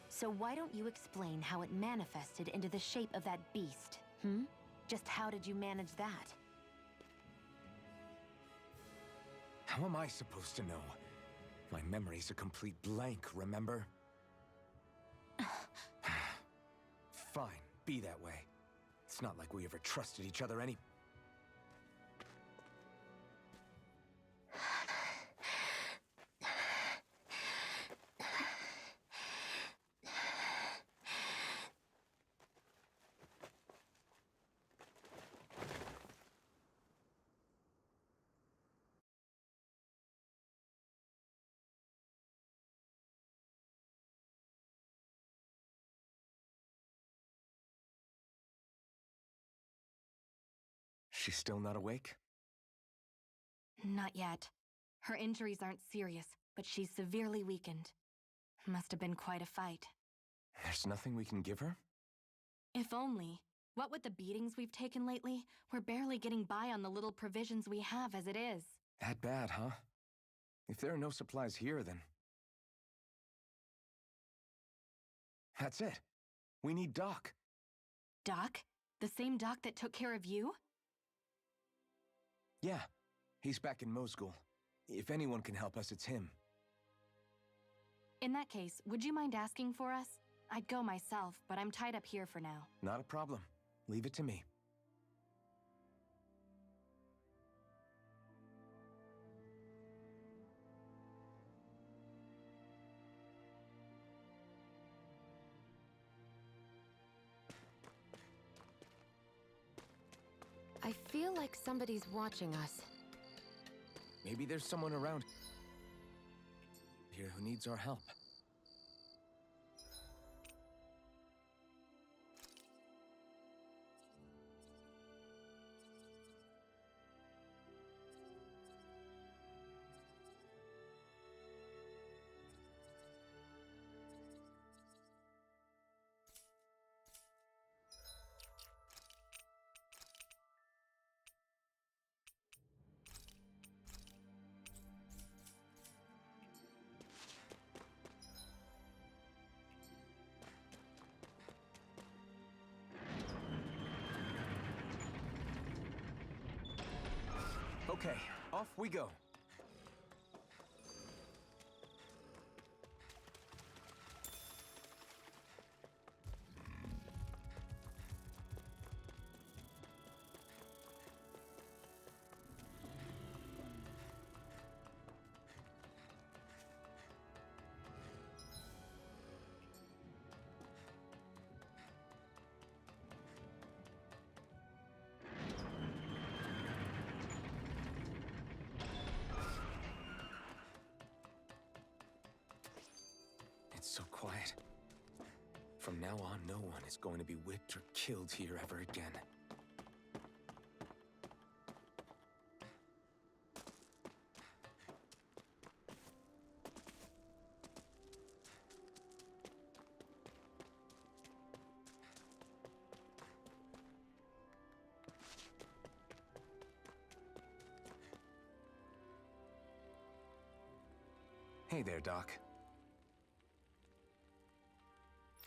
So why don't you explain how it manifested into the shape of that beast, hmm? Just how did you manage that? How am I supposed to know? My memory's a complete blank, remember? Fine, be that way. It's not like we ever trusted each other any... She's still not awake? Not yet. Her injuries aren't serious, but she's severely weakened. Must have been quite a fight. There's nothing we can give her? If only. What with the beatings we've taken lately, we're barely getting by on the little provisions we have as it is. That bad, huh? If there are no supplies here, then... That's it. We need Doc. Doc? The same Doc that took care of you? Yeah, he's back in Mosgul. If anyone can help us, it's him. In that case, would you mind asking for us? I'd go myself, but I'm tied up here for now. Not a problem. Leave it to me. I feel like somebody's watching us. Maybe there's someone around here who needs our help. Okay, off we go. It's so quiet. From now on, no one is going to be whipped or killed here ever again. Hey there, Doc.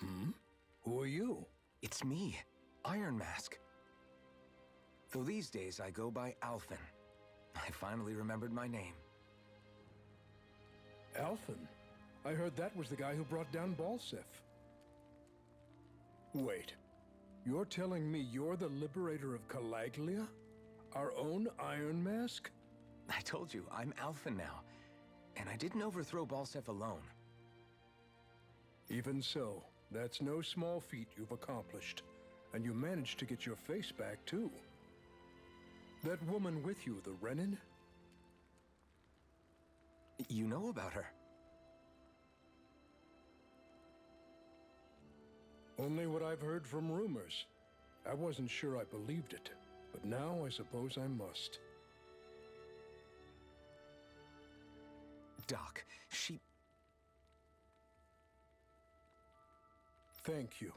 Hmm? Who are you? It's me, Iron Mask. Though these days I go by Alphen. I finally remembered my name. Alphen? I heard that was the guy who brought down Balsef. Wait. You're telling me you're the liberator of Calaglia? Our own Iron Mask? I told you, I'm Alphen now. And I didn't overthrow Balsef alone. Even so, that's no small feat you've accomplished. And you managed to get your face back, too. That woman with you, the Renin? You know about her? Only what I've heard from rumors. I wasn't sure I believed it, but now I suppose I must. Doc, she... Thank you.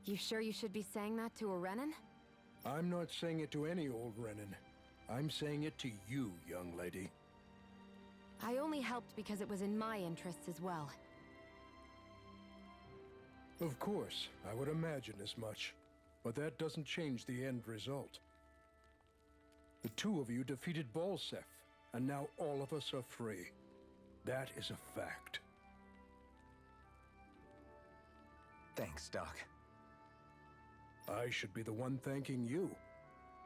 You sure you should be saying that to a Renin? I'm not saying it to any old Renin. I'm saying it to you, young lady. I only helped because it was in my interests as well. Of course, I would imagine as much. But that doesn't change the end result. The two of you defeated Balsef, and now all of us are free. That is a fact. Thanks, Doc. I should be the one thanking you.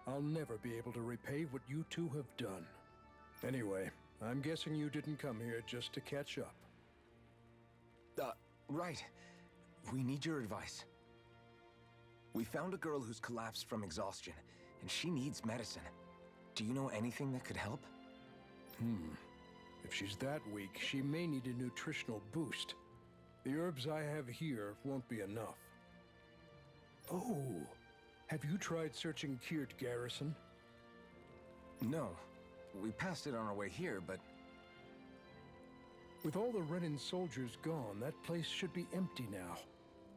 I'll never be able to repay what you two have done. Anyway, I'm guessing you didn't come here just to catch up. Right. We need your advice. We found a girl who's collapsed from exhaustion, and she needs medicine. Do you know anything that could help? If she's that weak, she may need a nutritional boost. The herbs I have here won't be enough. Oh, have you tried searching Kirt Garrison? No. We passed it on our way here, but... With all the Renin soldiers gone, that place should be empty now.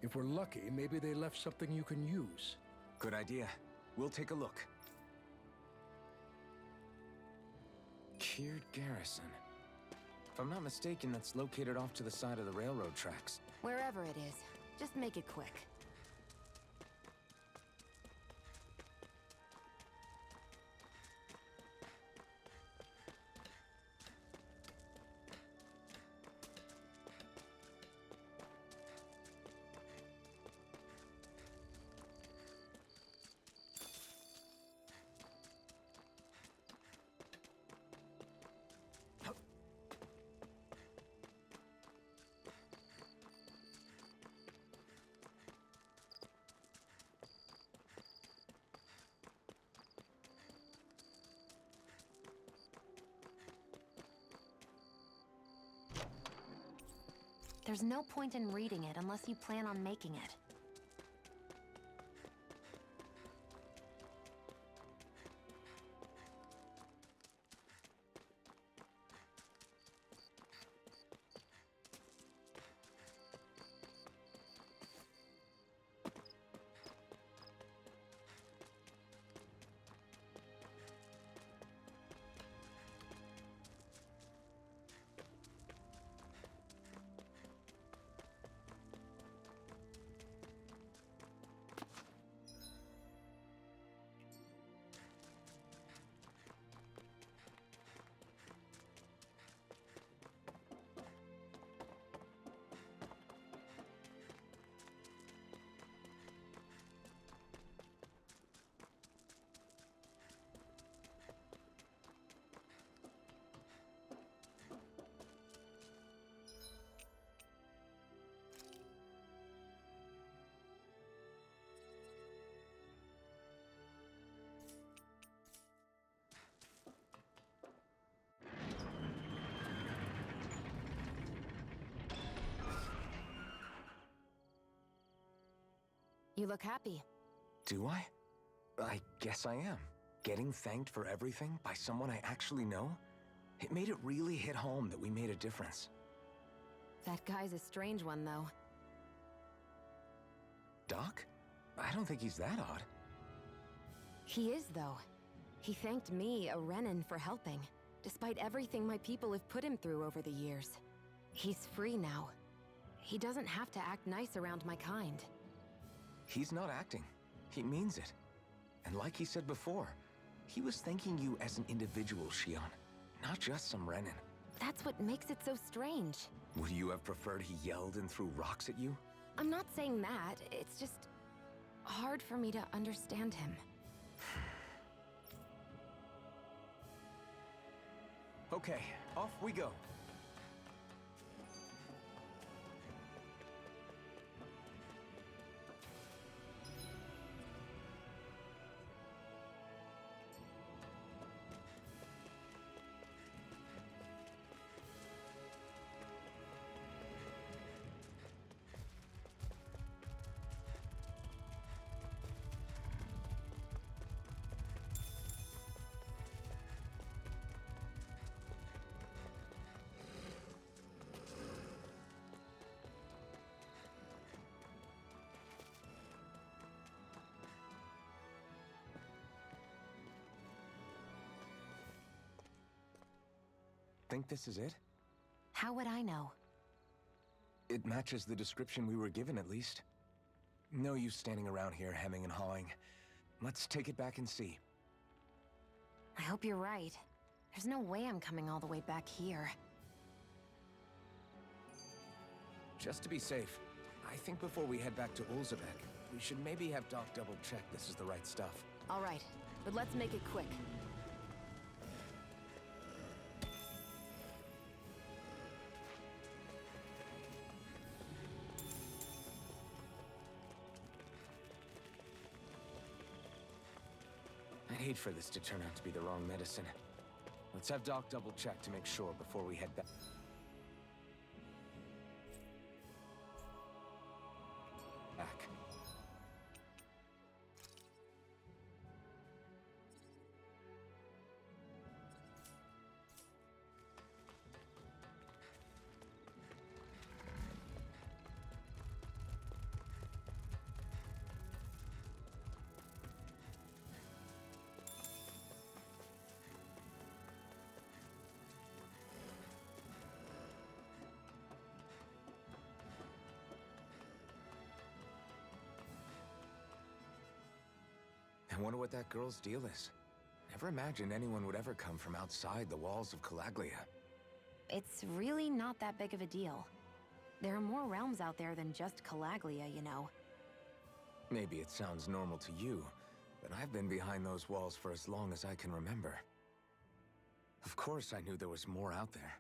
If we're lucky, maybe they left something you can use. Good idea. We'll take a look. Kirt Garrison. If I'm not mistaken, that's located off to the side of the railroad tracks. Wherever it is, just make it quick. There's no point in reading it unless you plan on making it. You look happy. Do I? I guess I am. Getting thanked for everything by someone I actually know? It made it really hit home that we made a difference. That guy's a strange one, though. Doc? I don't think he's that odd. He is, though. He thanked me, a Renan, for helping, despite everything my people have put him through over the years. He's free now. He doesn't have to act nice around my kind. He's not acting. He means it. And like he said before, he was thanking you as an individual, Shion, not just some Renan. That's what makes it so strange. Would you have preferred he yelled and threw rocks at you? I'm not saying that. It's just hard for me to understand him. Okay, off we go. Think this is it? How would I know? It matches the description we were given, at least. No use standing around here hemming and hawing. Let's take it back and see. I hope you're right. There's no way I'm coming all the way back here. Just to be safe, I think before we head back to Ulzabek, we should maybe have Doc double-check this is the right stuff. All right, but let's make it quick. I'd hate for this to turn out to be the wrong medicine. Let's have Doc double-check to make sure before we head back. I wonder what that girl's deal is. Never imagined anyone would ever come from outside the walls of Calaglia. It's really not that big of a deal. There are more realms out there than just Calaglia, you know. Maybe it sounds normal to you, but I've been behind those walls for as long as I can remember. Of course I knew there was more out there,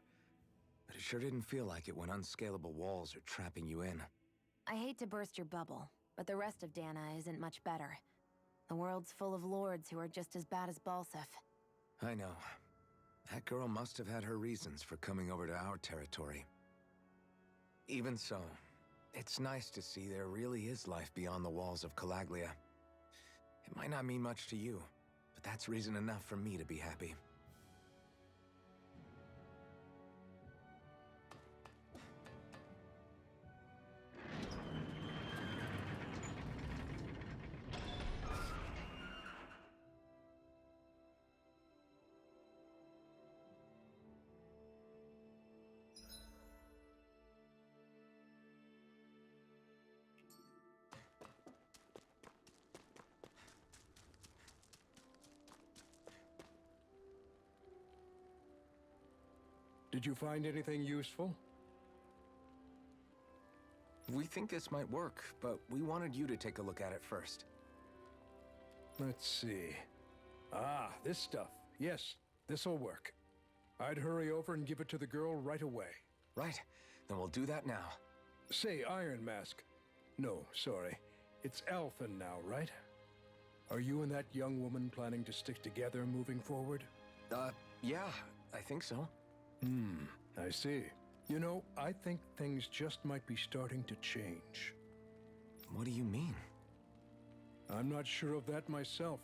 but it sure didn't feel like it when unscalable walls are trapping you in. I hate to burst your bubble, but the rest of Dana isn't much better. The world's full of lords who are just as bad as Balsef. I know. That girl must have had her reasons for coming over to our territory. Even so, it's nice to see there really is life beyond the walls of Calaglia. It might not mean much to you, but that's reason enough for me to be happy. Did you find anything useful? We think this might work, but we wanted you to take a look at it first. Let's see. Ah, this stuff. Yes, this'll work. I'd hurry over and give it to the girl right away. Right, then we'll do that now. Say, Iron Mask. No, sorry. It's Alphen now, right? Are you and that young woman planning to stick together moving forward? Yeah, I think so. I see. You know, I think things just might be starting to change. What do you mean? I'm not sure of that myself,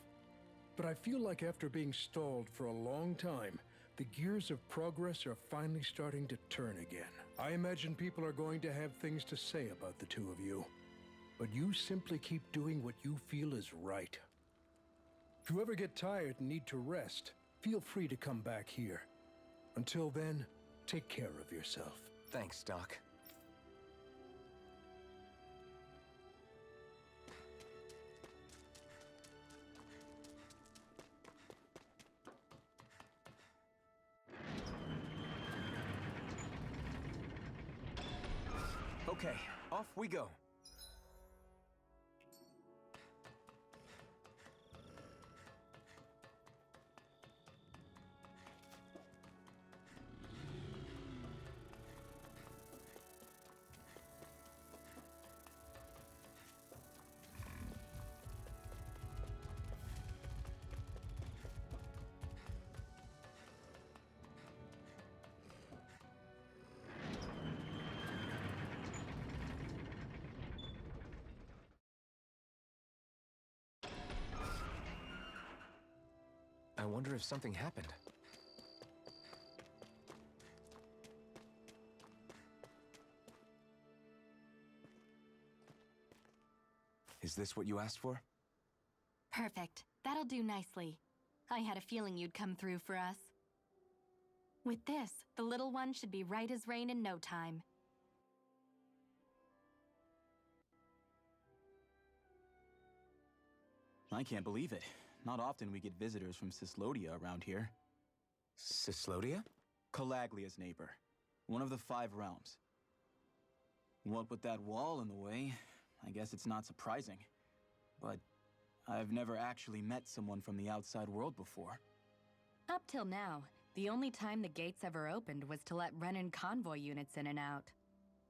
but I feel like after being stalled for a long time, the gears of progress are finally starting to turn again. I imagine people are going to have things to say about the two of you, but you simply keep doing what you feel is right. If you ever get tired and need to rest, feel free to come back here. Until then, take care of yourself. Thanks, Doc. Okay, off we go. I wonder if something happened. Is this what you asked for? Perfect. That'll do nicely. I had a feeling you'd come through for us. With this, the little one should be right as rain in no time. I can't believe it. Not often we get visitors from Cyslodia around here. Cyslodia? Calaglia's neighbor. One of the 5 realms. What with that wall in the way, I guess it's not surprising. But I've never actually met someone from the outside world before. Up till now, the only time the gates ever opened was to let Renan convoy units in and out.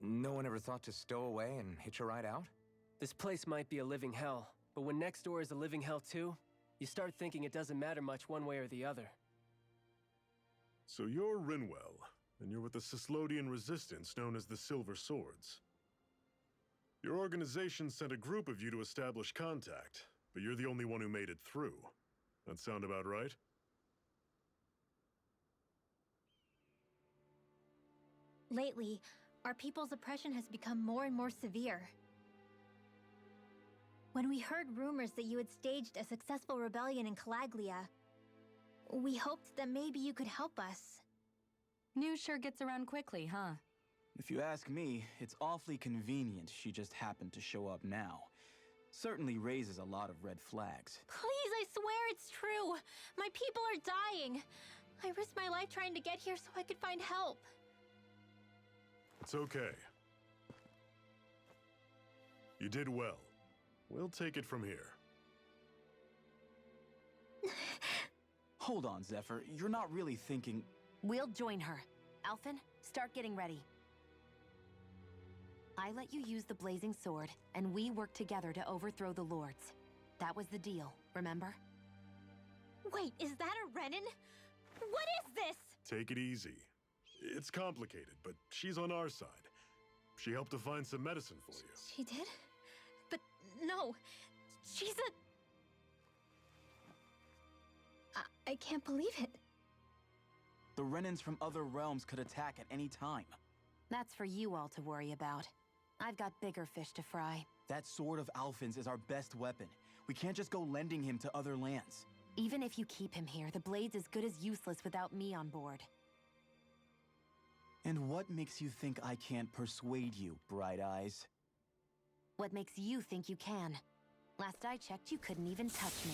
No one ever thought to stow away and hitch a ride out? This place might be a living hell, but when next door is a living hell too, you start thinking it doesn't matter much one way or the other. So you're Rinwell, and you're with the Cyslodian resistance known as the Silver Swords. Your organization sent a group of you to establish contact, but you're the only one who made it through. That sound about right? Lately, our people's oppression has become more and more severe. When we heard rumors that you had staged a successful rebellion in Calaglia, we hoped that maybe you could help us. News sure gets around quickly, huh? If you ask me, it's awfully convenient she just happened to show up now. Certainly raises a lot of red flags. Please, I swear it's true. My people are dying. I risked my life trying to get here so I could find help. It's okay. You did well. We'll take it from here. Hold on, Zephyr. You're not really thinking... We'll join her. Alphen, start getting ready. I let you use the blazing sword, and we worked together to overthrow the lords. That was the deal, remember? Wait, is that a Renan? What is this? Take it easy. It's complicated, but she's on our side. She helped to find some medicine for you. She did? But no, she's a... I can't believe it. The Renans from other realms could attack at any time. That's for you all to worry about. I've got bigger fish to fry. That sword of Alphen's is our best weapon. We can't just go lending him to other lands. Even if you keep him here, the blade's as good as useless without me on board. And what makes you think I can't persuade you, Bright Eyes? What makes you think you can? Last I checked, you couldn't even touch me.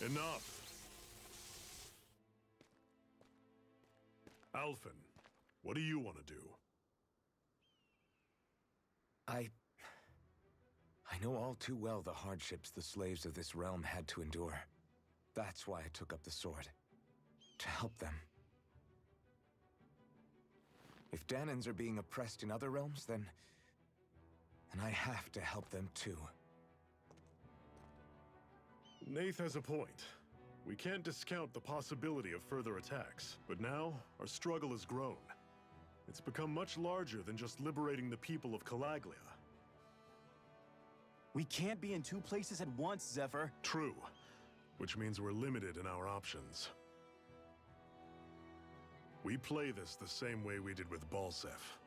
Enough! Alphen, what do you want to do? I know all too well the hardships the slaves of this realm had to endure. That's why I took up the sword. To help them. If Danans are being oppressed in other realms, then I have to help them too. Nath has a point. We can't discount the possibility of further attacks, but now our struggle has grown. It's become much larger than just liberating the people of Calaglia. We can't be in 2 places at once, Zephyr. True, which means we're limited in our options. We play this the same way we did with Balsef.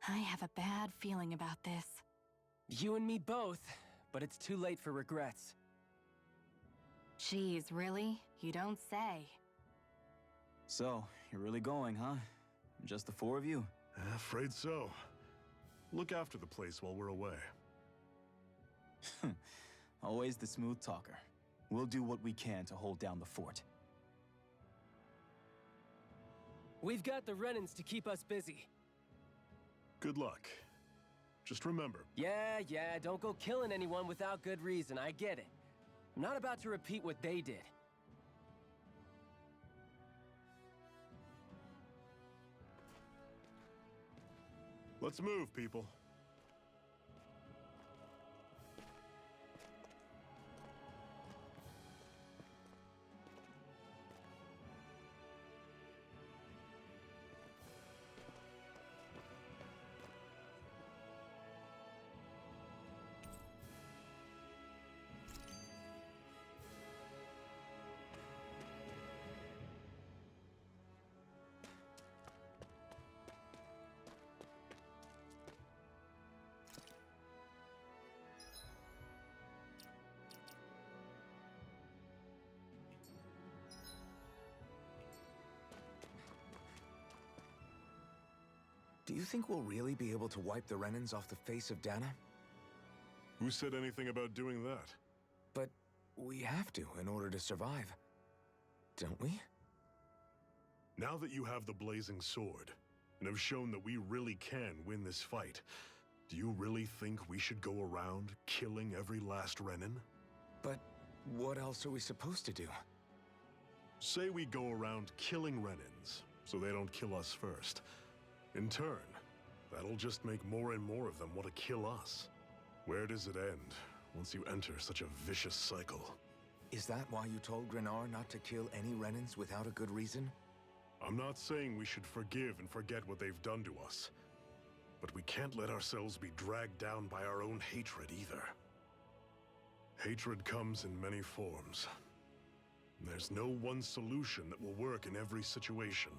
I have a bad feeling about this. You and me both, but it's too late for regrets. Jeez, really? You don't say. So, you're really going, huh? Just the four of you? Afraid so. Look after the place while we're away. Always the smooth talker. We'll do what we can to hold down the fort. We've got the Renans to keep us busy. Good luck. Just remember. Yeah, don't go killing anyone without good reason, I get it. I'm not about to repeat what they did. Let's move, people. Do you think we'll really be able to wipe the Renans off the face of Dana? Who said anything about doing that? But we have to in order to survive. Don't we? Now that you have the blazing sword, and have shown that we really can win this fight, do you really think we should go around killing every last Renan? But what else are we supposed to do? Say we go around killing Renans, so they don't kill us first. In turn, that'll just make more and more of them want to kill us. Where does it end, once you enter such a vicious cycle? Is that why you told Grenar not to kill any Renans without a good reason? I'm not saying we should forgive and forget what they've done to us. But we can't let ourselves be dragged down by our own hatred either. Hatred comes in many forms. There's no one solution that will work in every situation.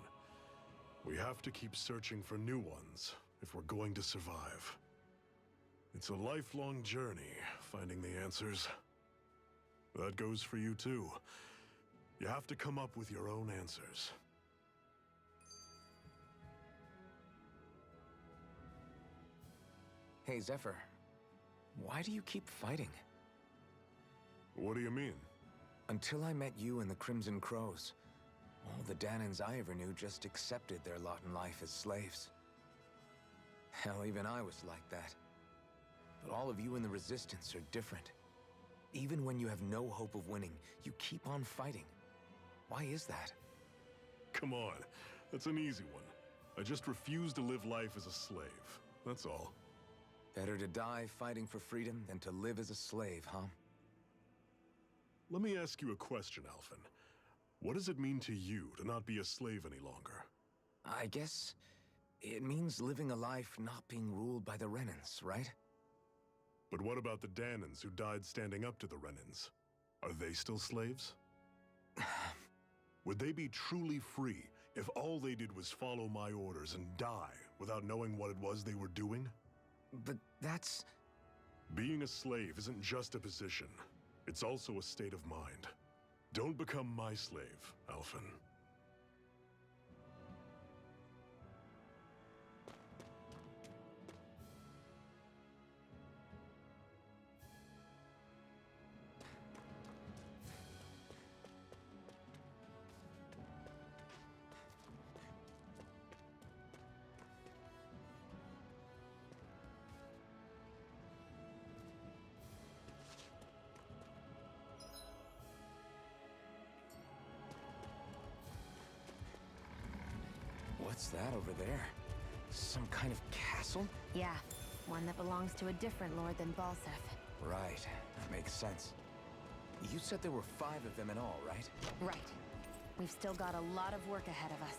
We have to keep searching for new ones if we're going to survive. It's a lifelong journey, finding the answers. That goes for you too. You have to come up with your own answers. Hey, Zephyr. Why do you keep fighting? What do you mean? Until I met you and the Crimson Crows, all the Danans I ever knew just accepted their lot in life as slaves. Hell, even I was like that. But all of you in the Resistance are different. Even when you have no hope of winning, you keep on fighting. Why is that? Come on, that's an easy one. I just refuse to live life as a slave, that's all. Better to die fighting for freedom than to live as a slave, huh? Let me ask you a question, Alphen. What does it mean to you to not be a slave any longer? I guess it means living a life not being ruled by the Renans, right? But what about the Danans who died standing up to the Renans? Are they still slaves? Would they be truly free if all they did was follow my orders and die without knowing what it was they were doing? But that's... Being a slave isn't just a position. It's also a state of mind. Don't become my slave, Alphen. What's that over there? Some kind of castle? Yeah, one that belongs to a different lord than Balseth. Right, that makes sense. You said there were 5 of them in all, right? Right. We've still got a lot of work ahead of us.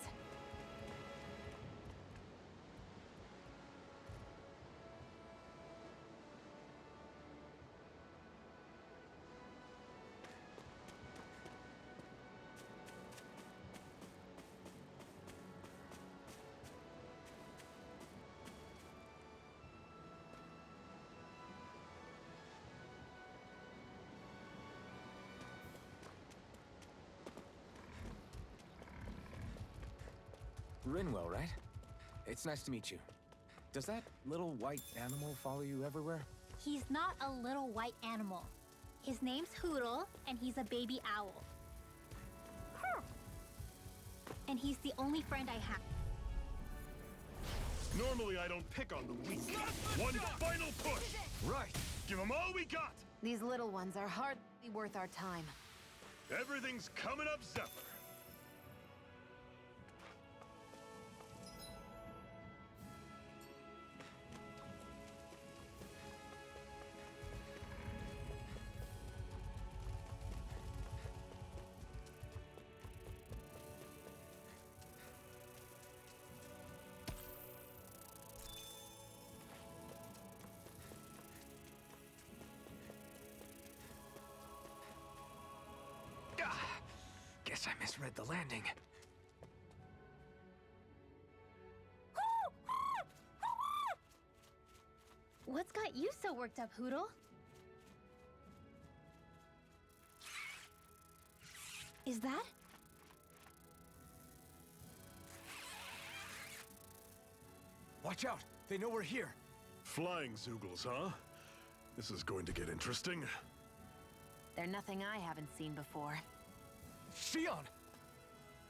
Rinwell, right? It's nice to meet you. Does that little white animal follow you everywhere? He's not a little white animal. His name's Hoodle, and he's a baby owl. And he's the only friend I have. Normally I don't pick on the weak. One final push! Right! Give them all we got! These little ones are hardly worth our time. Everything's coming up Zephyr. Guess I misread the landing. What's got you so worked up, Hoodle? Is that? Watch out! They know we're here! Flying Zoogles, huh? This is going to get interesting. They're nothing I haven't seen before. Shion!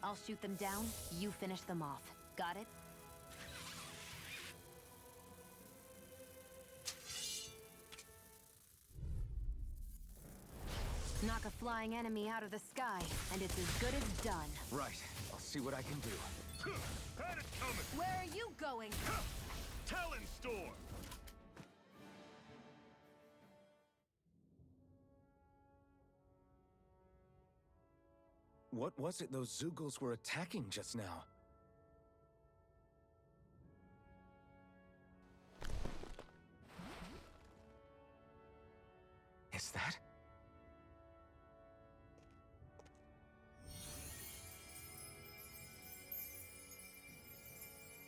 I'll shoot them down, you finish them off. Got it? Knock a flying enemy out of the sky, and it's as good as done. Right. I'll see what I can do. Had it coming! Where are you going? Talon Storm! What was it those Zoogles were attacking just now? Is that?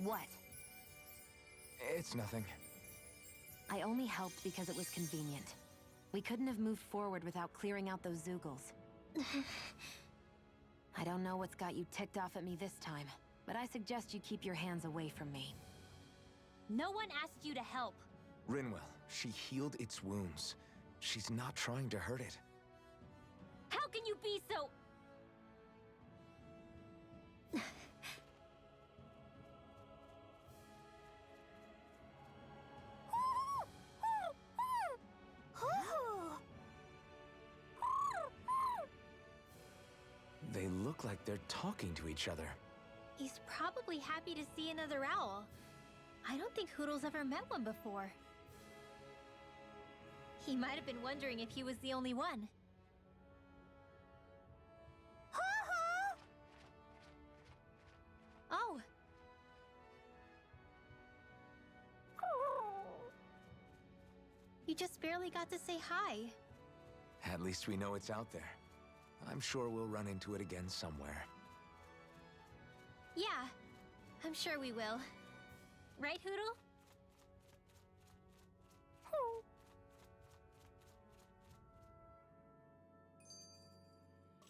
What? It's nothing. I only helped because it was convenient. We couldn't have moved forward without clearing out those Zoogles. I don't know what's got you ticked off at me this time, but I suggest you keep your hands away from me. No one asked you to help. Rinwell, she healed its wounds. She's not trying to hurt it. How can you be so... They look like they're talking to each other. He's probably happy to see another owl. I don't think Hoodle's ever met one before. He might have been wondering if he was the only one. Oh. You just barely got to say hi. At least we know it's out there. I'm sure we'll run into it again somewhere. Yeah, I'm sure we will. Right, Hoodle?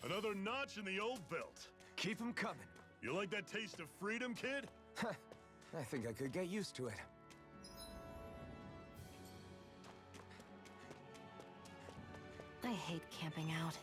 Another notch in the old belt. Keep 'em coming. You like that taste of freedom, kid? I think I could get used to it. I hate camping out.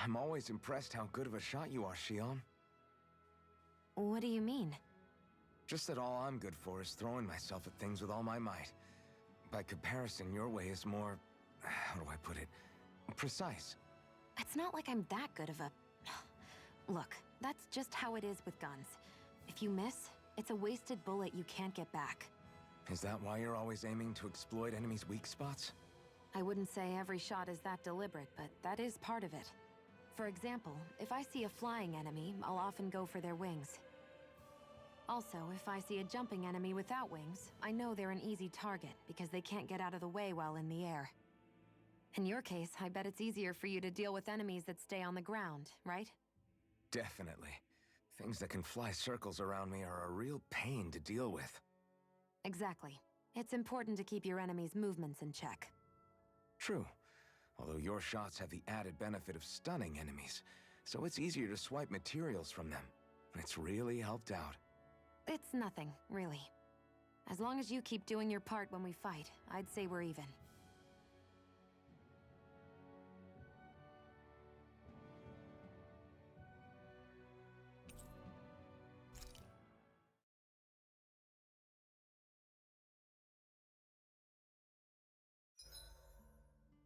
I'm always impressed how good of a shot you are, Shion. What do you mean? Just that all I'm good for is throwing myself at things with all my might. By comparison, your way is more... how do I put it? Precise. It's not like I'm that good of a... Look, that's just how it is with guns. If you miss, it's a wasted bullet you can't get back. Is that why you're always aiming to exploit enemies' weak spots? I wouldn't say every shot is that deliberate, but that is part of it. For example, if I see a flying enemy, I'll often go for their wings. Also, if I see a jumping enemy without wings, I know they're an easy target because they can't get out of the way while in the air. In your case, I bet it's easier for you to deal with enemies that stay on the ground, right? Definitely. Things that can fly circles around me are a real pain to deal with. Exactly. It's important to keep your enemies' movements in check. True. Although your shots have the added benefit of stunning enemies, so it's easier to swipe materials from them. It's really helped out. It's nothing, really. As long as you keep doing your part when we fight, I'd say we're even.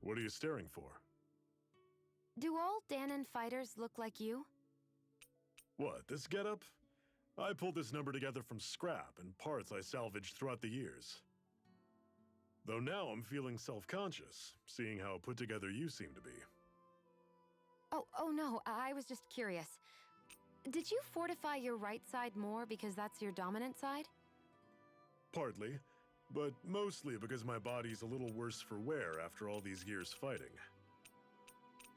What are you staring for? Do all Danon fighters look like you? What, this getup? I pulled this number together from scrap and parts I salvaged throughout the years. Though now I'm feeling self-conscious, seeing how put together you seem to be. Oh no, I was just curious. Did you fortify your right side more because that's your dominant side? Partly, but mostly because my body's a little worse for wear after all these years fighting.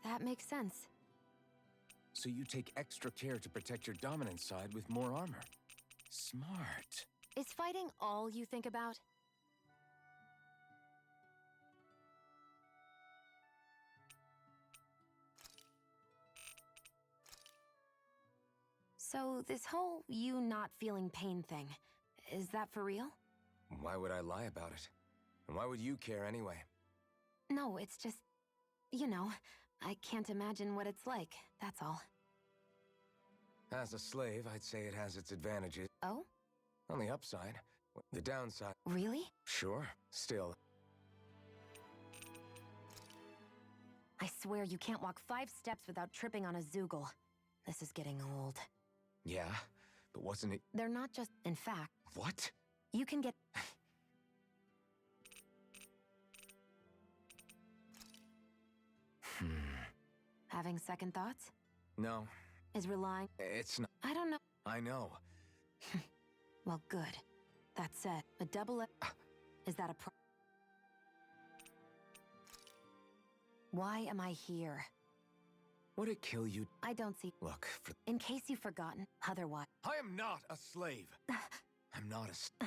That makes sense. So you take extra care to protect your dominant side with more armor. Smart. Is fighting all you think about? So this whole you not feeling pain thing, is that for real? Why would I lie about it? And why would you care anyway? No, it's just, you know, I can't imagine what it's like, that's all. As a slave, I'd say it has its advantages. Oh? On the upside. The downside. Really? Sure. Still. I swear you can't walk 5 steps without tripping on a Zoogle. This is getting old. Yeah, but wasn't it... They're not just... In fact... What? You can get... Having second thoughts? No. Is relying... It's not... I don't know. I know. Well, good. That said, a double... Is that a pro... Why am I here? Would it kill you? I don't see... Look, in case you've forgotten, otherwise... I am not a slave. I'm not a...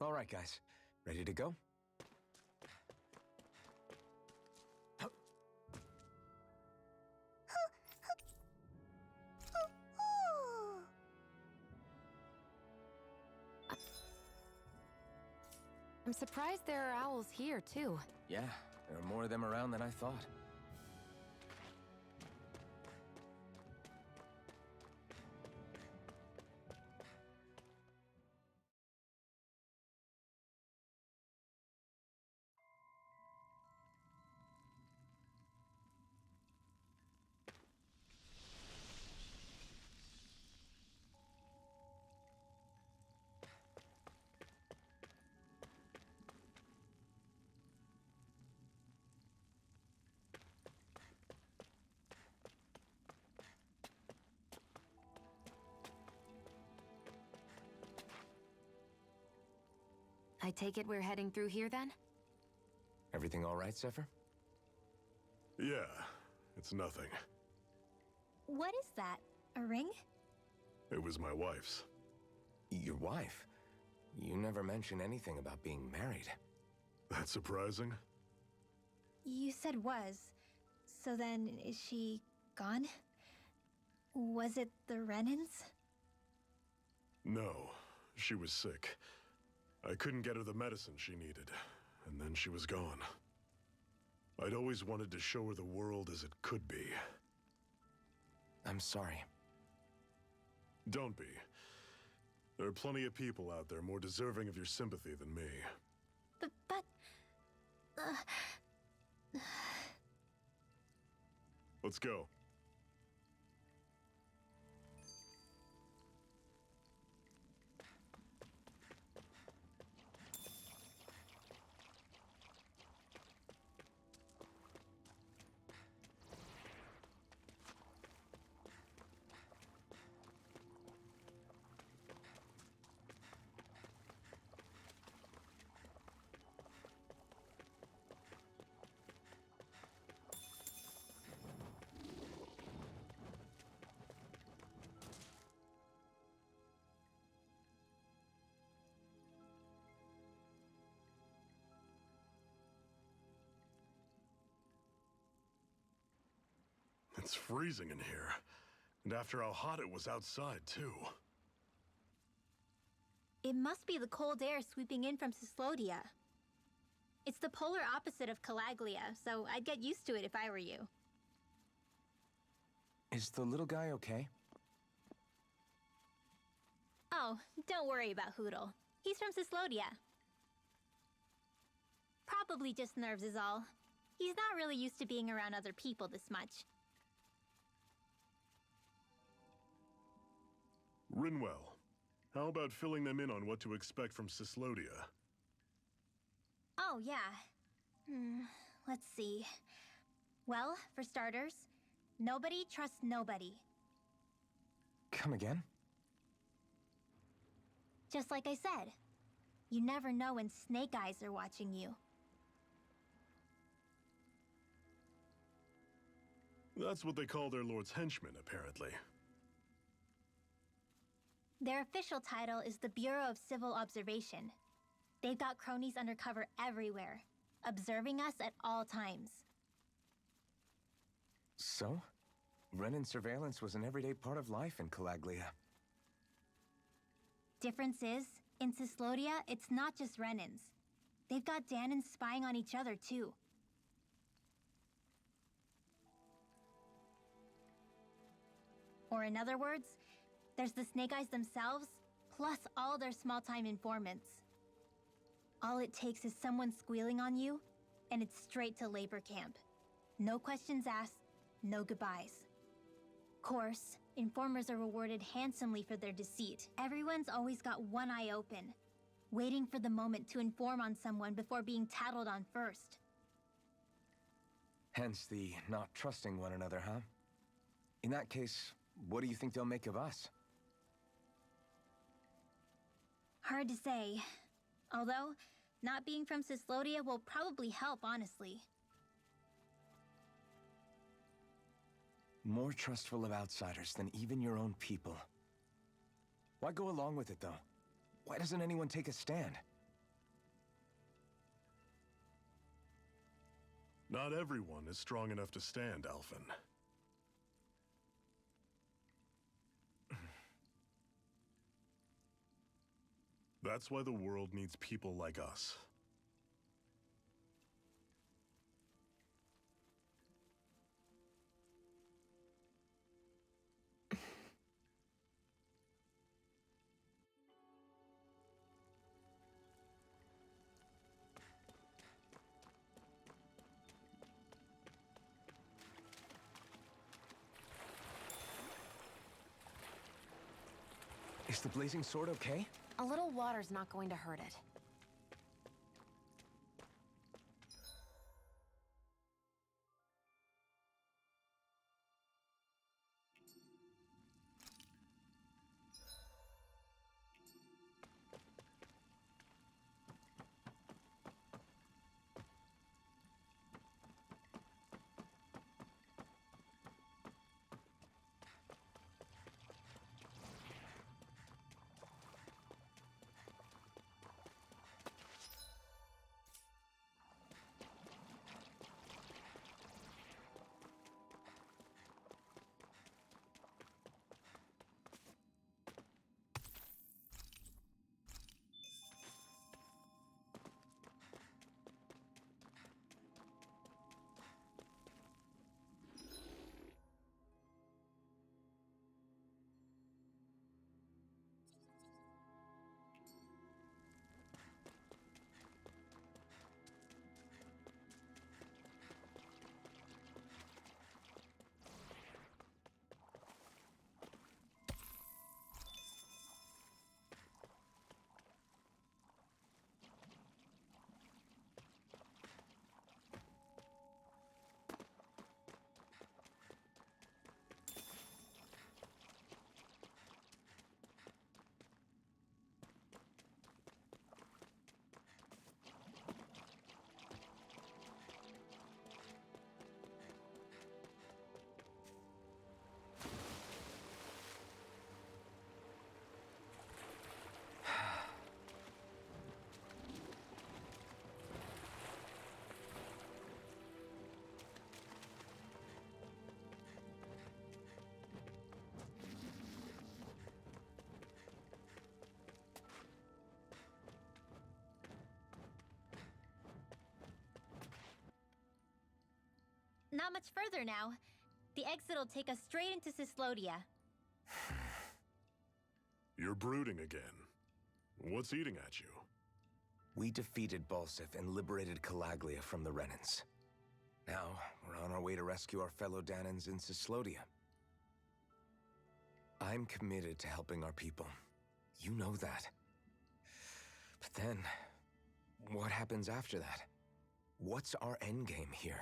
All right, guys. Ready to go? I'm surprised there are owls here, too. Yeah, there are more of them around than I thought. I take it we're heading through here, then? Everything all right, Zephyr? Yeah, it's nothing. What is that? A ring? It was my wife's. Your wife? You never mentioned anything about being married. That's surprising? You said was. So then, is she gone? Was it the Renans? No, she was sick. I couldn't get her the medicine she needed, and then she was gone. I'd always wanted to show her the world as it could be. I'm sorry. Don't be. There are plenty of people out there more deserving of your sympathy than me. But... Let's go. It's freezing in here. And after how hot it was outside, too. It must be the cold air sweeping in from Cislodia. It's the polar opposite of Calaglia, so I'd get used to it if I were you. Is the little guy okay? Oh, don't worry about Hoodle. He's from Cislodia. Probably just nerves is all. He's not really used to being around other people this much. Rinwell, how about filling them in on what to expect from Cislodia? Oh, yeah. Let's see. Well, for starters, nobody trusts nobody. Come again? Just like I said. You never know when Snake Eyes are watching you. That's what they call their lord's henchmen, apparently. Their official title is the Bureau of Civil Observation. They've got cronies undercover everywhere, observing us at all times. So? Renan surveillance was an everyday part of life in Calaglia. Difference is, in Cislodia, it's not just Renans. They've got Danans spying on each other, too. Or in other words, there's the Snake Eyes themselves, plus all their small-time informants. All it takes is someone squealing on you, and it's straight to labor camp. No questions asked, no goodbyes. Course, informers are rewarded handsomely for their deceit. Everyone's always got one eye open, waiting for the moment to inform on someone before being tattled on first. Hence the not trusting one another, huh? In that case, what do you think they'll make of us? Hard to say. Although, not being from Cislodia will probably help, honestly. More trustful of outsiders than even your own people. Why go along with it, though? Why doesn't anyone take a stand? Not everyone is strong enough to stand, Alphen. That's why the world needs people like us. Is the blazing sword okay? A little water's not going to hurt it. Not much further now. The exit'll take us straight into Cyslodia. You're brooding again. What's eating at you? We defeated Balsif and liberated Calaglia from the Renans. Now, we're on our way to rescue our fellow Danans in Cyslodia. I'm committed to helping our people. You know that. But then, what happens after that? What's our endgame here?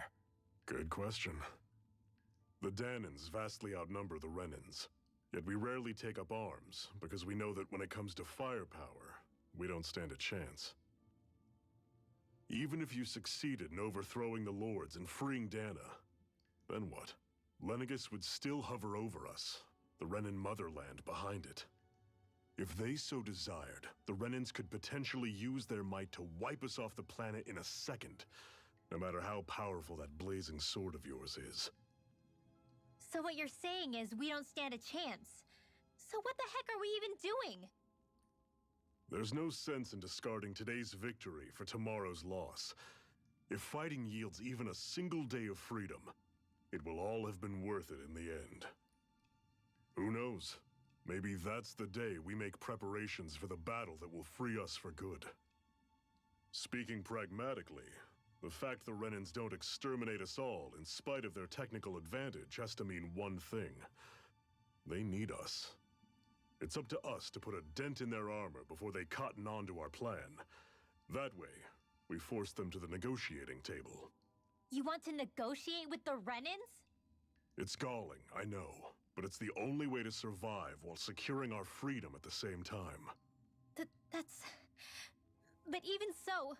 Good question. The Danans vastly outnumber the Renans. Yet we rarely take up arms, because we know that when it comes to firepower, we don't stand a chance. Even if you succeeded in overthrowing the Lords and freeing Dana, then what? Lenegis would still hover over us, the Renan motherland behind it. If they so desired, the Renans could potentially use their might to wipe us off the planet in a second, no matter how powerful that blazing sword of yours is. So what you're saying is we don't stand a chance. So what the heck are we even doing? There's no sense in discarding today's victory for tomorrow's loss. If fighting yields even a single day of freedom, it will all have been worth it in the end. Who knows? Maybe that's the day we make preparations for the battle that will free us for good. Speaking pragmatically, the fact the Renans don't exterminate us all in spite of their technical advantage has to mean one thing. They need us. It's up to us to put a dent in their armor before they cotton on to our plan. That way, we force them to the negotiating table. You want to negotiate with the Renans? It's galling, I know, but it's the only way to survive while securing our freedom at the same time. That's... But even so,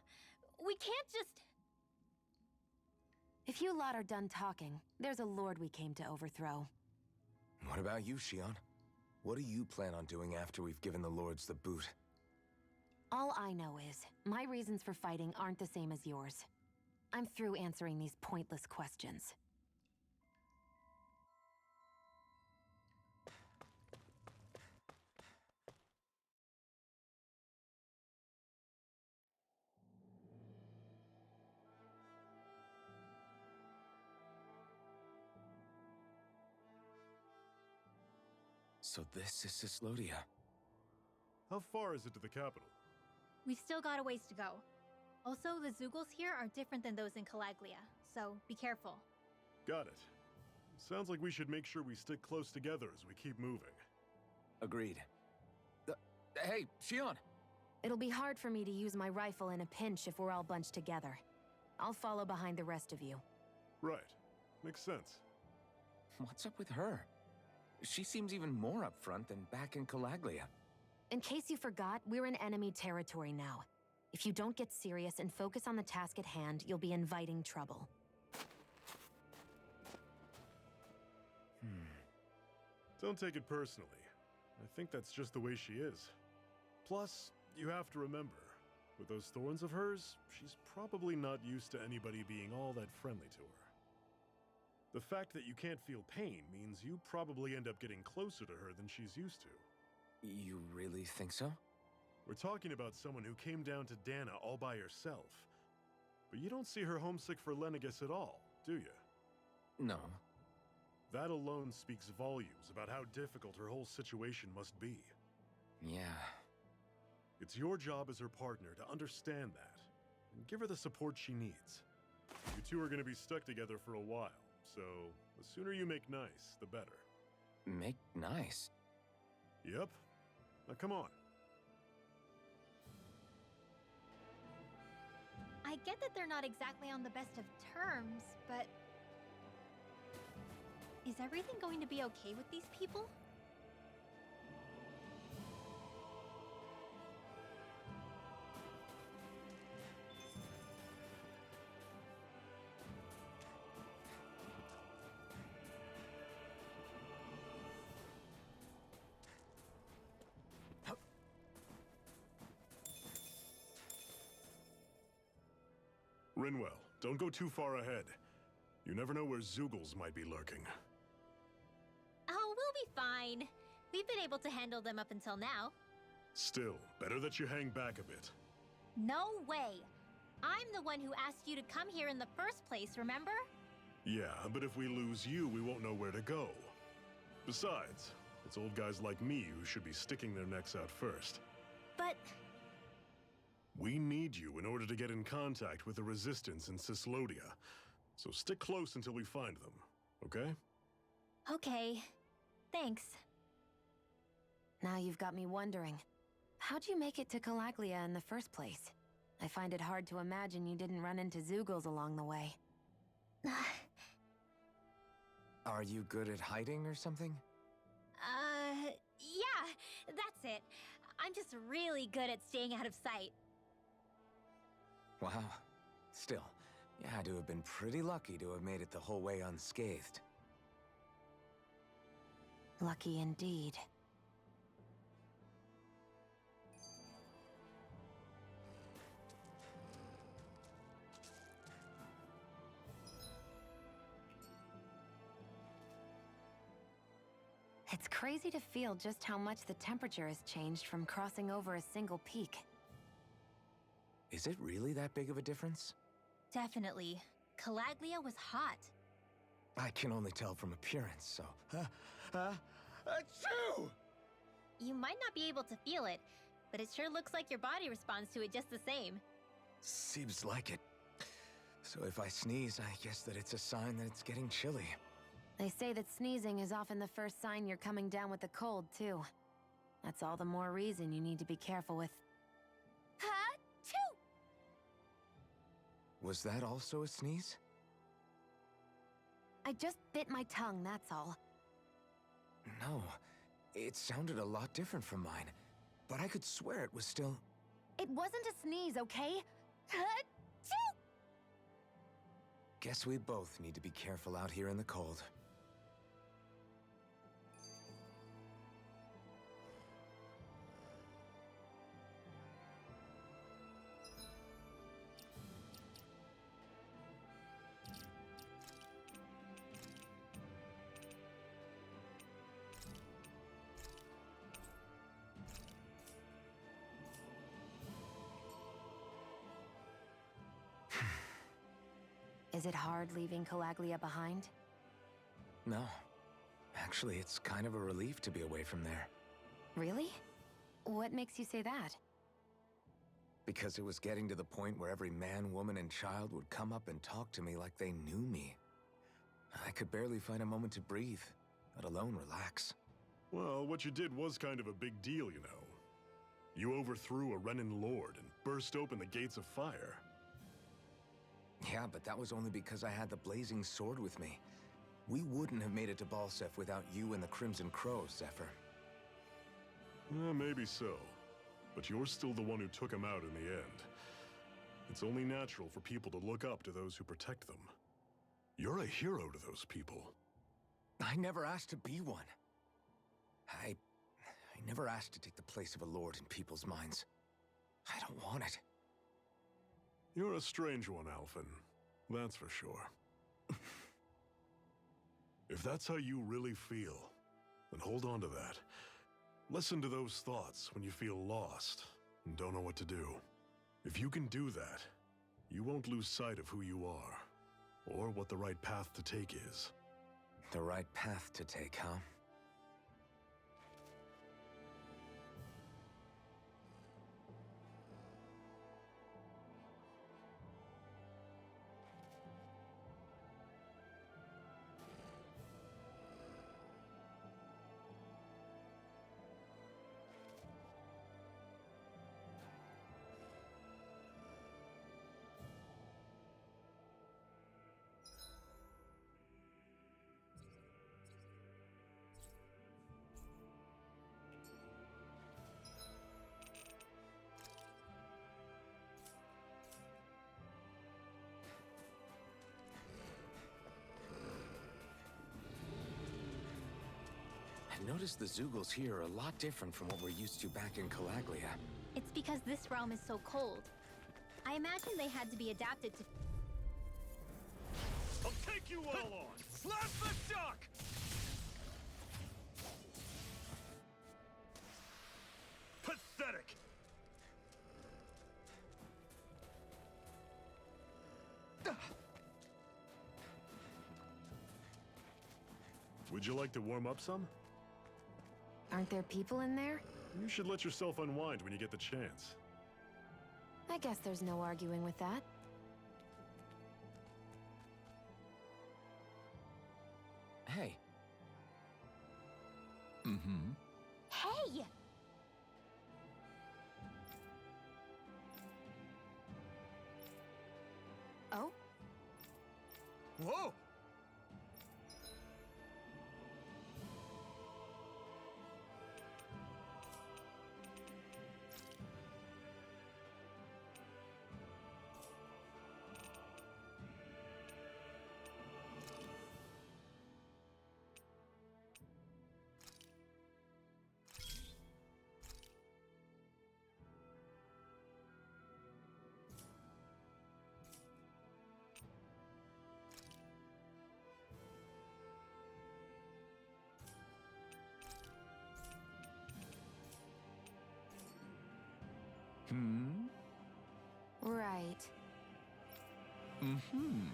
we can't just... If you lot are done talking, there's a lord we came to overthrow. What about you, Shion? What do you plan on doing after we've given the Lords the boot? All I know is, my reasons for fighting aren't the same as yours. I'm through answering these pointless questions. So this is Cyslodia. How far is it to the capital? We've still got a ways to go. Also, the Zeugles here are different than those in Calaglia, so be careful. Got it. Sounds like we should make sure we stick close together as we keep moving. Agreed. Hey, Shion! It'll be hard for me to use my rifle in a pinch if we're all bunched together. I'll follow behind the rest of you. Right. Makes sense. What's up with her? She seems even more upfront than back in Calaglia. In case you forgot, we're in enemy territory now. If you don't get serious and focus on the task at hand, you'll be inviting trouble. Don't take it personally. I think that's just the way she is. Plus, you have to remember, with those thorns of hers, she's probably not used to anybody being all that friendly to her. The fact that you can't feel pain means you probably end up getting closer to her than she's used to. You really think so? We're talking about someone who came down to Dana all by herself. But you don't see her homesick for Lenegis at all, do you? No. That alone speaks volumes about how difficult her whole situation must be. Yeah. It's your job as her partner to understand that, and give her the support she needs. You two are going to be stuck together for a while, so the sooner you make nice, the better. Make nice? Yep. Now come on. I get that they're not exactly on the best of terms, but... Is everything going to be okay with these people? Rinwell, don't go too far ahead. You never know where Zeugles might be lurking. Oh, we'll be fine. We've been able to handle them up until now. Still, better that you hang back a bit. No way! I'm the one who asked you to come here in the first place, remember? Yeah, but if we lose you, we won't know where to go. Besides, it's old guys like me who should be sticking their necks out first. But We need you in order to get in contact with the Resistance in Cislodia. So stick close until we find them, okay? okay. Thanks. Now you've got me wondering. How'd you make it to Calaglia in the first place? I find it hard to imagine you didn't run into Zoogles along the way. Are you good at hiding or something? Yeah, that's it. I'm just really good at staying out of sight. Wow. Still, you had to have been pretty lucky to have made it the whole way unscathed. Lucky indeed. It's crazy to feel just how much the temperature has changed from crossing over a single peak. Is it really that big of a difference? Definitely. Calaglia was hot. I can only tell from appearance, so... Achoo! You might not be able to feel it, but it sure looks like your body responds to it just the same. Seems like it. So if I sneeze, I guess that it's a sign that it's getting chilly. They say that sneezing is often the first sign you're coming down with a cold, too. That's all the more reason you need to be careful with... Ha-choo! Was that also a sneeze? I just bit my tongue, that's all. No. It sounded a lot different from mine. But I could swear it was still... It wasn't a sneeze, okay? Ha-choo! Guess we both need to be careful out here in the cold. Is it hard leaving Calaglia behind? No. Actually, it's kind of a relief to be away from there. Really? What makes you say that? Because it was getting to the point where every man, woman, and child would come up and talk to me like they knew me. I could barely find a moment to breathe, let alone relax. Well, what you did was kind of a big deal, you know. You overthrew a Renin lord and burst open the gates of fire. Yeah, but that was only because I had the blazing sword with me. We wouldn't have made it to Balsef without you and the Crimson Crows, Zephyr. Maybe so. But you're still the one who took him out in the end. It's only natural for people to look up to those who protect them. You're a hero to those people. I never asked to be one. I never asked to take the place of a lord in people's minds. I don't want it. You're a strange one, Alphen. That's for sure. If that's how you really feel, then hold on to that. Listen to those thoughts when you feel lost and don't know what to do. If you can do that, you won't lose sight of who you are, or what the right path to take is. The right path to take, huh? I noticed the Zoogles here are a lot different from what we're used to back in Calaglia. It's because this realm is so cold. I imagine they had to be adapted to... I'll take you all on! Slap the shock! Pathetic! Would you like to warm up some? Aren't there people in there? You should let yourself unwind when you get the chance. I guess there's no arguing with that. Hey. Mm-hmm. Hey! Oh? Whoa! Hmm? Right. Mm-hmm.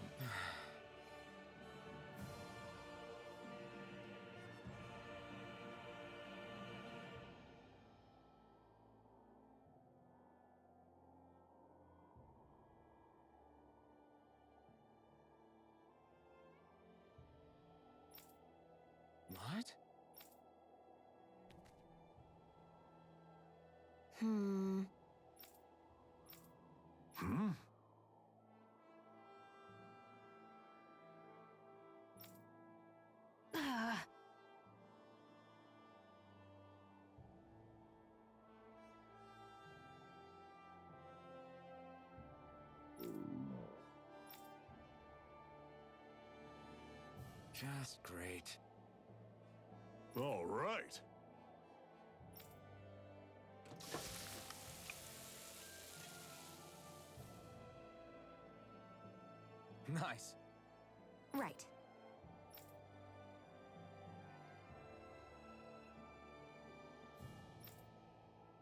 What? Hmm. Hmm? Ah. Just great. All right. Nice. Right.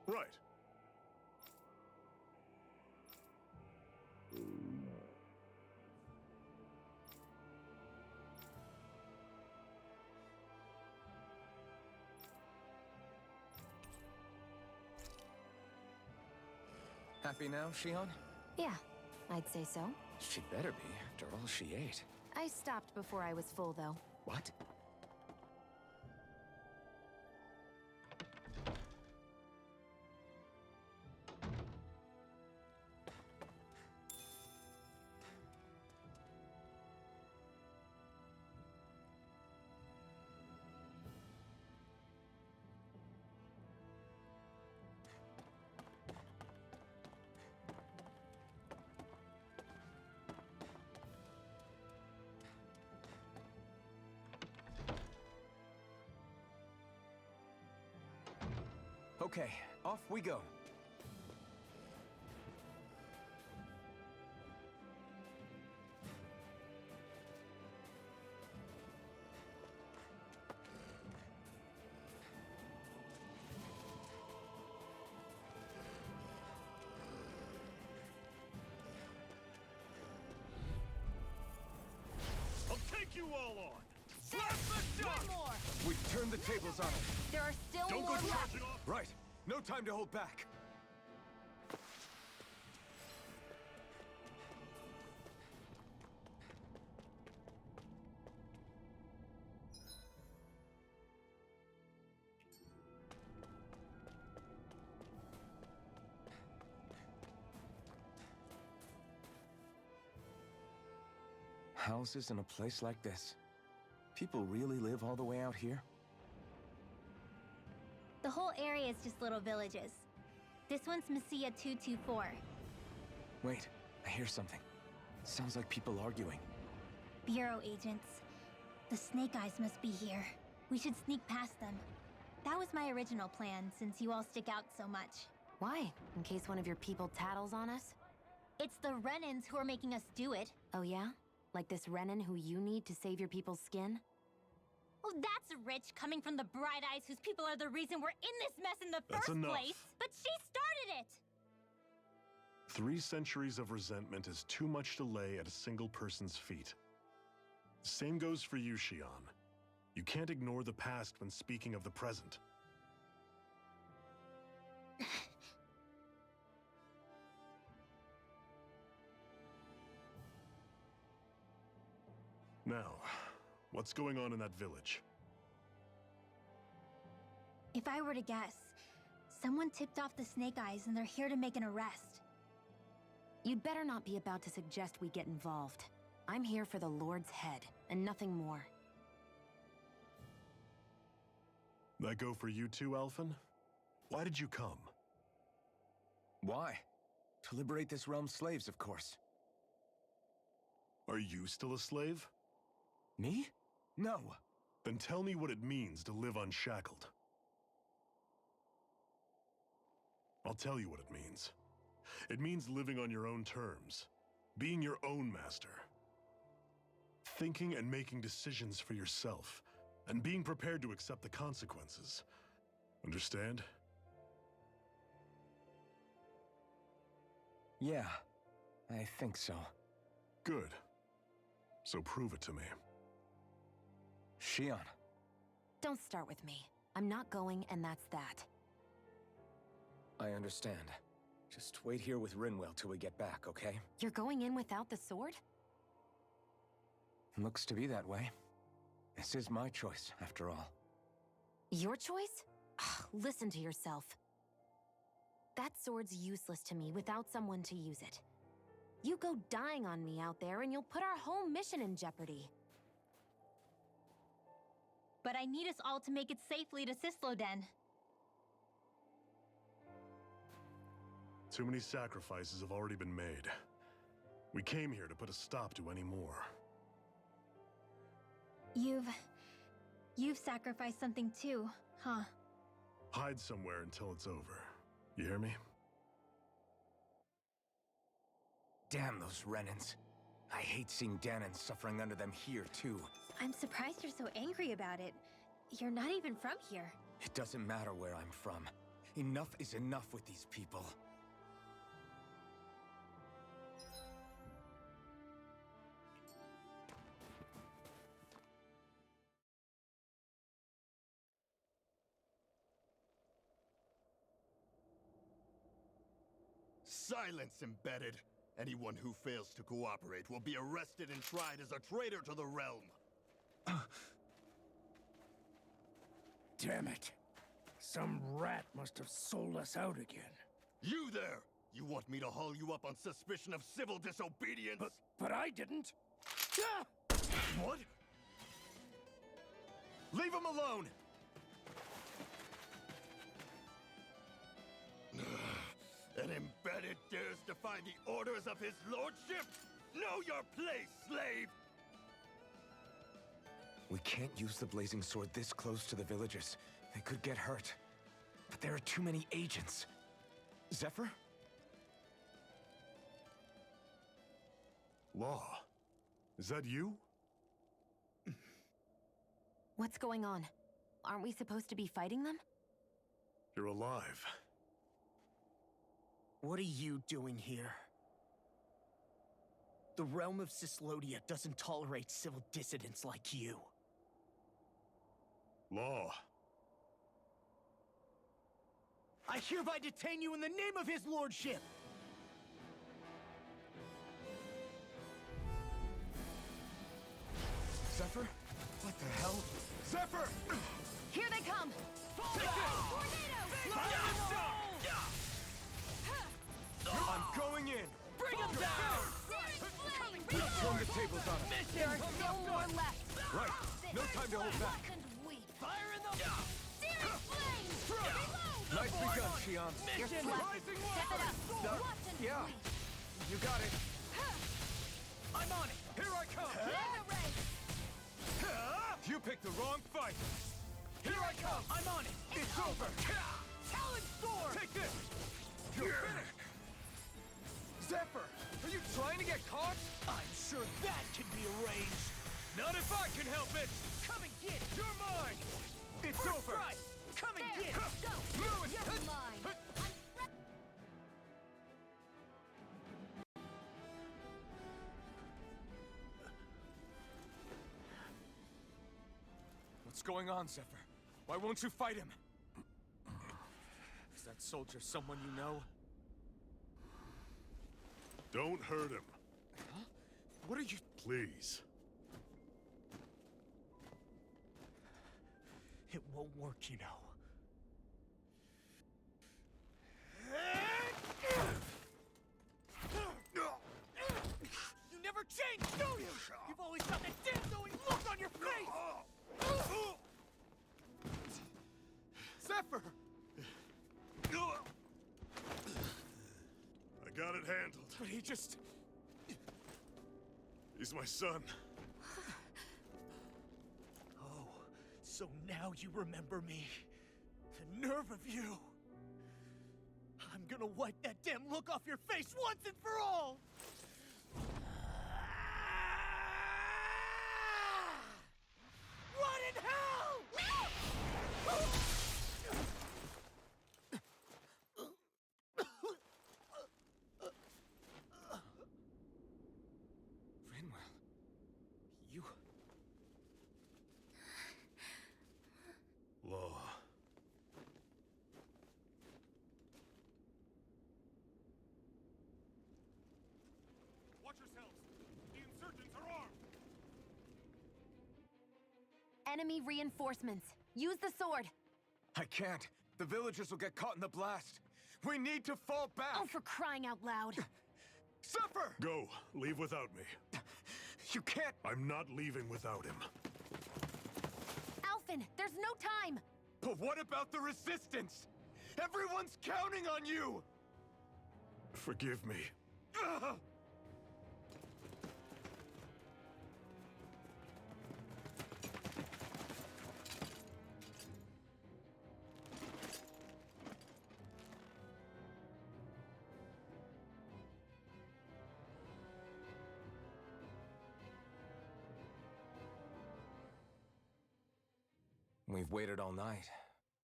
Right. Happy now, Shion? Yeah, I'd say so. She better be, after all she ate. I stopped before I was full, though. What? Okay, off we go. I'll take you all on! Slap the shot! One more! We've turned the tables on it. There are still Don't more go left! charging off! Right. No time to hold back. Houses in a place like this. People really live all the way out here? The whole area is just little villages. This one's Messiah 224. Wait, I hear something. Sounds like people arguing. Bureau agents. The Snake Eyes must be here. We should sneak past them. That was my original plan, since you all stick out so much. Why? In case one of your people tattles on us? It's the Renans who are making us do it. Oh yeah? Like this Renan who you need to save your people's skin? Oh, that's rich coming from the Bright Eyes whose people are the reason we're in this mess in the That's first enough. place. But she started it! 3 centuries of resentment is too much to lay at a single person's feet. Same goes for you, Shion. You can't ignore the past when speaking of the present. Now, what's going on in that village? If I were to guess, someone tipped off the Snake Eyes and they're here to make an arrest. You'd better not be about to suggest we get involved. I'm here for the Lord's head, and nothing more. That go for you too, Alphen? Why did you come? Why? To liberate this realm's slaves, of course. Are you still a slave? Me? No. Then tell me what it means to live unshackled. I'll tell you what it means. It means living on your own terms, being your own master. Thinking and making decisions for yourself, and being prepared to accept the consequences. Understand? Yeah, I think so. Good. So prove it to me. Shion. Don't start with me. I'm not going, and that's that. I understand. Just wait here with Rinwell till we get back, okay? You're going in without the sword? Looks to be that way. This is my choice, after all. Your choice? Listen to yourself. That sword's useless to me without someone to use it. You go dying on me out there and you'll put our whole mission in jeopardy. But I need us all to make it safely to Sisloden. Too many sacrifices have already been made. We came here to put a stop to any more. You've sacrificed something too, huh? Hide somewhere until it's over. You hear me? Damn those Renans. I hate seeing Danon suffering under them here, too. I'm surprised you're so angry about it. You're not even from here. It doesn't matter where I'm from. Enough is enough with these people. Silence, Embedded! Anyone who fails to cooperate will be arrested and tried as a traitor to the realm. Damn it. Some rat must have sold us out again. You there! You want me to haul you up on suspicion of civil disobedience? But I didn't. Ah! What? Leave him alone! An Embedded dares defy the orders of his lordship? Know your place, slave! We can't use the blazing sword this close to the villagers. They could get hurt. But there are too many agents. Zephyr? Law. Is that you? What's going on? Aren't we supposed to be fighting them? You're alive. What are you doing here? The realm of Sislodia doesn't tolerate civil dissidents like you. Law. I hereby detain you in the name of his lordship! Zephyr? What the hell? Zephyr! Here they come! I'm going in! Bring him down! Turn the tables on him! There are still more left! Right! No time to hold back! Fire in the... Searing flames! Nice begun, Shion. You're slapping. Step it up! Yeah. You got it. I'm on it! Here I come! You picked the wrong fight! Here I come! I'm on it! It's over! Talon Storm! Take this! You're finished! Zephyr! Are you trying to get caught? I'm sure that can be arranged! Not if I can help it! Come and get it! You're mine! It's First over! strike! Come and get it! Go! Lewis! You're mine! What's going on, Zephyr? Why won't you fight him? Is that soldier someone you know? Don't hurt him. Huh? What are you... Please. It won't work, you know. You never change, do you? You've always got that damn knowing look on your face! Zephyr! I got it handled. But he just... He's my son. Oh, so now you remember me. The nerve of you! I'm gonna wipe that damn look off your face once and for all! Rot in hell! Rinwell, you... Law. Watch yourselves! The insurgents are armed! Enemy reinforcements. Use the sword. I can't. The villagers will get caught in the blast. We need to fall back. Oh, for crying out loud. Zephyr! Go. Leave without me. You can't... I'm not leaving without him. Alphen, there's no time. But what about the resistance? Everyone's counting on you! Forgive me. Ugh! We've waited all night,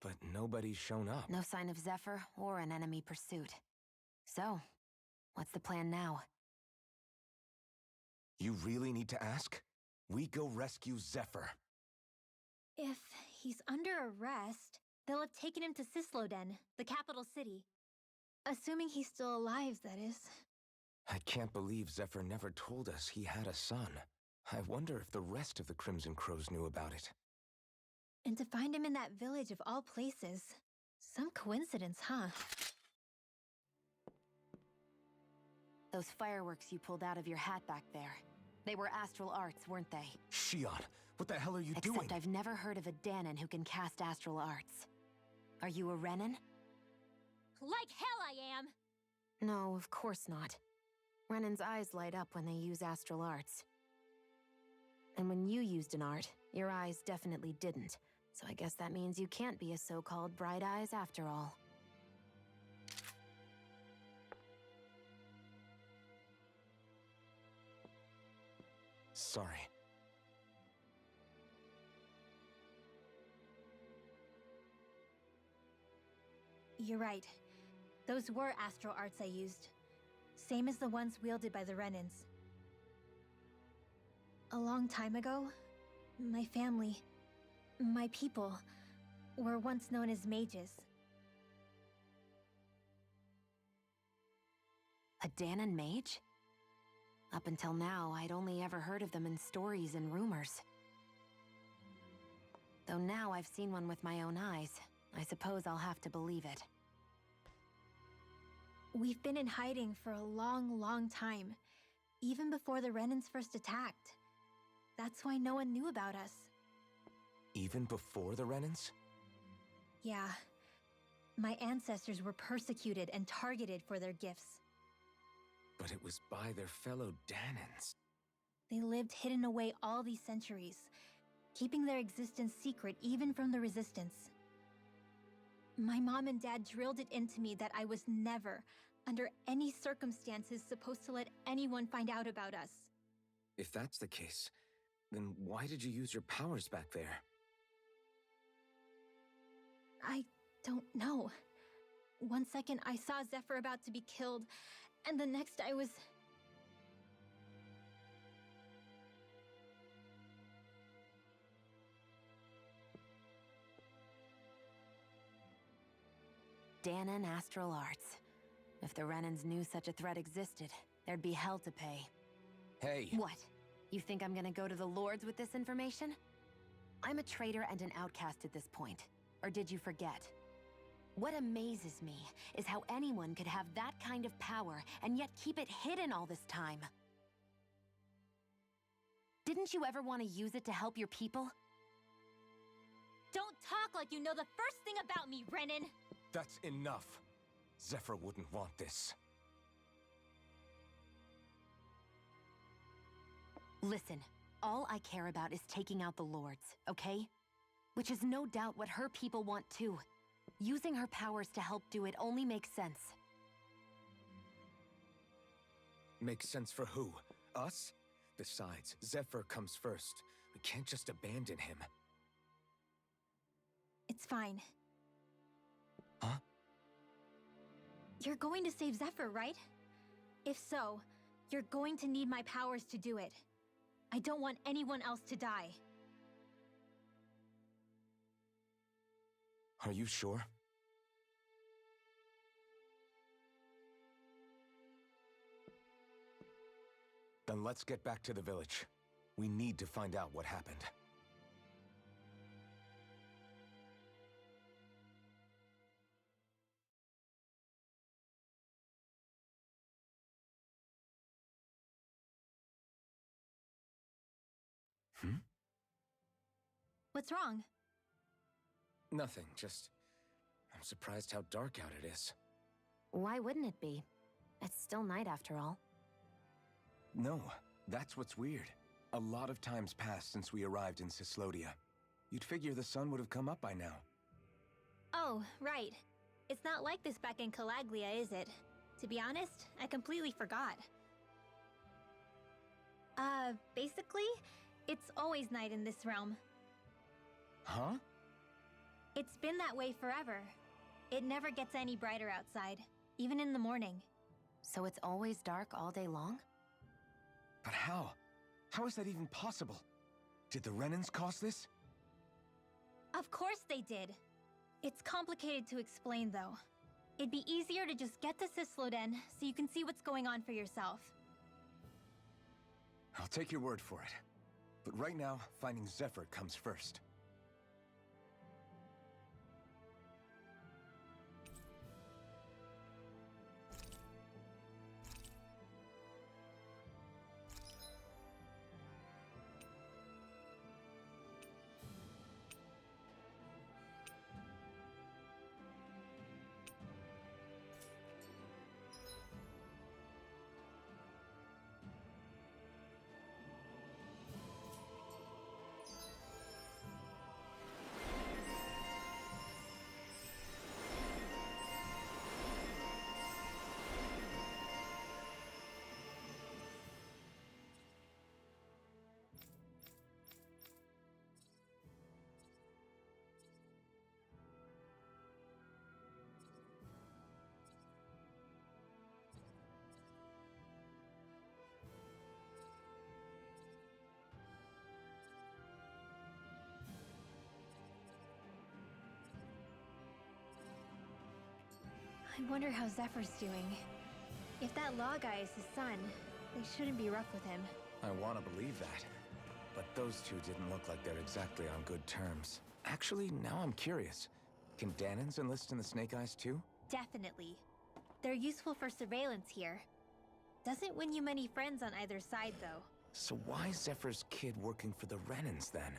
but nobody's shown up. No sign of Zephyr or an enemy pursuit. So, what's the plan now? You really need to ask? We go rescue Zephyr. If he's under arrest, they'll have taken him to Cisloden, the capital city. Assuming he's still alive, that is. I can't believe Zephyr never told us he had a son. I wonder if the rest of the Crimson Crows knew about it. And to find him in that village of all places. Some coincidence, huh? Those fireworks you pulled out of your hat back there. They were astral arts, weren't they? Shion, what the hell are you doing? Except I've never heard of a Danon who can cast astral arts. Are you a Renan? Like hell I am! No, of course not. Renan's eyes light up when they use astral arts. And when you used an art, your eyes definitely didn't. So I guess that means you can't be a so-called bright eyes after all. Sorry. You're right. Those were astral arts I used. Same as the ones wielded by the Renans. A long time ago, my family, my people, were once known as mages. A Danon mage? Up until now, I'd only ever heard of them in stories and rumors. Though now I've seen one with my own eyes, I suppose I'll have to believe it. We've been in hiding for a long, long time, even before the Renans first attacked. That's why no one knew about us. Even before the Renans? Yeah. My ancestors were persecuted and targeted for their gifts. But it was by their fellow Danons. They lived hidden away all these centuries, keeping their existence secret even from the Resistance. My mom and dad drilled it into me that I was never, under any circumstances, supposed to let anyone find out about us. If that's the case, then why did you use your powers back there? I don't know. One second I saw Zephyr about to be killed, and the next I was... Danon Astral Arts. If the Renans knew such a threat existed, there'd be hell to pay. Hey! What? You think I'm gonna go to the Lords with this information? I'm a traitor and an outcast at this point. Or did you forget? What amazes me is how anyone could have that kind of power and yet keep it hidden all this time. Didn't you ever want to use it to help your people? Don't talk like you know the first thing about me, Renan! That's enough. Zephyr wouldn't want this. Listen, all I care about is taking out the Lords, okay? Which is no doubt what her people want too. Using her powers to help do it only makes sense. Makes sense for who? Us? Besides, Zephyr comes first. We can't just abandon him. It's fine. Huh? You're going to save Zephyr, right? If so, you're going to need my powers to do it. I don't want anyone else to die. Are you sure? Then let's get back to the village. We need to find out what happened. What's wrong? Nothing, just... I'm surprised how dark out it is. Why wouldn't it be? It's still night after all. No, that's what's weird. A lot of time's passed since we arrived in Cyslodia. You'd figure the sun would have come up by now. Oh, right. It's not like this back in Calaglia, is it? To be honest, I completely forgot. Basically, it's always night in this realm. Huh? It's been that way forever. It never gets any brighter outside, even in the morning. So it's always dark all day long? But how? How is that even possible? Did the Renans cause this? Of course they did. It's complicated to explain, though. It'd be easier to just get to Cysloden so you can see what's going on for yourself. I'll take your word for it. But right now, finding Zephyr comes first. I wonder how Zephyr's doing. If that law guy is his son, they shouldn't be rough with him. I want to believe that. But those two didn't look like they're exactly on good terms. Actually, now I'm curious. Can Danons enlist in the Snake Eyes too? Definitely. They're useful for surveillance here. Doesn't win you many friends on either side, though. So why is Zephyr's kid working for the Renans then?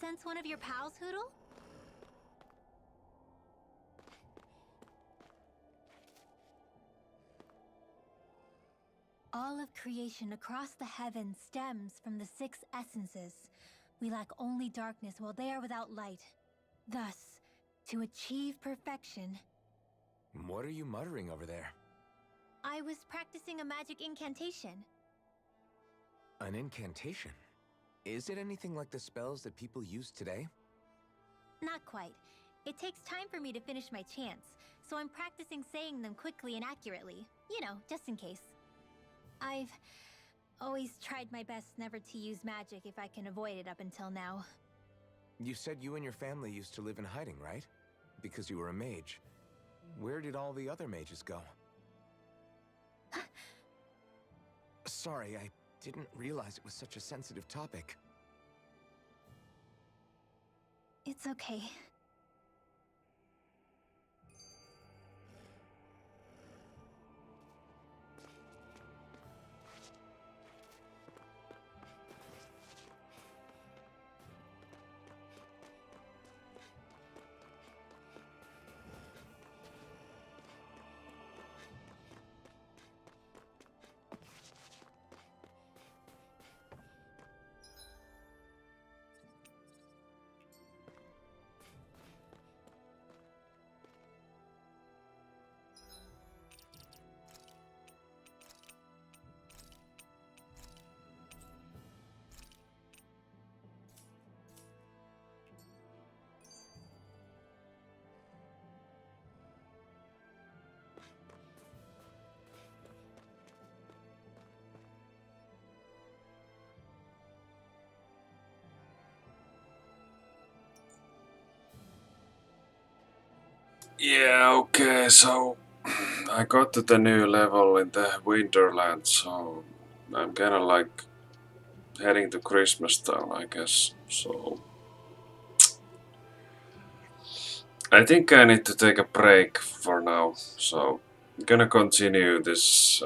sense one of your pals, Hoodle? All of creation across the heavens stems from the 6 essences. We lack only darkness while they are without light. Thus, to achieve perfection... What are you muttering over there? I was practicing a magic incantation. An incantation? Is it anything like the spells that people use today? Not quite. It takes time for me to finish my chants, so I'm practicing saying them quickly and accurately. You know, just in case. I've always tried my best never to use magic if I can avoid it up until now. You said you and your family used to live in hiding, right? Because you were a mage. Where did all the other mages go? Sorry, I didn't realize it was such a sensitive topic. It's okay. Yeah, okay, so I got to the new level in the Winterland, so I'm kinda like heading to Christmas Town, I guess. So I think I need to take a break for now. So I'm gonna continue this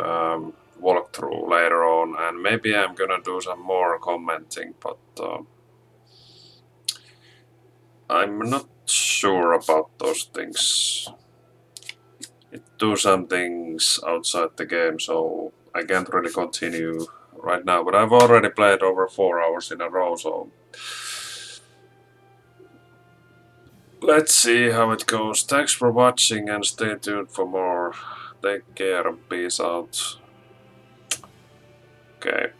walkthrough later on, and maybe I'm gonna do some more commenting, but I'm not sure about those things. It do some things outside the game, so I can't really continue right now. But I've already played over 4 hours in a row, so let's see how it goes. Thanks for watching and stay tuned for more. Take care and peace out. Okay.